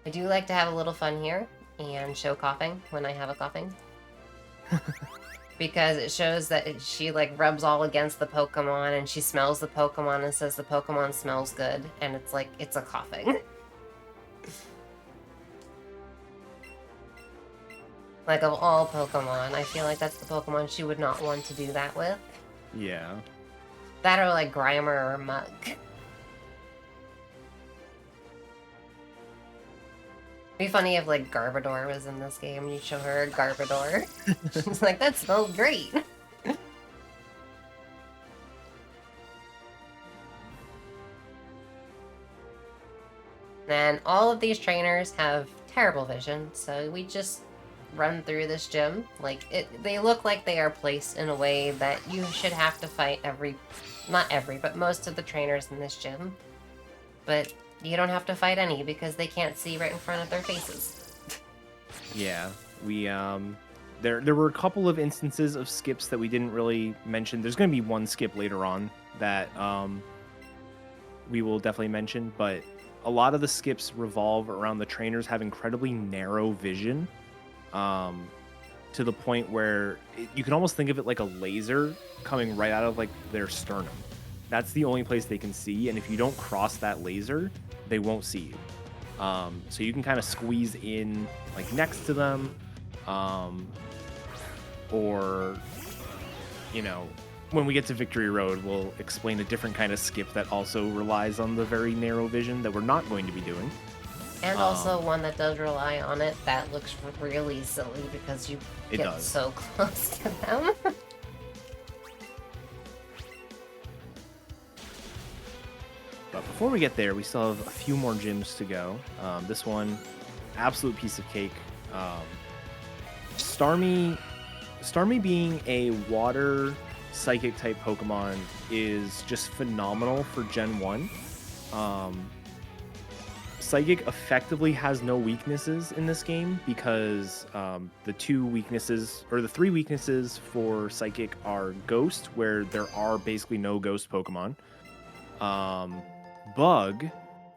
I do like to have a little fun here and show coughing when I have a coughing. Because it shows that she like rubs all against the Pokemon and she smells the Pokemon and says the Pokemon smells good, and it's like, it's a coughing. Like, of all Pokemon, I feel like that's the Pokemon she would not want to do that with. Yeah. That or like Grimer or Mug. It'd be funny if like Garbodor was in this game and you show her a Garbodor. She's like, that smells great. And all of these trainers have terrible vision, so we just run through this gym. Like, they look like they are placed in a way that you should have to fight not every, but most of the trainers in this gym. But you don't have to fight any because they can't see right in front of their faces. Yeah, we there were a couple of instances of skips that we didn't really mention. There's going to be one skip later on that we will definitely mention, but a lot of the skips revolve around the trainers have incredibly narrow vision, to the point where you can almost think of it like a laser coming right out of like their sternum. That's the only place they can see, and if you don't cross that laser, they won't see you. So you can kind of squeeze in like next to them, or, you know, when we get to Victory Road, we'll explain a different kind of skip that also relies on the very narrow vision that we're not going to be doing. And also one that does rely on it that looks really silly because you get so close to them. But before we get there, we still have a few more gyms to go. This one, absolute piece of cake. Starmie being a water psychic type Pokemon is just phenomenal for Gen 1. Psychic effectively has no weaknesses in this game because the three weaknesses for Psychic are Ghost, where there are basically no Ghost Pokemon. Bug,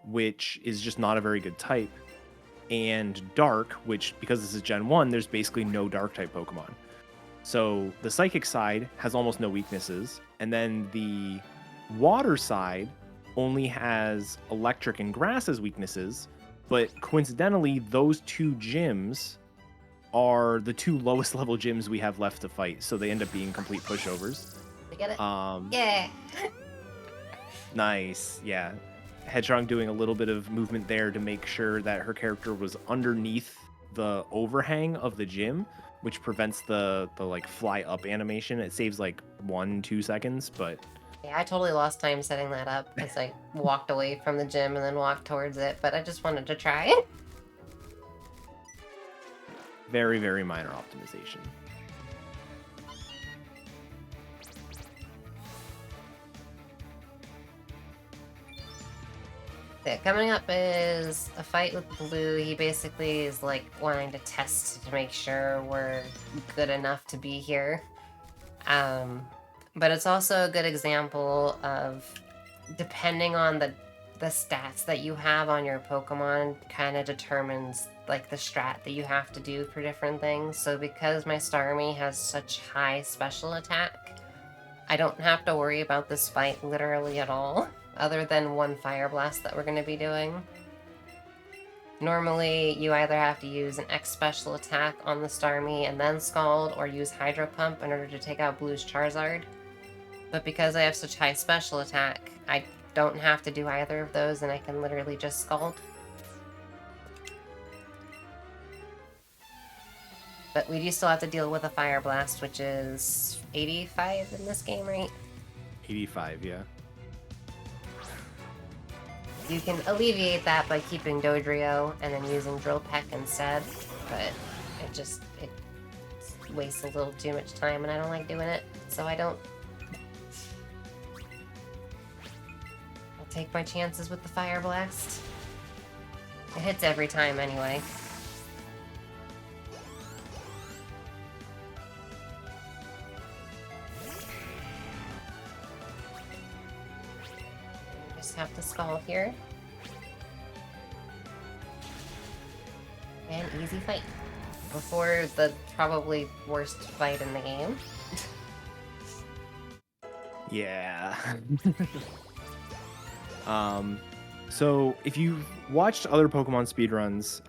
which is just not a very good type, and Dark, which, because this is Gen 1, there's basically no Dark type Pokemon. So the Psychic side has almost no weaknesses, and then the Water side only has Electric and Grass as weaknesses, but coincidentally, those two gyms are the two lowest level gyms we have left to fight, so they end up being complete pushovers. You get it? Yeah. Nice, yeah. Headstrong doing a little bit of movement there to make sure that her character was underneath the overhang of the gym, which prevents the like fly up animation. It saves like 1-2 seconds, but yeah, I totally lost time setting that up because I walked away from the gym and then walked towards it, but I just wanted to try. very, very minor optimization. Yeah, coming up is a fight with Blue. He basically is like wanting to test to make sure we're good enough to be here. But it's also a good example of, depending on the stats that you have on your Pokemon, kind of determines like the strat that you have to do for different things. So because my Starmie has such high special attack, I don't have to worry about this fight literally at all, other than one Fire Blast that we're going to be doing. Normally, you either have to use an X special attack on the Starmie and then Scald, or use Hydro Pump in order to take out Blue's Charizard. But because I have such high special attack, I don't have to do either of those, and I can literally just Scald. But we do still have to deal with a Fire Blast, which is 85 in this game, right? 85, yeah. You can alleviate that by keeping Dodrio and then using Drill Peck instead, but it wastes a little too much time and I don't like doing it, so I don't. I'll take my chances with the Fire Blast. It hits every time anyway. Have to stall here. And easy fight. Before the probably worst fight in the game. Yeah. So if you've watched other Pokemon speedruns,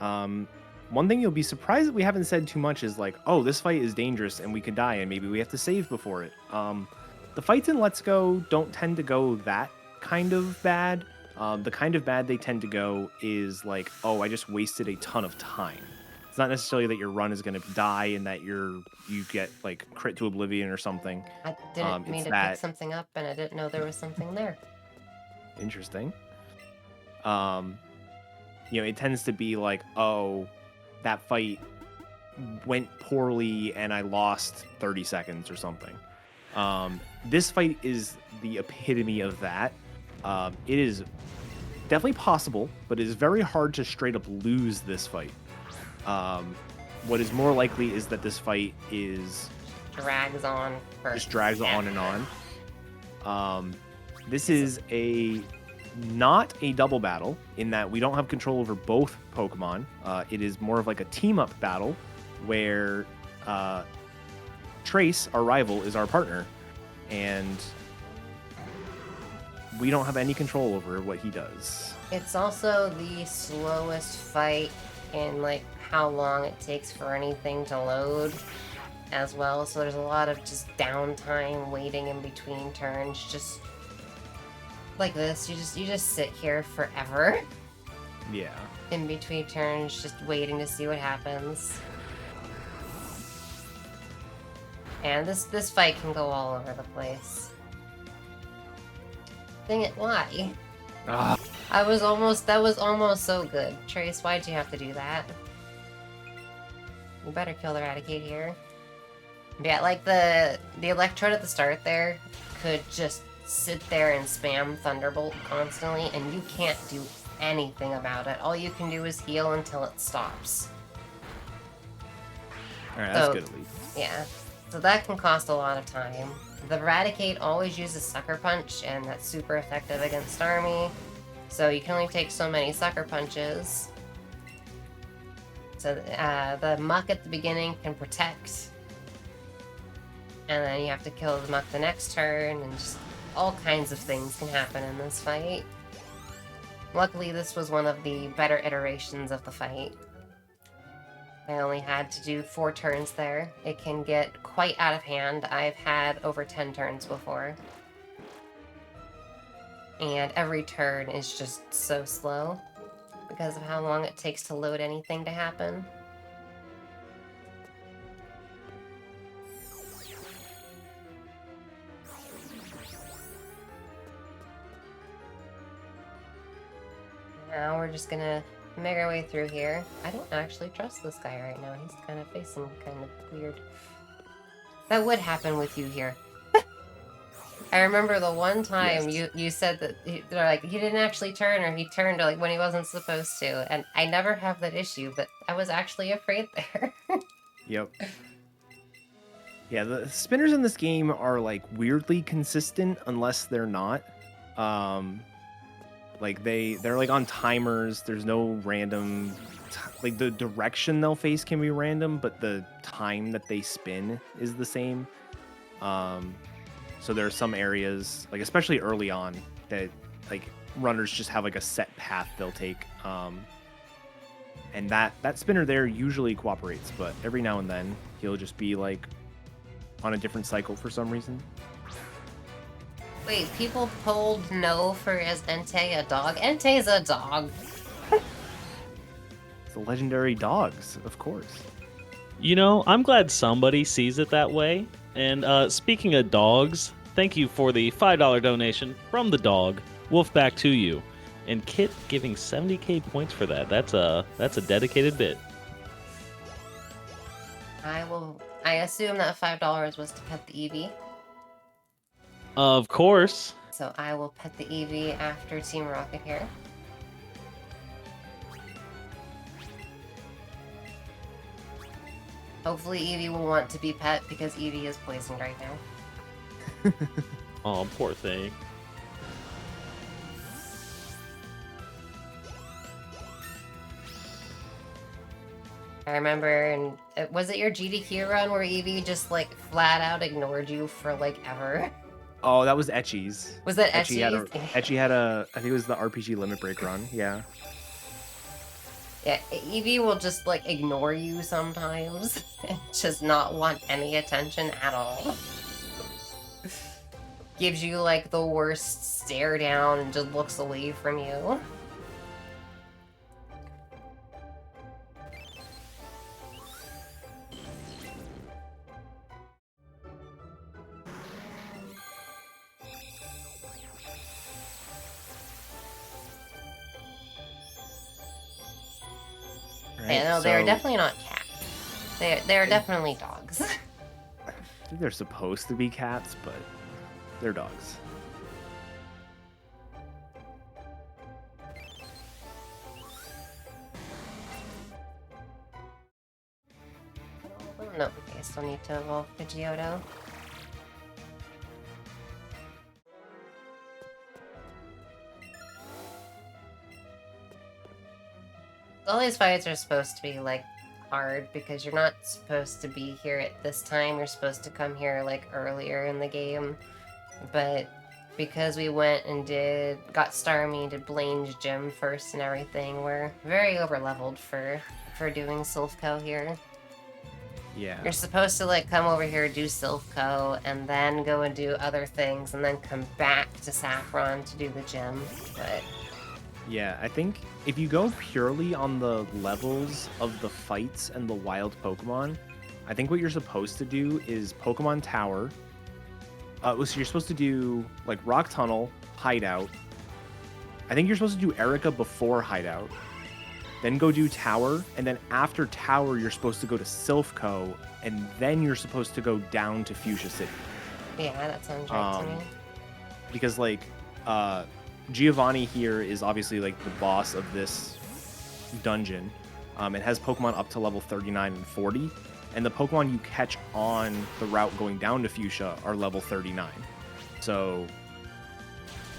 one thing you'll be surprised that we haven't said too much is like, oh, this fight is dangerous and we could die and maybe we have to save before it. The fights in Let's Go don't tend to go that kind of bad. The kind of bad they tend to go is like, oh, I just wasted a ton of time. It's not necessarily that your run is going to die and that you get like crit to oblivion or something. I didn't mean to pick something up and I didn't know there was something there. Interesting. It tends to be like, oh, that fight went poorly and I lost 30 seconds or something. This fight is the epitome of that. It is definitely possible, but it is very hard to straight up lose this fight. What is more likely is that this fight drags on. Just drags on and on. This is not a double battle in that we don't have control over both Pokemon. It is more of like a team-up battle where Trace, our rival, is our partner, and we don't have any control over what he does. It's also the slowest fight in like how long it takes for anything to load as well. So there's a lot of just downtime waiting in between turns. Just like this, you just sit here forever. Yeah. In between turns, just waiting to see what happens. And this fight can go all over the place. Dang it, why? Ah. That was almost so good. Trace, why'd you have to do that? You better kill the Eradicate here. Yeah, like the Electrode at the start there could just sit there and spam Thunderbolt constantly, and you can't do anything about it. All you can do is heal until it stops. Alright, that's good at least. Yeah. So that can cost a lot of time. The Eradicate always uses Sucker Punch, and that's super effective against Starmie. So you can only take so many Sucker Punches. So the Muck at the beginning can protect. And then you have to kill the Muck the next turn, and just all kinds of things can happen in this fight. Luckily, this was one of the better iterations of the fight. I only had to do 4 turns there. It can get quite out of hand. I've had over 10 turns before. And every turn is just so slow because of how long it takes to load anything to happen. Now we're just gonna make our way through here. I don't actually trust this guy right now. He's kind of facing kind of weird. That would happen with you here. I remember the one time you said that they're like, he didn't actually turn, or he turned like when he wasn't supposed to. And I never have that issue, but I was actually afraid there. Yep. Yeah, the spinners in this game are like weirdly consistent unless they're not. Like they're like on timers. There's no random, like the direction they'll face can be random, but the time that they spin is the same. So there are some areas, like especially early on, that like runners just have like a set path they'll take. And that spinner there usually cooperates, but every now and then he'll just be like on a different cycle for some reason. Wait, people pulled no for is Entei a dog? Entei's a dog. It's the legendary dogs, of course. You know, I'm glad somebody sees it that way. And speaking of dogs, thank you for the $5 donation from the dog. Wolf back to you. And Kit giving 70k points for that. That's a dedicated bit. I assume that $5 was to pet the Eevee. Of course. So I will pet the Eevee after Team Rocket here. Hopefully Eevee will want to be pet because Eevee is poisoned right now. Oh, poor thing. I remember, and was it your GDQ run where Eevee just like flat out ignored you for like ever? Oh, that was Etchy's. Was that Etchy had Etchy's? Etchy had a, I think it was the RPG Limit Break run. Yeah. Yeah, Eevee will just like ignore you sometimes and just not want any attention at all. Gives you like the worst stare down and just looks away from you. Right, Yeah, no, they're so- definitely not cats. They're definitely dogs. I think they're supposed to be cats, but they're dogs. Oh, no, okay, still need to evolve Pidgeotto. All these fights are supposed to be like hard because you're not supposed to be here at this time. You're supposed to come here like earlier in the game. But because we went and got Starmie, did Blaine's gym first and everything, we're very over leveled for doing Silphco here. Yeah. You're supposed to like come over here, do Silphco, and then go and do other things, and then come back to Saffron to do the gym. But Yeah, I think if you go purely on the levels of the fights and the wild Pokemon, I think what you're supposed to do is Pokemon Tower. So you're supposed to do like Rock Tunnel, Hideout. I think you're supposed to do Erica before Hideout. Then go do Tower, and then after Tower, you're supposed to go to Silphco, and then you're supposed to go down to Fuchsia City. yeah, that sounds right to me. Because like Giovanni here is obviously like the boss of this dungeon. It has Pokemon up to level 39 and 40, and the Pokemon you catch on the route going down to Fuchsia are level 39. So,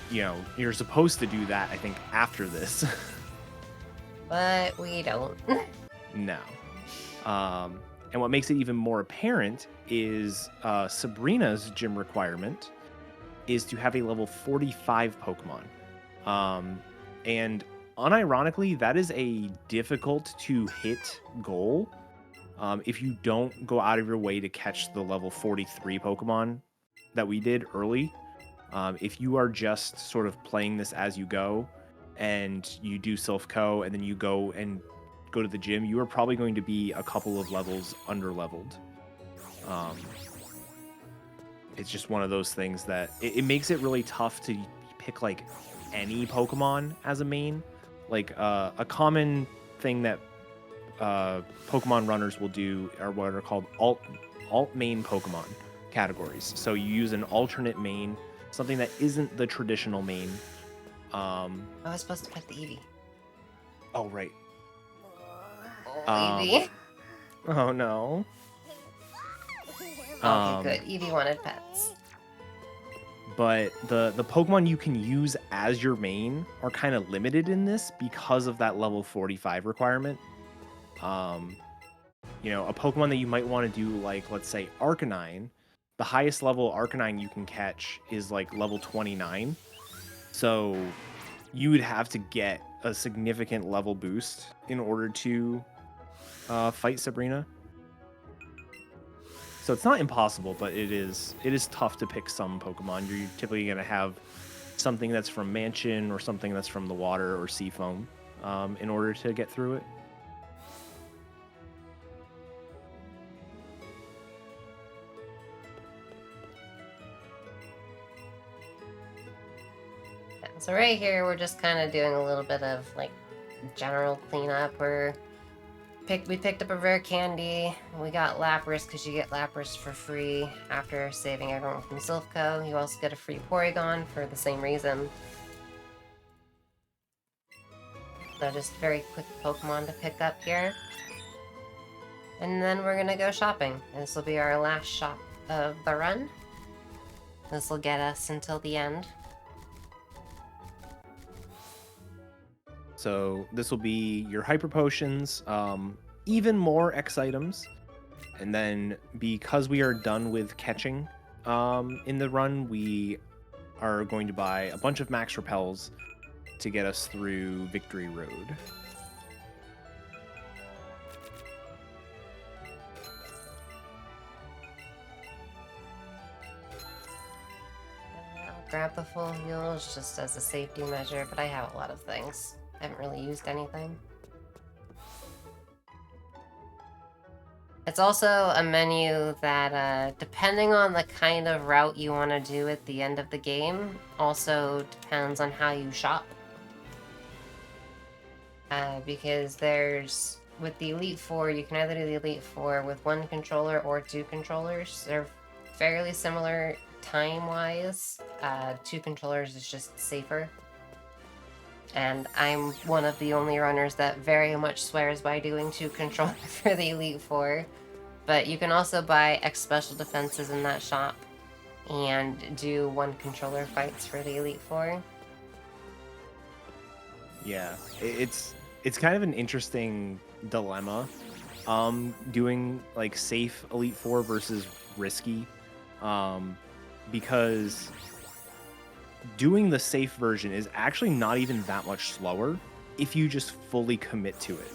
you know, you're supposed to do that, I think, after this. But we don't. No. And what makes it even more apparent is Sabrina's gym requirement is to have a level 45 Pokemon. And unironically, that is a difficult to hit goal if you don't go out of your way to catch the level 43 Pokemon that we did early. If you are just sort of playing this as you go, and you do Silphco, and then you go to the gym, you are probably going to be a couple of levels under-leveled. It's just one of those things that it makes it really tough to pick like any Pokemon as a main. Like a common thing that Pokemon runners will do are what are called alt main Pokemon categories. So you use an alternate main, something that isn't the traditional main. I was supposed to pet the Eevee. Oh, right. Oh, Eevee. Oh, no. Okay, good. Eevee wanted pets. But the Pokemon you can use as your main are kind of limited in this because of that level 45 requirement. You know, a Pokemon that you might want to do, like, let's say, Arcanine, the highest level Arcanine you can catch is, like, level 29. So you would have to get a significant level boost in order to fight Sabrina. So it's not impossible, but it is tough to pick some Pokemon. You're typically going to have something that's from Mansion or something that's from the water or Seafoam in order to get through it. So right here, we're just kind of doing a little bit of like general cleanup. We picked up a rare candy. We got Lapras because you get Lapras for free after saving everyone from Silphco. You also get a free Porygon for the same reason. So just very quick Pokemon to pick up here. And then we're gonna go shopping. This will be our last shop of the run. This will get us until the end. So this will be your hyper potions, even more X items, and then because we are done with catching in the run, we are going to buy a bunch of max repels to get us through Victory Road. I'll grab the full heals just as a safety measure, but I have a lot of things. I haven't really used anything. It's also a menu that, depending on the kind of route you want to do at the end of the game, also depends on how you shop. Because with the Elite Four, you can either do the Elite Four with one controller or two controllers. They're fairly similar time-wise. Two controllers is just safer. And I'm one of the only runners that very much swears by doing two controllers for the Elite Four. But you can also buy X special defenses in that shop and do one controller fights for the Elite Four. Yeah, it's kind of an interesting dilemma, doing like safe Elite Four versus risky, because doing the safe version is actually not even that much slower if you just fully commit to it.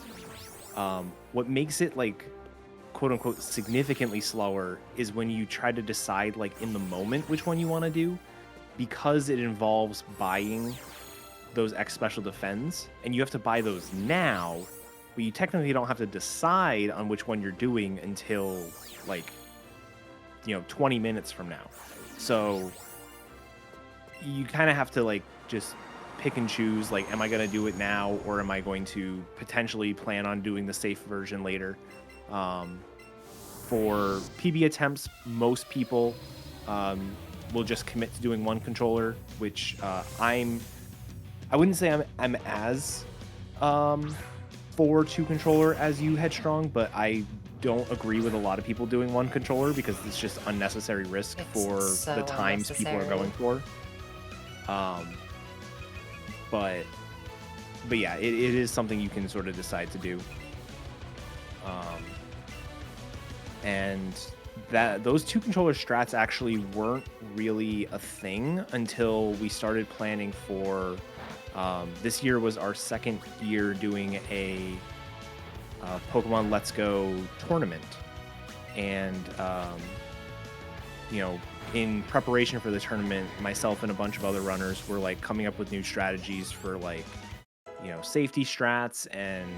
What makes it like quote unquote significantly slower is when you try to decide like in the moment which one you want to do, because it involves buying those X special defense and you have to buy those now, but you technically don't have to decide on which one you're doing until like 20 minutes from now. So you kind of have to like just pick and choose, like, am I going to do it now or am I going to potentially plan on doing the safe version later? For PB attempts, most people will just commit to doing one controller, which I wouldn't say I'm as for two controller as you, Headstrong, but I don't agree with a lot of people doing one controller because it's just unnecessary risk for so the times people are going for. But yeah, it is something you can sort of decide to do. And those two controller strats actually weren't really a thing until we started planning for this year. Was our second year doing a Pokemon Let's Go tournament, and in preparation for the tournament, myself and a bunch of other runners were like coming up with new strategies for like safety strats and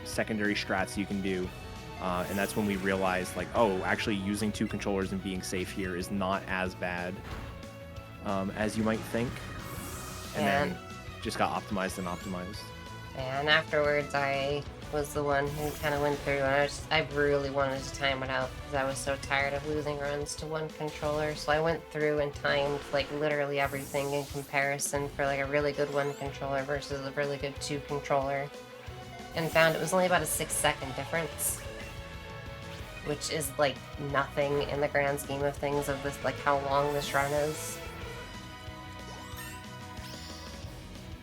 secondary strats you can do. And that's when we realized, like, oh, actually using two controllers and being safe here is not as bad as you might think. And then just got optimized and optimized. And afterwards, I was the one who kind of went through, and I really wanted to time it out because I was so tired of losing runs to one controller. So I went through and timed like literally everything in comparison for like a really good one controller versus a really good two controller, and found it was only about a 6-second difference, which is like nothing in the grand scheme of things of this, like how long this run is.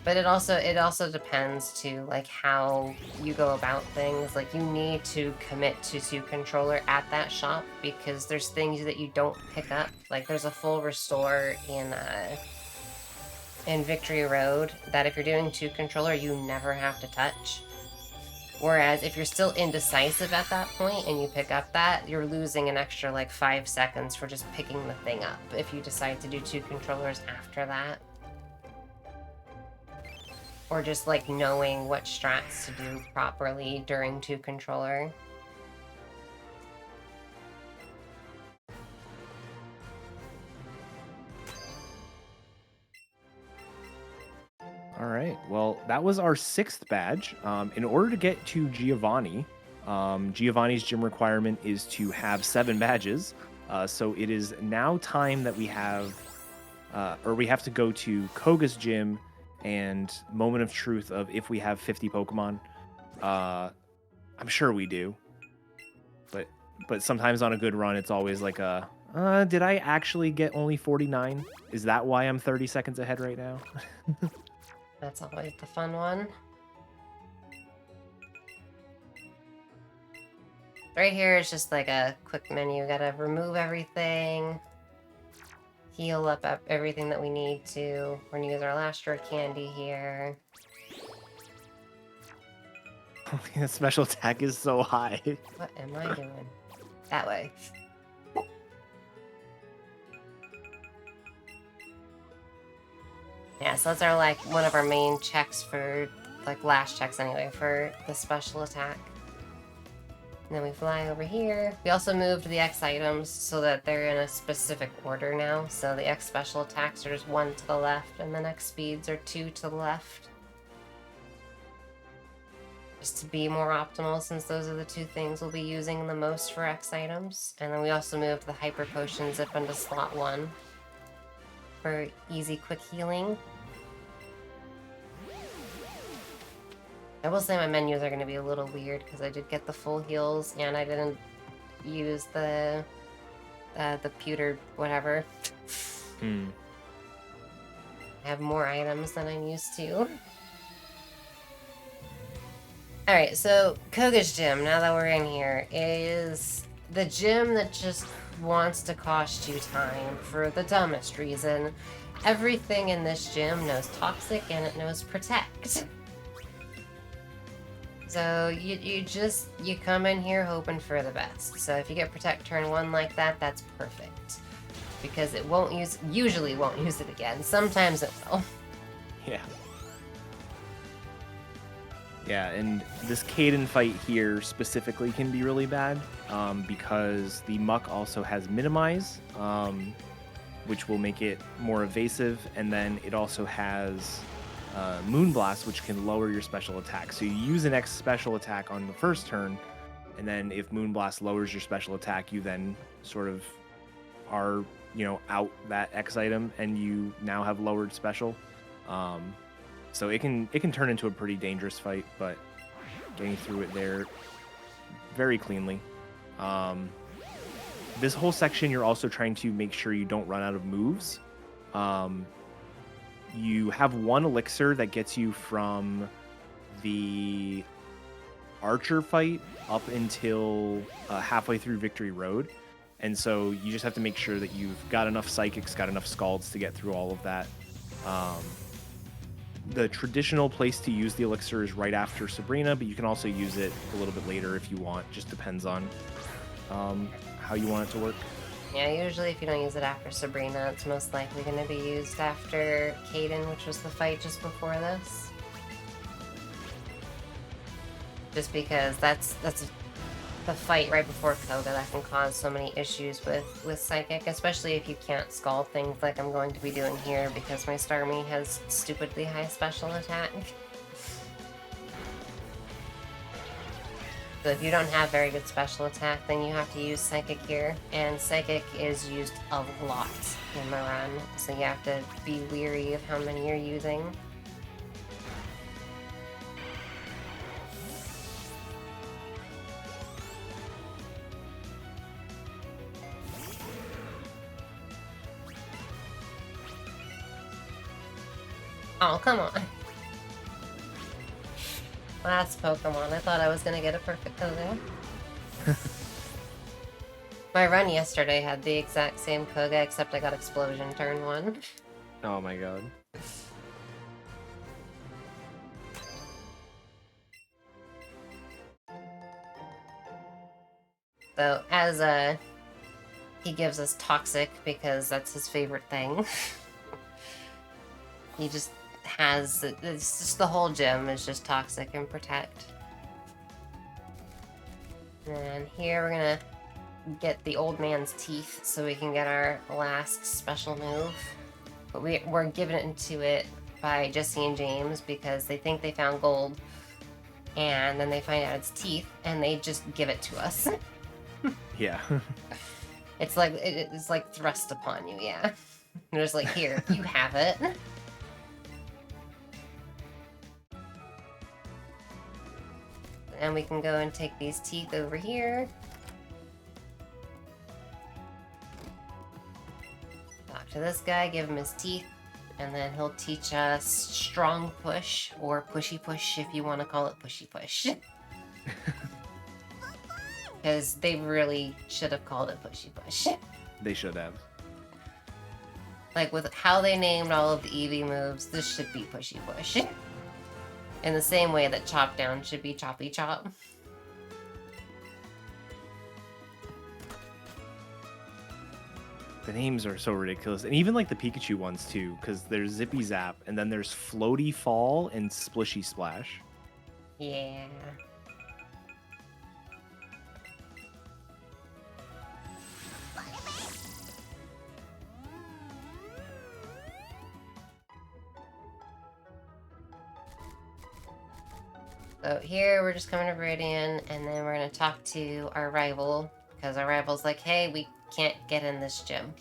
But it also depends too, like how you go about things. Like you need to commit to two controller at that shop because there's things that you don't pick up. Like there's a full restore in Victory Road that if you're doing two controller, you never have to touch. Whereas if you're still indecisive at that point and you pick up that, you're losing an extra like 5 seconds for just picking the thing up if you decide to do two controllers after that. Or just like knowing what strats to do properly during two controller. All right. Well, that was our 6th badge. In order to get to Giovanni, Giovanni's gym requirement is to have 7 badges. So it is now time that we have to go to Koga's gym and Moment of Truth of if we have 50 Pokemon. I'm sure we do. But sometimes on a good run, it's always like did I actually get only 49? Is that why I'm 30 seconds ahead right now? That's always the fun one. Right here is just like a quick menu. Gotta remove everything, heal up everything that we need to. We're gonna use our last drawer candy here. The special attack is so high. What am I doing? That way. Yeah, so that's our one of our main checks for last checks anyway for the special attack. And then we fly over here. We also moved the X items so that they're in a specific order now. So the X special attacks are just 1 to the left, and the X speeds are 2 to the left. Just to be more optimal, since those are the 2 things we'll be using the most for X items. And then we also moved the Hyper Potion zip into slot 1 for easy, quick healing. I will say my menus are going to be a little weird because I did get the full heals and I didn't use the pewter whatever. I have more items than I'm used to. Alright, so Koga's gym, now that we're in here, is the gym that just wants to cost you time for the dumbest reason. Everything in this gym knows Toxic and it knows Protect. So you come in here hoping for the best. So if you get Protect turn 1 like that, that's perfect. Because it usually won't use it again. Sometimes it will. Yeah. Yeah, and this Caden fight here specifically can be really bad because the Muck also has Minimize, which will make it more evasive, and then it also has Moonblast, which can lower your special attack. So you use an X special attack on the first turn, and then if Moonblast lowers your special attack, you then sort of are, out that X item, and you now have lowered special. So it can turn into a pretty dangerous fight, but getting through it there very cleanly. This whole section, you're also trying to make sure you don't run out of moves. You have 1 elixir that gets you from the Archer fight up until halfway through Victory Road. And so you just have to make sure that you've got enough Psychics, got enough Scalds to get through all of that. The traditional place to use the elixir is right after Sabrina, but you can also use it a little bit later if you want. Just depends on how you want it to work. Yeah, usually if you don't use it after Sabrina, it's most likely going to be used after Caden, which was the fight just before this. Just because that's the fight right before Koga that can cause so many issues with Psychic, especially if you can't Scald things like I'm going to be doing here because my Starmie has stupidly high special attack. So if you don't have very good special attack, then you have to use Psychic here, and Psychic is used a lot in the run, so you have to be weary of how many you're using. Oh, come on. Last Pokemon. I thought I was gonna get a perfect Koga. My run yesterday had the exact same Koga, except I got Explosion turn 1. Oh my god. So, as he gives us Toxic because that's his favorite thing. He just has, it's just the whole gym is just Toxic and Protect. And here we're gonna get the old man's teeth so we can get our last special move. But we're giving it into it by Jesse and James because they think they found gold, and then they find out it's teeth, and they just give it to us. Yeah. It's like thrust upon you, yeah. They're just like, here, you have it. And we can go and take these teeth over here. Talk to this guy, give him his teeth, and then he'll teach us strong push, or pushy push if you want to call it pushy push. Because they really should have called it pushy push. They should have. Like, with how they named all of the Eevee moves, this should be pushy push. In the same way that chop down should be choppy chop. The names are so ridiculous. And even like the Pikachu ones too, because there's Zippy Zap, and then there's Floaty Fall and Splishy Splash. Yeah. So here we're just coming to Viridian, and then we're going to talk to our rival, because our rival's like, hey, we can't get in this gym.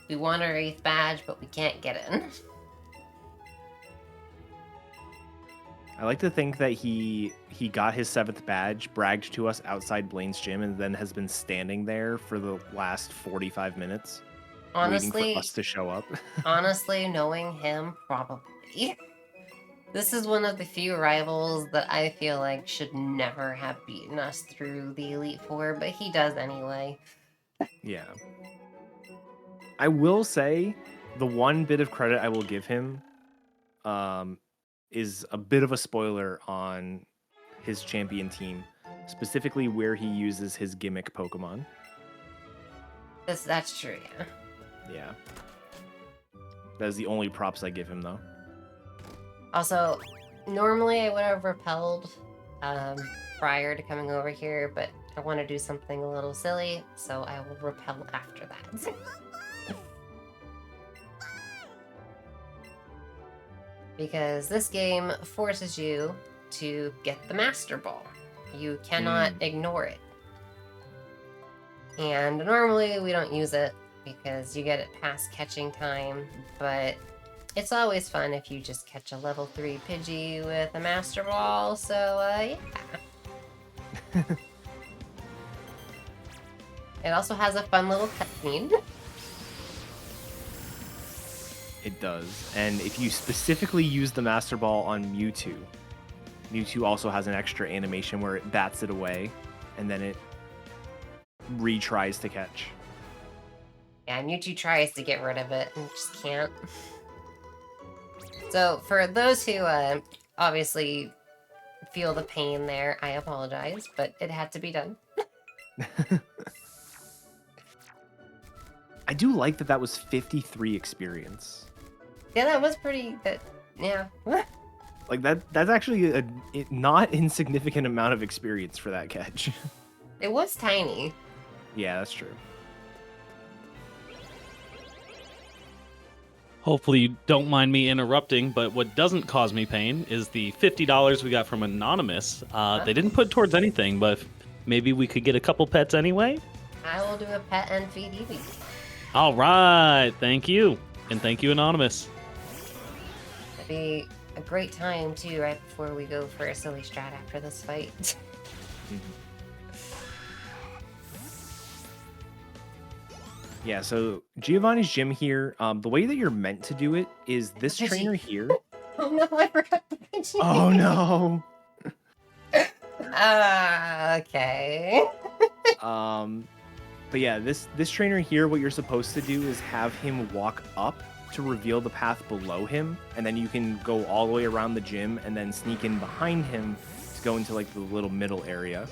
We want our 8th badge, but we can't get in. I like to think that he got his 7th badge, bragged to us outside Blaine's gym, and then has been standing there for the last 45 minutes, waiting Honestly, for us to show up. honestly, knowing him, probably. This is one of the few rivals that I feel like should never have beaten us through the Elite Four, but he does anyway. Yeah. I will say, the one bit of credit I will give him is a bit of a spoiler on his champion team, specifically where he uses his gimmick Pokemon. That's true, yeah. Yeah. That is the only props I give him, though. Also, normally I would have repelled prior to coming over here, but I want to do something a little silly, so I will repel after that. Because this game forces you to get the Master Ball. You cannot ignore it. And normally we don't use it because you get it past catching time, but it's always fun if you just catch a level 3 Pidgey with a Master Ball, so yeah. It also has a fun little cutscene. It does. And if you specifically use the Master Ball on Mewtwo, Mewtwo also has an extra animation where it bats it away, and then it retries to catch. Yeah, Mewtwo tries to get rid of it and just can't. So for those who obviously feel the pain there, I apologize, but it had to be done. I do like that was 53 experience. Yeah, that was pretty good. Yeah. Like that's actually a not insignificant amount of experience for that catch. It was tiny. Yeah, that's true. Hopefully you don't mind me interrupting, but what doesn't cause me pain is the $50 we got from Anonymous. They didn't put towards anything, but maybe we could get a couple pets anyway? I will do a pet and feed Eevee. All right, thank you. And thank you, Anonymous. It'd be a great time, too, right before we go for a silly strat after this fight. Yeah, so Giovanni's gym here, the way that you're meant to do it is this Pidgey. trainer here. Oh no, I forgot the Pidgey. Oh no. Okay. But yeah, this trainer here, what you're supposed to do is have him walk up to reveal the path below him, and then you can go all the way around the gym and then sneak in behind him to go into like the little middle area.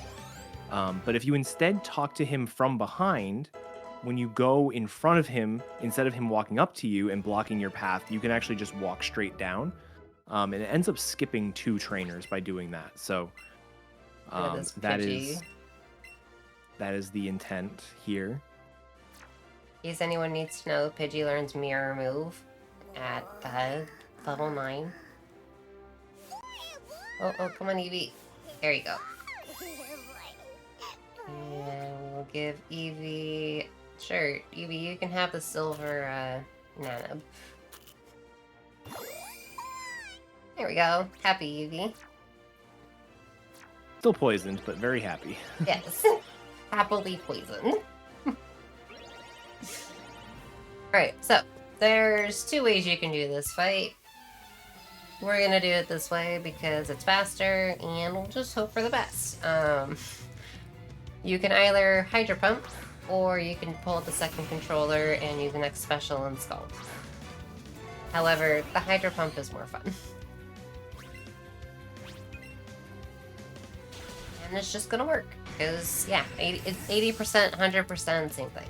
But if you instead talk to him from behind, when you go in front of him, instead of him walking up to you and blocking your path, you can actually just walk straight down. And it ends up skipping 2 trainers by doing that. So that is the intent here. In case anyone needs to know, Pidgey learns Mirror Move at level 9. Oh, come on, Eevee. There you go. And we'll give Eevee... Sure, Eevee, you can have the silver nano. There we go. Happy Eevee. Still poisoned, but very happy. Yes. Happily poisoned. Alright, so there's 2 ways you can do this fight. We're gonna do it this way because it's faster, and we'll just hope for the best. You can either Hydro Pump, or you can pull out the second controller and use the next special and Scald. However, the Hydro Pump is more fun. And it's just gonna work, because, yeah, it's 80%, 100%, same thing.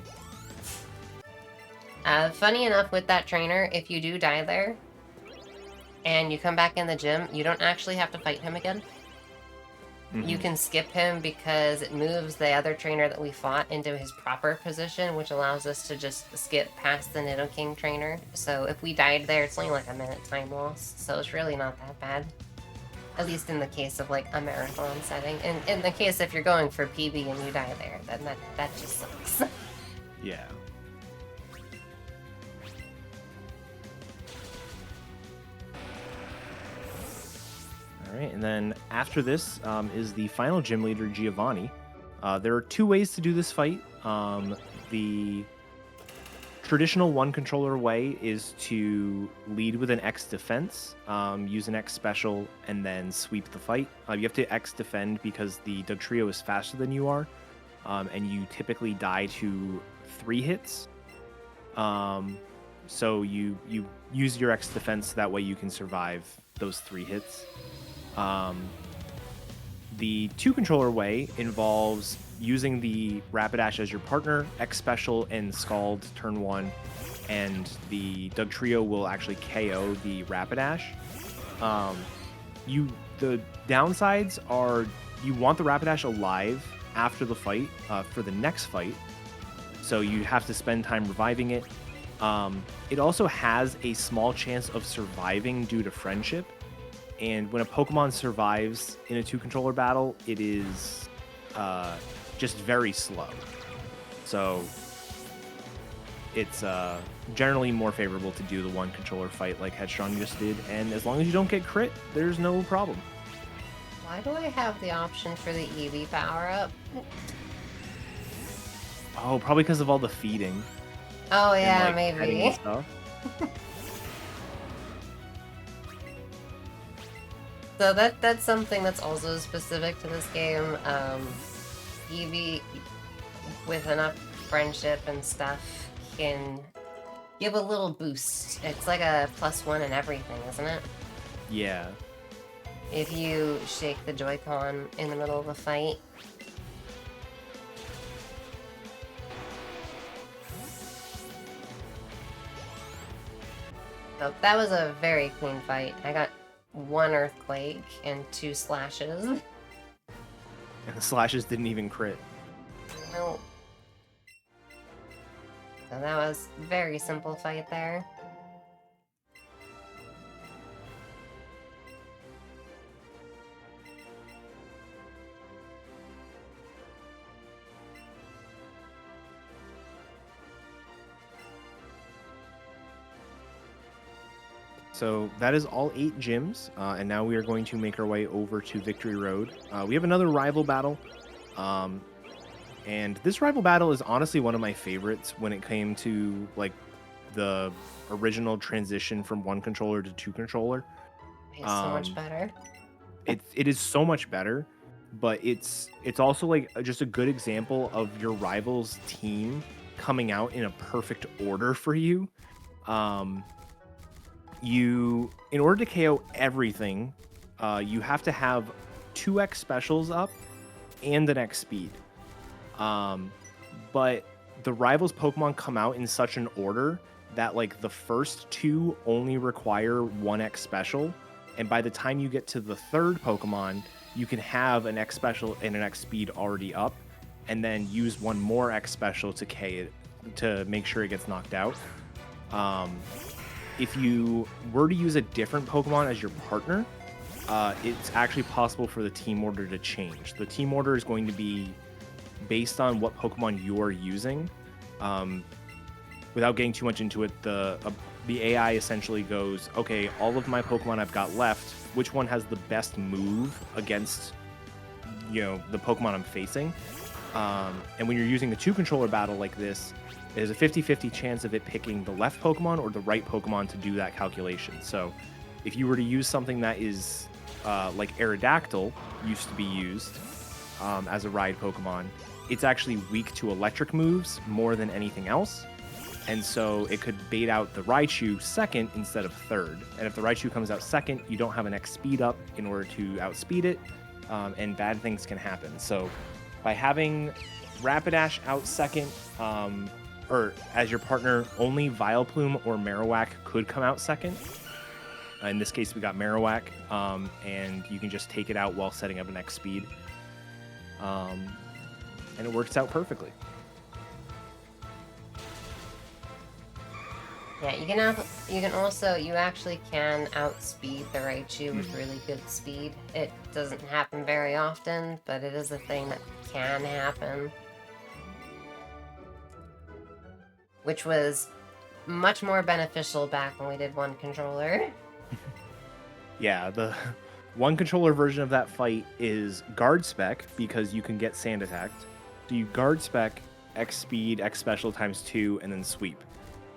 Funny enough, with that trainer, if you do die there, and you come back in the gym, you don't actually have to fight him again. You can skip him because it moves the other trainer that we fought into his proper position, which allows us to just skip past the Nidoking trainer. So if we died there, it's only like a minute time loss, so it's really not that bad. At least in the case of like a marathon setting. In the case if you're going for PB and you die there, then that just sucks. Yeah. All right, and then after this is the final gym leader, Giovanni. There are 2 ways to do this fight. The traditional 1 controller way is to lead with an X defense, use an X special, and then sweep the fight. You have to X defend because the Dugtrio is faster than you are, and you typically die to 3 hits. So you use your X defense, that way you can survive those 3 hits. The 2 controller way involves using the Rapidash as your partner, X special, and Scald turn 1, and the Dugtrio will actually KO the Rapidash. The downsides are you want the Rapidash alive after the fight for the next fight, so you have to spend time reviving it. It also has a small chance of surviving due to friendship. And when a Pokemon survives in a 2-controller battle, it is just very slow. So it's generally more favorable to do the 1-controller fight like Headstrong just did. And as long as you don't get crit, there's no problem. Why do I have the option for the Eevee power-up? Oh, probably because of all the feeding. Oh yeah, and, like, petting maybe. and stuff. So that's something that's also specific to this game. Eevee, with enough friendship and stuff, can give a little boost. It's like a +1 in everything, isn't it? Yeah. If you shake the Joy-Con in the middle of a fight. So that was a very clean fight. I got 1 Earthquake and 2 slashes. And the slashes didn't even crit. No. So that was a very simple fight there. So that is all 8 gyms, and now we are going to make our way over to Victory Road. We have another rival battle, and this rival battle is honestly one of my favorites when it came to like the original transition from 1-controller to 2-controller. It's so much better. It is so much better, but it's also like just a good example of your rival's team coming out in a perfect order for you. In order to KO everything, you have to have 2x specials up and an X speed. But the rivals Pokemon come out in such an order that like the first 2 only require 1x special, and by the time you get to the 3rd Pokemon, you can have an X special and an X speed already up, and then use 1 more X special to K it to make sure it gets knocked out. if you were to use a different Pokemon as your partner, it's actually possible for the team order to change. The team order is going to be based on what Pokemon you're using. Without getting too much into it, the AI essentially goes, okay, all of my Pokemon I've got left, which one has the best move against, the Pokemon I'm facing? And when you're using a 2-controller battle like this, there's a 50-50 chance of it picking the left Pokemon or the right Pokemon to do that calculation. So if you were to use something that is like Aerodactyl used to be used as a ride Pokemon, it's actually weak to electric moves more than anything else. And so it could bait out the Raichu second instead of third. And if the Raichu comes out second, you don't have an X speed up in order to outspeed it, and bad things can happen. So by having Rapidash out second, or as your partner, only Vileplume or Marowak could come out second. In this case, we got Marowak, and you can just take it out while setting up an X speed. And it works out perfectly. Yeah, you actually can outspeed the Raichu with really good speed. It doesn't happen very often, but it is a thing that can happen. Which was much more beneficial back when we did 1-controller. Yeah, the 1-controller version of that fight is guard spec because you can get sand attacked. So you guard spec, X speed, X special times 2, and then sweep.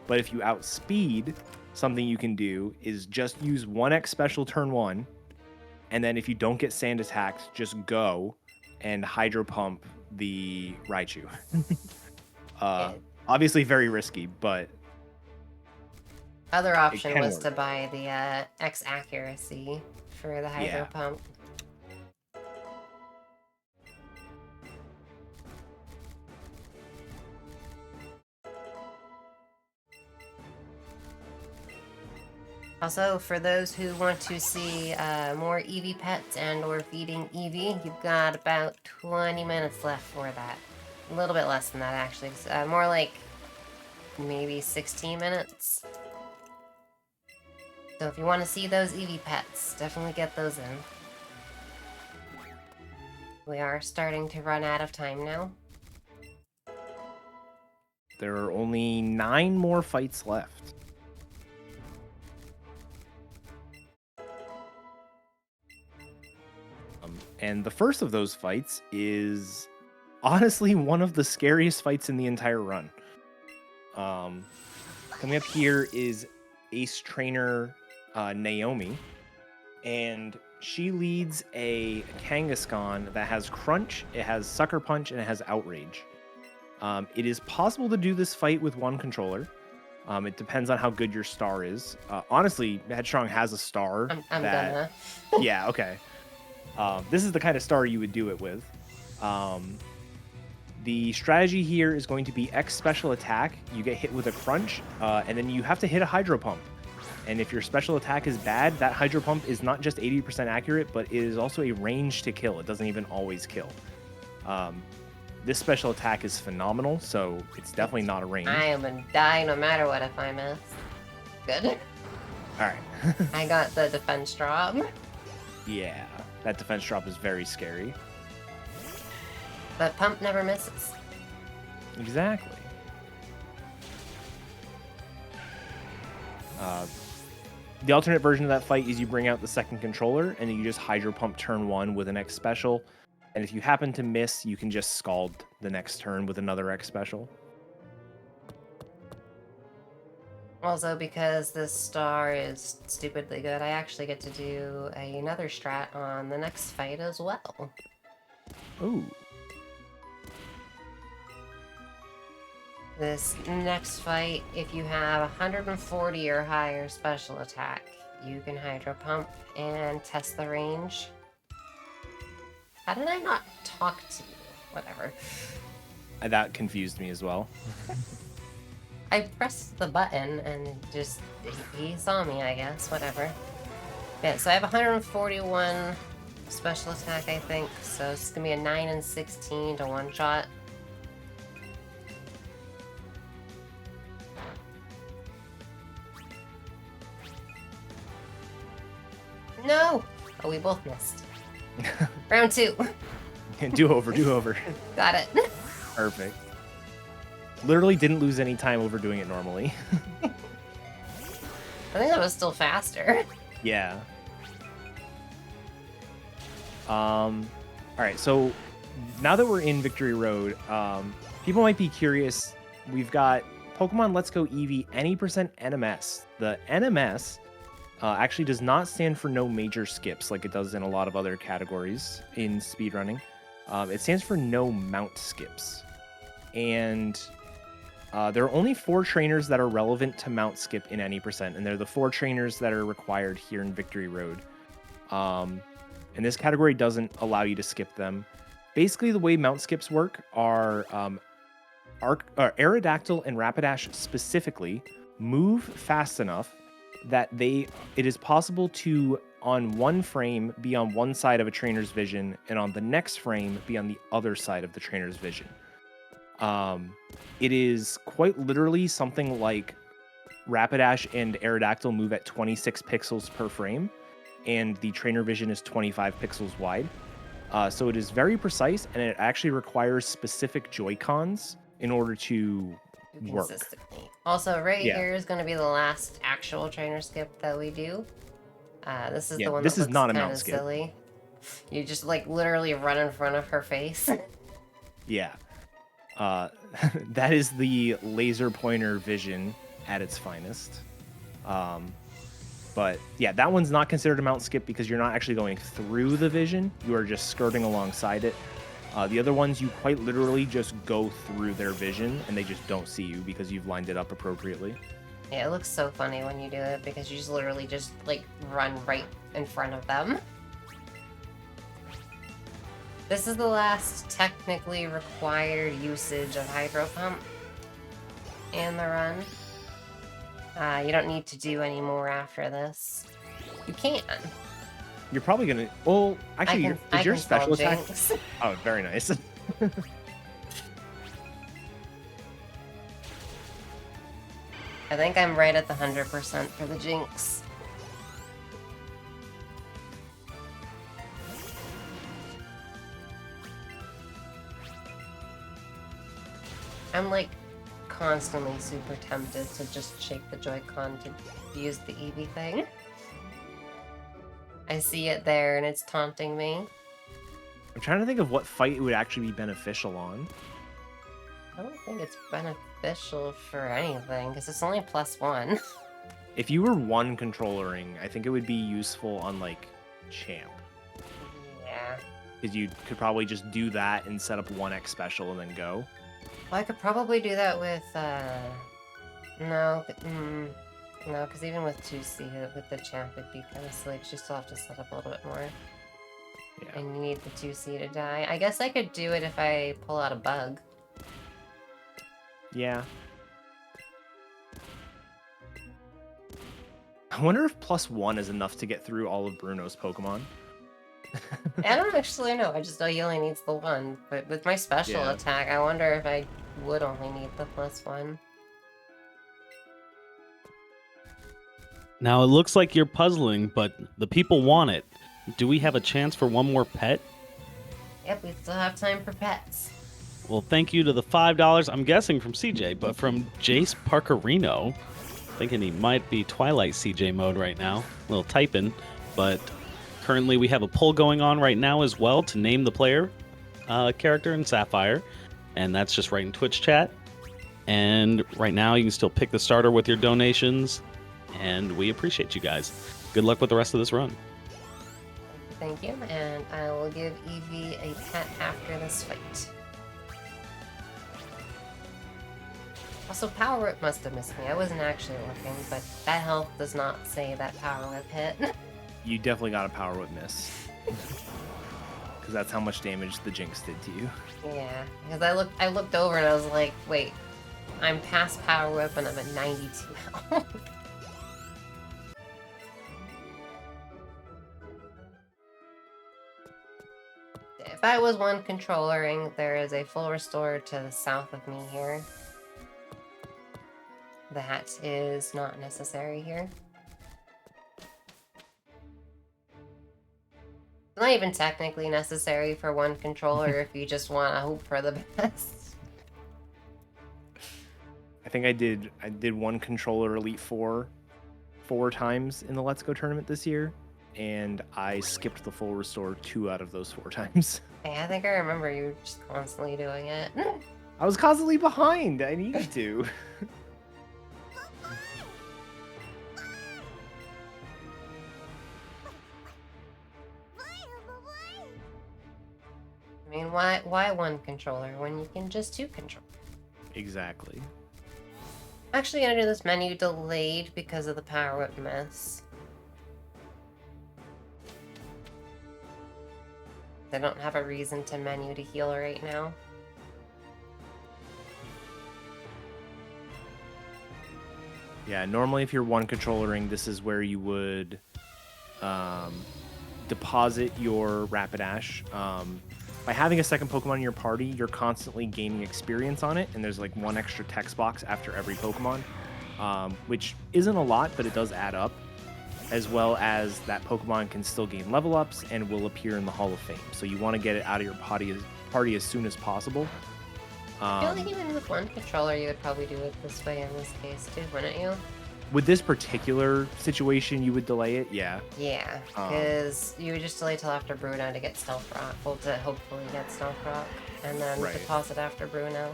But if you outspeed, something you can do is just use 1X special turn 1, and then if you don't get sand attacked, just go and hydro pump the Raichu. Obviously very risky, but other option was work. to buy the X accuracy for the hydro pump. Also, for those who want to see more Eevee pets and or feeding Eevee, you've got about 20 minutes left for that. A little bit less than that, actually. More like maybe 16 minutes. So if you want to see those Eevee pets, definitely get those in. We are starting to run out of time now. there are only 9 more fights left. And the first of those fights is honestly one of the scariest fights in the entire run. Coming up here is Ace Trainer Naomi, and she leads a Kangaskhan that has Crunch, it has Sucker Punch, and it has Outrage. It is possible to do this fight with 1 controller. It depends on how good your star is. Honestly, Headstrong has a star. I'm gonna. Yeah, okay. This is the kind of star you would do it with. The strategy here is going to be X special attack. You get hit with a Crunch, and then you have to hit a Hydro Pump. And if your special attack is bad, that Hydro Pump is not just 80% accurate, but it is also a range to kill. It doesn't even always kill. This special attack is phenomenal, so it's definitely not a range. I am gonna die no matter what if I miss. Good. Alright. I got the defense drop. Yeah, that defense drop is very scary. But pump never misses. Exactly. The alternate version of that fight is you bring out the second controller and you just Hydro Pump turn 1 with an X special. And if you happen to miss, you can just Scald the next turn with another X special. Also, because this star is stupidly good, I actually get to do another strat on the next fight as well. Ooh. This next fight, if you have 140 or higher special attack, you can Hydro Pump and test the range. How did I not talk to you? Whatever. That confused me as well. I pressed the button and it just, he saw me, I guess. Whatever. Yeah, so I have 141 special attack, I think. So it's gonna be a 9 and 16 to one-shot. No! Oh, we both missed. Round 2. Do over, do over. Got it. Perfect. Literally didn't lose any time overdoing it normally. I think that was still faster. Yeah. All right, so now that we're in Victory Road, people might be curious. We've got Pokemon Let's Go Eevee any percent NMS. The NMS actually does not stand for no major skips like it does in a lot of other categories in speedrunning. It stands for no mount skips. And there are only 4 trainers that are relevant to mount skip in any percent, and they're the 4 trainers that are required here in Victory Road. And this category doesn't allow you to skip them. Basically, the way mount skips work are Aerodactyl and Rapidash specifically move fast enough that it is possible to, on one frame, be on one side of a trainer's vision, and on the next frame, be on the other side of the trainer's vision. It is quite literally something like Rapidash and Aerodactyl move at 26 pixels per frame, and the trainer vision is 25 pixels wide. So it is very precise, and it actually requires specific Joy-Cons in order to work. Consistently. Also, here is going to be the last actual trainer skip that we do. This is the one this that is looks not a kind mount of skip. silly. You just like literally run in front of her face. Yeah. That is the laser pointer vision at its finest. But yeah, that one's not considered a mount skip because you're not actually going through the vision. You are just skirting alongside it. The other ones, you quite literally just go through their vision and they just don't see you because you've lined it up appropriately. Yeah, it looks so funny when you do it because you just literally just like run right in front of them. This is the last technically required usage of Hydro Pump in the run. You don't need to do any more after this. You can. You're probably gonna. Well, actually, is your special attack? Jinx. Oh, very nice. I think I'm right at the 100% for the Jinx. I'm like constantly super tempted to just shake the Joy-Con to use the Eevee thing. I see it there and it's taunting me. I'm trying to think of what fight it would actually be beneficial on. I don't think it's beneficial for anything because it's only +1. If you were one controllering, I think it would be useful on like Champ. Yeah. Because you could probably just do that and set up 1x special and then go. Well, I could probably do that with, no, no, because even with 2C, with the champ, it'd be kind of silly, because you still have to set up a little bit more. Yeah. And you need the 2C to die. I guess I could do it if I pull out a bug. Yeah. I wonder if +1 is enough to get through all of Bruno's Pokemon. I don't actually know, I just know he only needs the 1. But with my special attack, I wonder if I would only need the +1. Now it looks like you're puzzling, but the people want it. Do we have a chance for one more pet? Yep, we still have time for pets. Well, thank you to the $5, I'm guessing from CJ, but from Jace Parkerino. Thinking he might be Twilight CJ mode right now. A little typing, but currently we have a poll going on right now as well to name the player character in Sapphire. And that's just right in Twitch chat. And right now you can still pick the starter with your donations. And we appreciate you guys. Good luck with the rest of this run. Thank you, and I will give Eevee a pet after this fight. Also, Power Whip must have missed me. I wasn't actually looking, but that health does not say that Power Whip hit. You definitely got a Power Whip miss. Because that's how much damage the Jinx did to you. Yeah, because I looked over and I was like, wait, I'm past Power Whip and I'm at 92 now. If I was one controllering, there is a full restore to the south of me here. That is not necessary here. It's not even technically necessary for one controller if you just want to hope for the best. I think I did one controller Elite Four 4 times in the Let's Go tournament this year, and I skipped the full restore 2 out of those 4 times. Yeah, I think I remember you just constantly doing it. I was constantly behind. I needed to. I mean, why one controller when you can just 2 control? Exactly. I'm actually gonna do this menu delayed because of the power whip mess. I don't have a reason to menu to heal right now. Yeah, normally if you're one controllering, this is where you would deposit your Rapidash. By having a second Pokemon in your party, you're constantly gaining experience on it, and there's like 1 extra text box after every Pokemon, which isn't a lot, but it does add up, as well as that Pokemon can still gain level ups and will appear in the Hall of Fame. So you want to get it out of your party as soon as possible. I feel like even with one controller, you would probably do it this way in this case too, wouldn't you? With this particular situation, you would delay it, yeah. Yeah, because you would just delay till after Bruno to get Stealth Rock, well, to hopefully get Stealth Rock, and then Right. deposit after Bruno.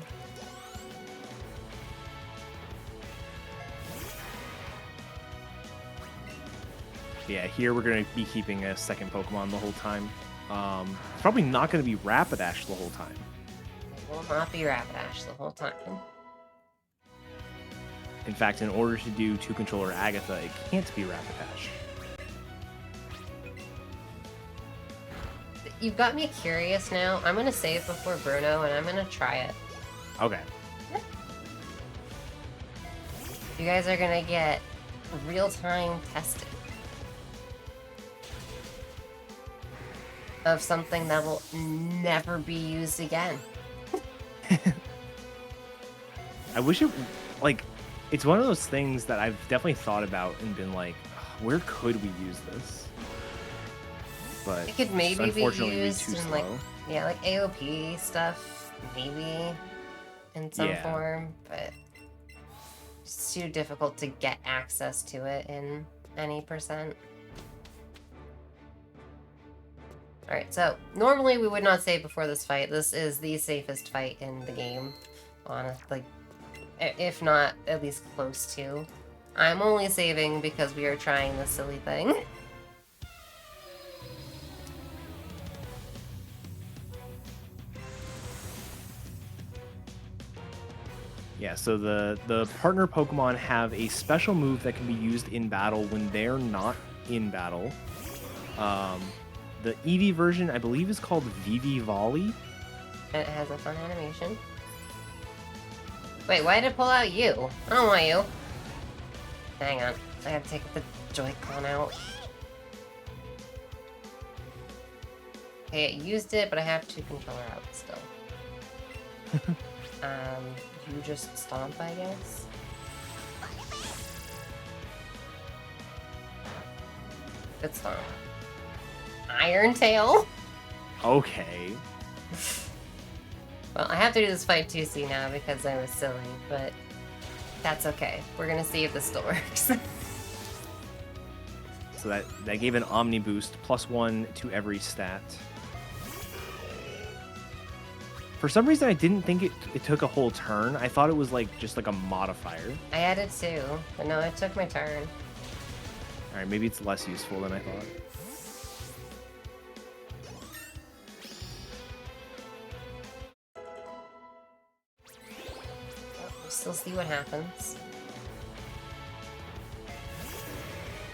Yeah, here we're going to be keeping a second Pokemon the whole time. It's probably not going to be Rapidash the whole time. It will not be Rapidash the whole time. In fact, in order to do 2-controller Agatha, it can't be Rapidash. You've got me curious now. I'm gonna save before Bruno, and I'm gonna try it. Okay. You guys are gonna get real-time tested of something that will never be used again. I wish it, like, it's one of those things that I've definitely thought about and been like, where could we use this? But It could maybe be unfortunately used too in slow. like, yeah, like AOP stuff, maybe in some Yeah. form, but it's too difficult to get access to it in any percent. Alright, so normally we would not save before this fight. This is the safest fight in the game, honestly. If not, at least close to. I'm only saving because we are trying this silly thing. Yeah, so the partner Pokemon have a special move that can be used in battle when they're not in battle. The Eevee version, I believe, is called Vivi Volley. And it has a fun animation. Wait, why did it pull out you? I don't want you. Hang on. I gotta take the Joy-Con out. Okay, it used it, but I have to controller out still. You just stomp, I guess? Good stomp. Iron Tail? Okay. Well, I have to do this fight 2C now because I was silly, but that's okay. We're gonna see if this still works. So that gave an Omni boost, +1 to every stat. For some reason, I didn't think it took a whole turn. I thought it was like just like a modifier. I added 2, but no, it took my turn. All right, maybe it's less useful than I thought. We'll still see what happens.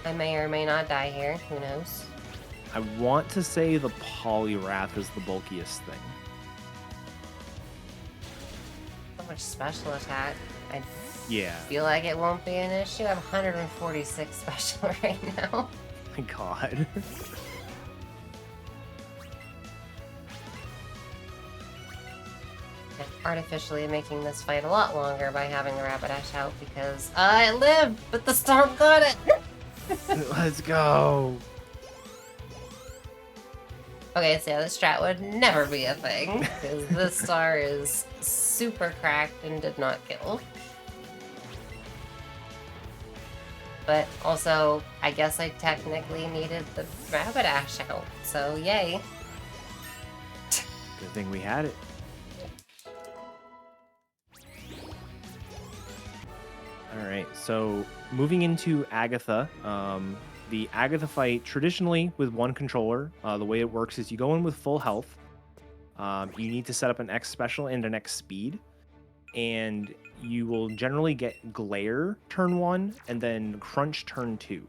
I may or may not die here, who knows? I want to say the Poliwrath is the bulkiest thing. So much special attack. I Yeah. feel like it won't be an issue. I have 146 special right now. My God. I'm artificially making this fight a lot longer by having the Rapidash out because I lived, but the storm got it! Let's go. Okay, so yeah, this strat would never be a thing, because this star is super cracked and did not kill. But also, I guess I technically needed the Rapidash out, so yay. Good thing we had it. All right, so moving into Agatha. The Agatha fight, traditionally with one controller, the way it works is you go in with full health. You need to set up an X special and an X speed. And you will generally get Glare turn 1 and then Crunch turn 2.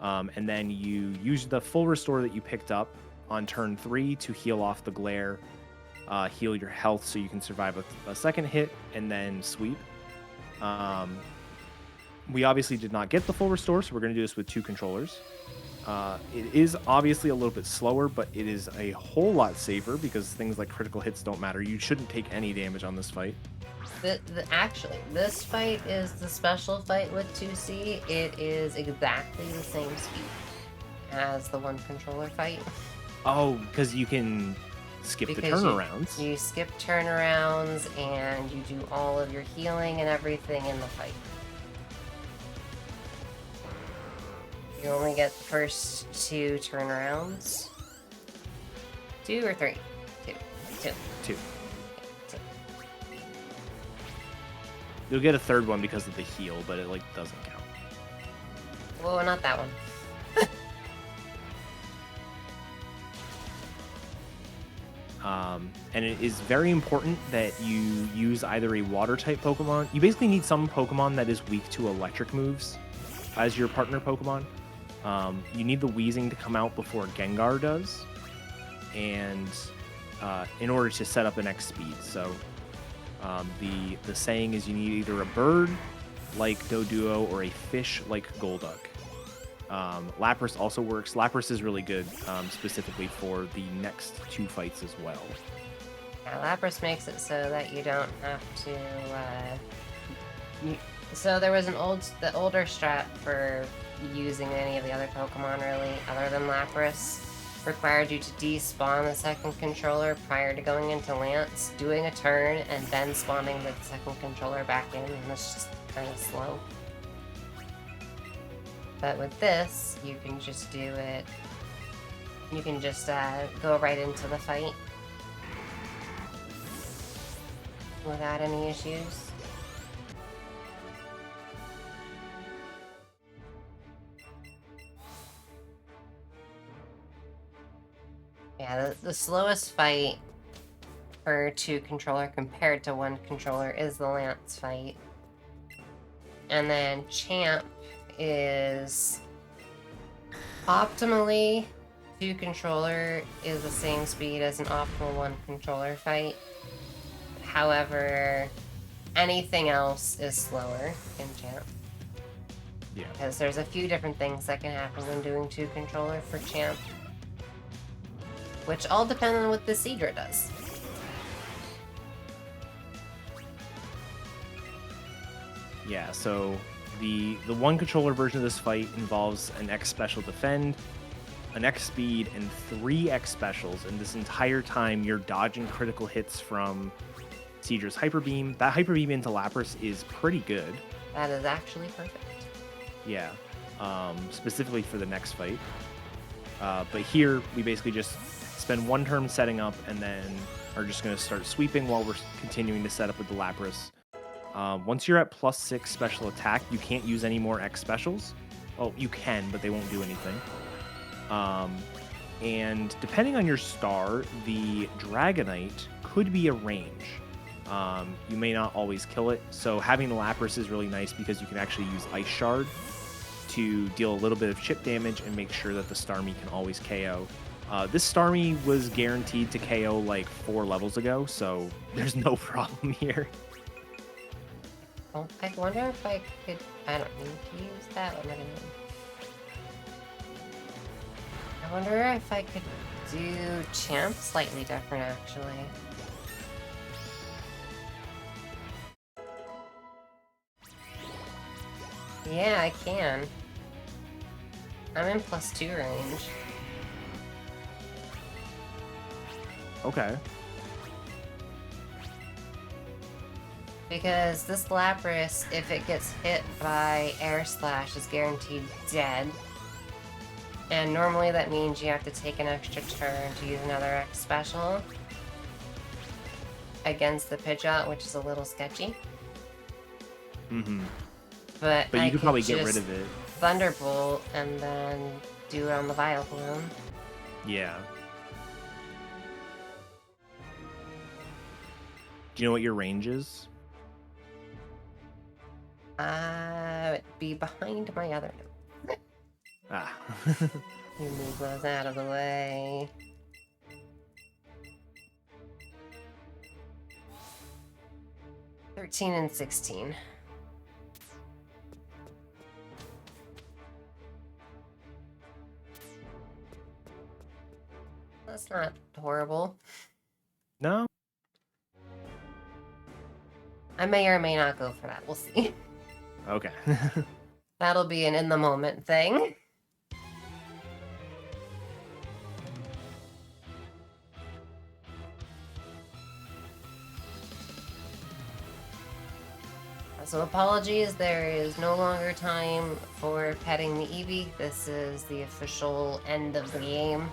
And then you use the full restore that you picked up on turn 3 to heal off the Glare, heal your health so you can survive a second hit, and then sweep. We obviously did not get the full restore, so we're going to do this with 2 controllers. It is obviously a little bit slower, but it is a whole lot safer because things like critical hits don't matter. You shouldn't take any damage on this fight. Actually, this fight is the special fight with 2C. It is exactly the same speed as the one controller fight. Oh, because you can skip the turnarounds. You skip turnarounds and you do all of your healing and everything in the fight. You only get the first 2 turnarounds. 2 or 3? 2. 2. 2. You'll get a third one because of the heal, but it like doesn't count. Whoa, not that one. And it is very important that you use either a water type Pokemon. You basically need some Pokemon that is weak to electric moves as your partner Pokemon. You need the Weezing to come out before Gengar does, and in order to set up an X speed. So the saying is you need either a bird like Doduo or a fish like Golduck. Lapras also works. Lapras is really good, specifically for the next 2 fights as well. Yeah, Lapras makes it so that you don't have to. So there was the older strat for using any of the other Pokemon really, other than Lapras, required you to despawn the second controller prior to going into Lance, doing a turn, and then spawning the second controller back in, and it's just kind of slow. But with this, you can just do it. You can just go right into the fight without any issues. Yeah, the slowest fight for 2 controller compared to 1 controller is the Lance fight. And then Champ is optimally 2 controller is the same speed as an optimal 1 controller fight. However, anything else is slower in Champ. Yeah. Because there's a few different things that can happen when doing 2 controller for Champ. Which all depend on what the Seadra does. Yeah, so the 1 controller version of this fight involves an X special defend, an X speed, and 3 X specials, and this entire time you're dodging critical hits from Seadra's Hyper Beam. That Hyper Beam into Lapras is pretty good. That is actually perfect. Yeah, specifically for the next fight. But here we basically just spend 1 turn setting up and then are just going to start sweeping while we're continuing to set up with the Lapras. Once you're at +6 special attack, you can't use any more X specials. Oh, you can, but they won't do anything. And depending on your star, the Dragonite could be a range. You may not always kill it, so having the Lapras is really nice because you can actually use Ice Shard to deal a little bit of chip damage and make sure that the Starmie can always KO. This Starmie was guaranteed to KO like 4 levels ago, so there's no problem here. Oh, I wonder if I could. I don't need to use that one anymore. I wonder if I could do Champ slightly different, actually. Yeah, I can. I'm in +2 range. Okay. Because this Lapras, if it gets hit by Air Slash, is guaranteed dead. And normally that means you have to take an extra turn to use another X special against the Pidgeot, which is a little sketchy. Mm-hmm. But But I you could probably get just rid of it. Thunderbolt and then do it on the Vileplume. Yeah. Do you know what your range is? It'd be behind my other note. Ah. You move those out of the way. $13 and $16. That's not horrible. No? I may or may not go for that. We'll see. Okay. That'll be an in the moment thing. So apologies, there is no longer time for petting the Eevee. This is the official end of the game.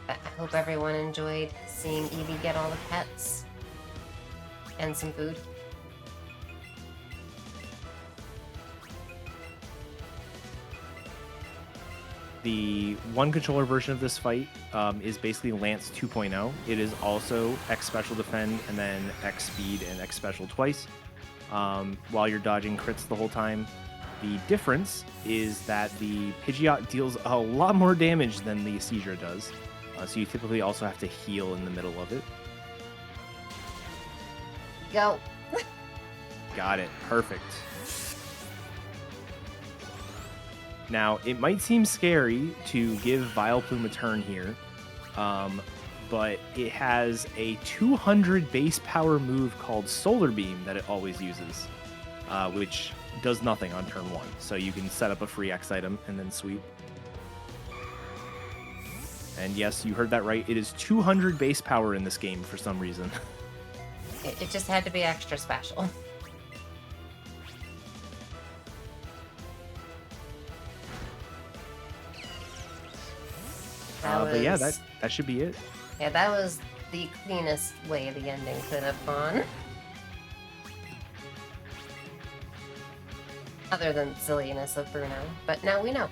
But I hope everyone enjoyed seeing Eevee get all the pets and some food. The one controller version of this fight is basically Lance 2.0. It is also X Special Defend and then X Speed and X Special twice while you're dodging crits the whole time. The difference is that the Pidgeot deals a lot more damage than the Seizure does. So you typically also have to heal in the middle of it. Go. Got it. Perfect. Now, it might seem scary to give Vileplume a turn here, but it has a 200 base power move called Solar Beam that it always uses, which does nothing on turn 1. So you can set up a free X item and then sweep. And yes, you heard that right. It is 200 base power in this game for some reason. It just had to be extra special. But yeah, that should be it. Yeah, that was the cleanest way the ending could have gone. Other than silliness of Bruno, but now we know.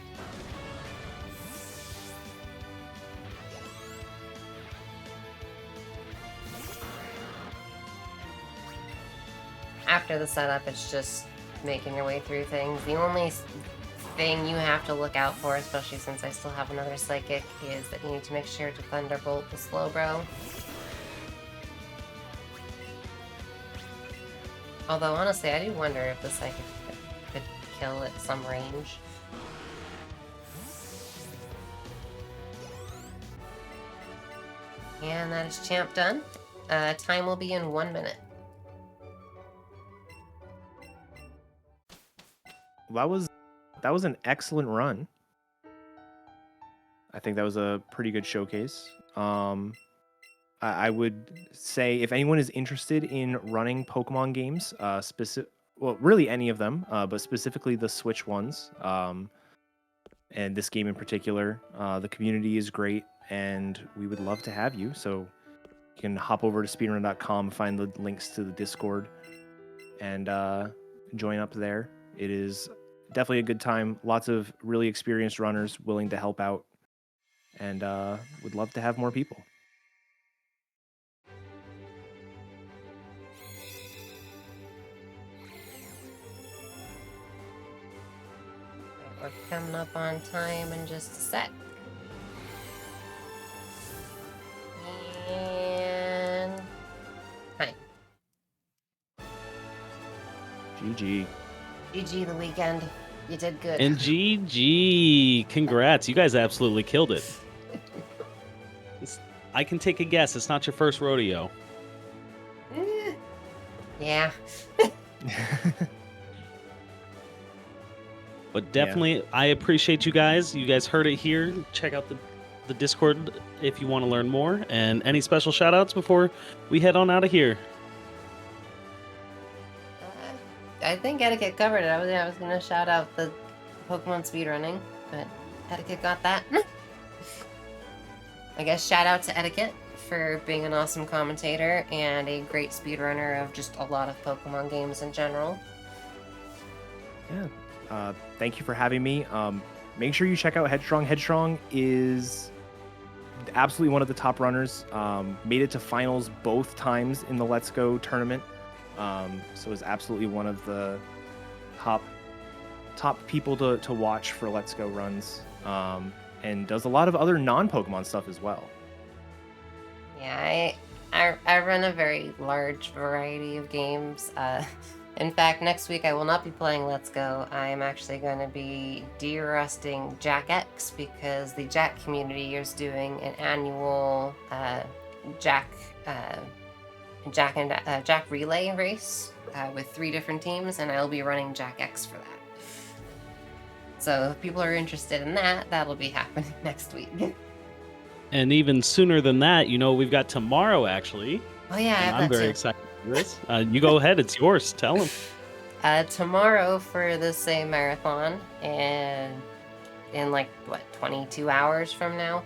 After the setup, it's just making your way through things. The only thing you have to look out for, especially since I still have another Psychic, is that you need to make sure to Thunderbolt the Slowbro. Although, honestly, I do wonder if the Psychic could kill at some range. And that is Champ done. Time will be in 1 minute. That was an excellent run. I think that was a pretty good showcase. I would say if anyone is interested in running Pokemon games, well, really any of them, but specifically the Switch ones, and this game in particular, the community is great, and we would love to have you. So you can hop over to speedrun.com, find the links to the Discord, and join up there. It is definitely a good time. Lots of really experienced runners willing to help out, and would love to have more people. We're coming up on time in just a sec. And time. GG. GG the weekend. You did good. And GG, congrats. You guys absolutely killed it. I can take a guess. It's not your first rodeo. Yeah. But definitely, I appreciate you guys. You guys heard it here. Check out the Discord if you want to learn more. And any special shout outs before we head on out of here? I think Etiquette covered it. I was gonna shout out the Pokemon speedrunning, but Etiquette got that. I guess shout out to Etiquette for being an awesome commentator and a great speedrunner of just a lot of Pokemon games in general. Yeah. Thank you for having me. Make sure you check out Headstrong. Headstrong is absolutely one of the top runners. Made it to finals both times in the Let's Go tournament. So is absolutely one of the top people to watch for Let's Go runs. And does a lot of other non-Pokemon stuff as well. Yeah, I run a very large variety of games. In fact, next week I will not be playing Let's Go. I am actually going to be de-rusting Jack X because the Jack community is doing an annual Jack relay race with 3 different teams, and I'll be running Jack X for that. So if people are interested in that, that'll be happening next week. And even sooner than that, we've got tomorrow actually. Oh yeah, I have I'm that very too. excited for this. You go ahead, it's yours. Tell them. Tomorrow for the same marathon, and in 22 hours from now,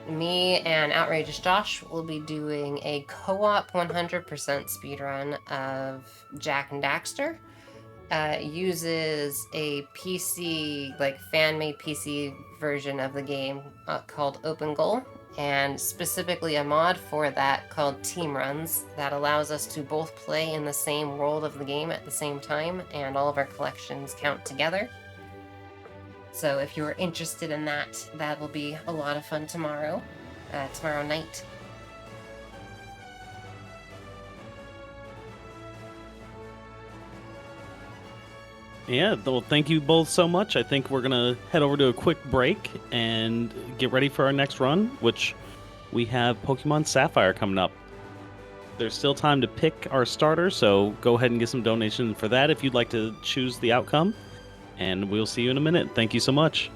me and Outrageous Josh will be doing a co-op 100% speedrun of Jack and Daxter. Uses a PC, fan-made PC version of the game called Open Goal, and specifically a mod for that called Team Runs that allows us to both play in the same world of the game at the same time, and all of our collections count together. So if you're interested in that, that will be a lot of fun tomorrow night. Yeah, well, thank you both so much. I think we're going to head over to a quick break and get ready for our next run, which we have Pokemon Sapphire coming up. There's still time to pick our starter, so go ahead and get some donations for that if you'd like to choose the outcome. And we'll see you in a minute. Thank you so much.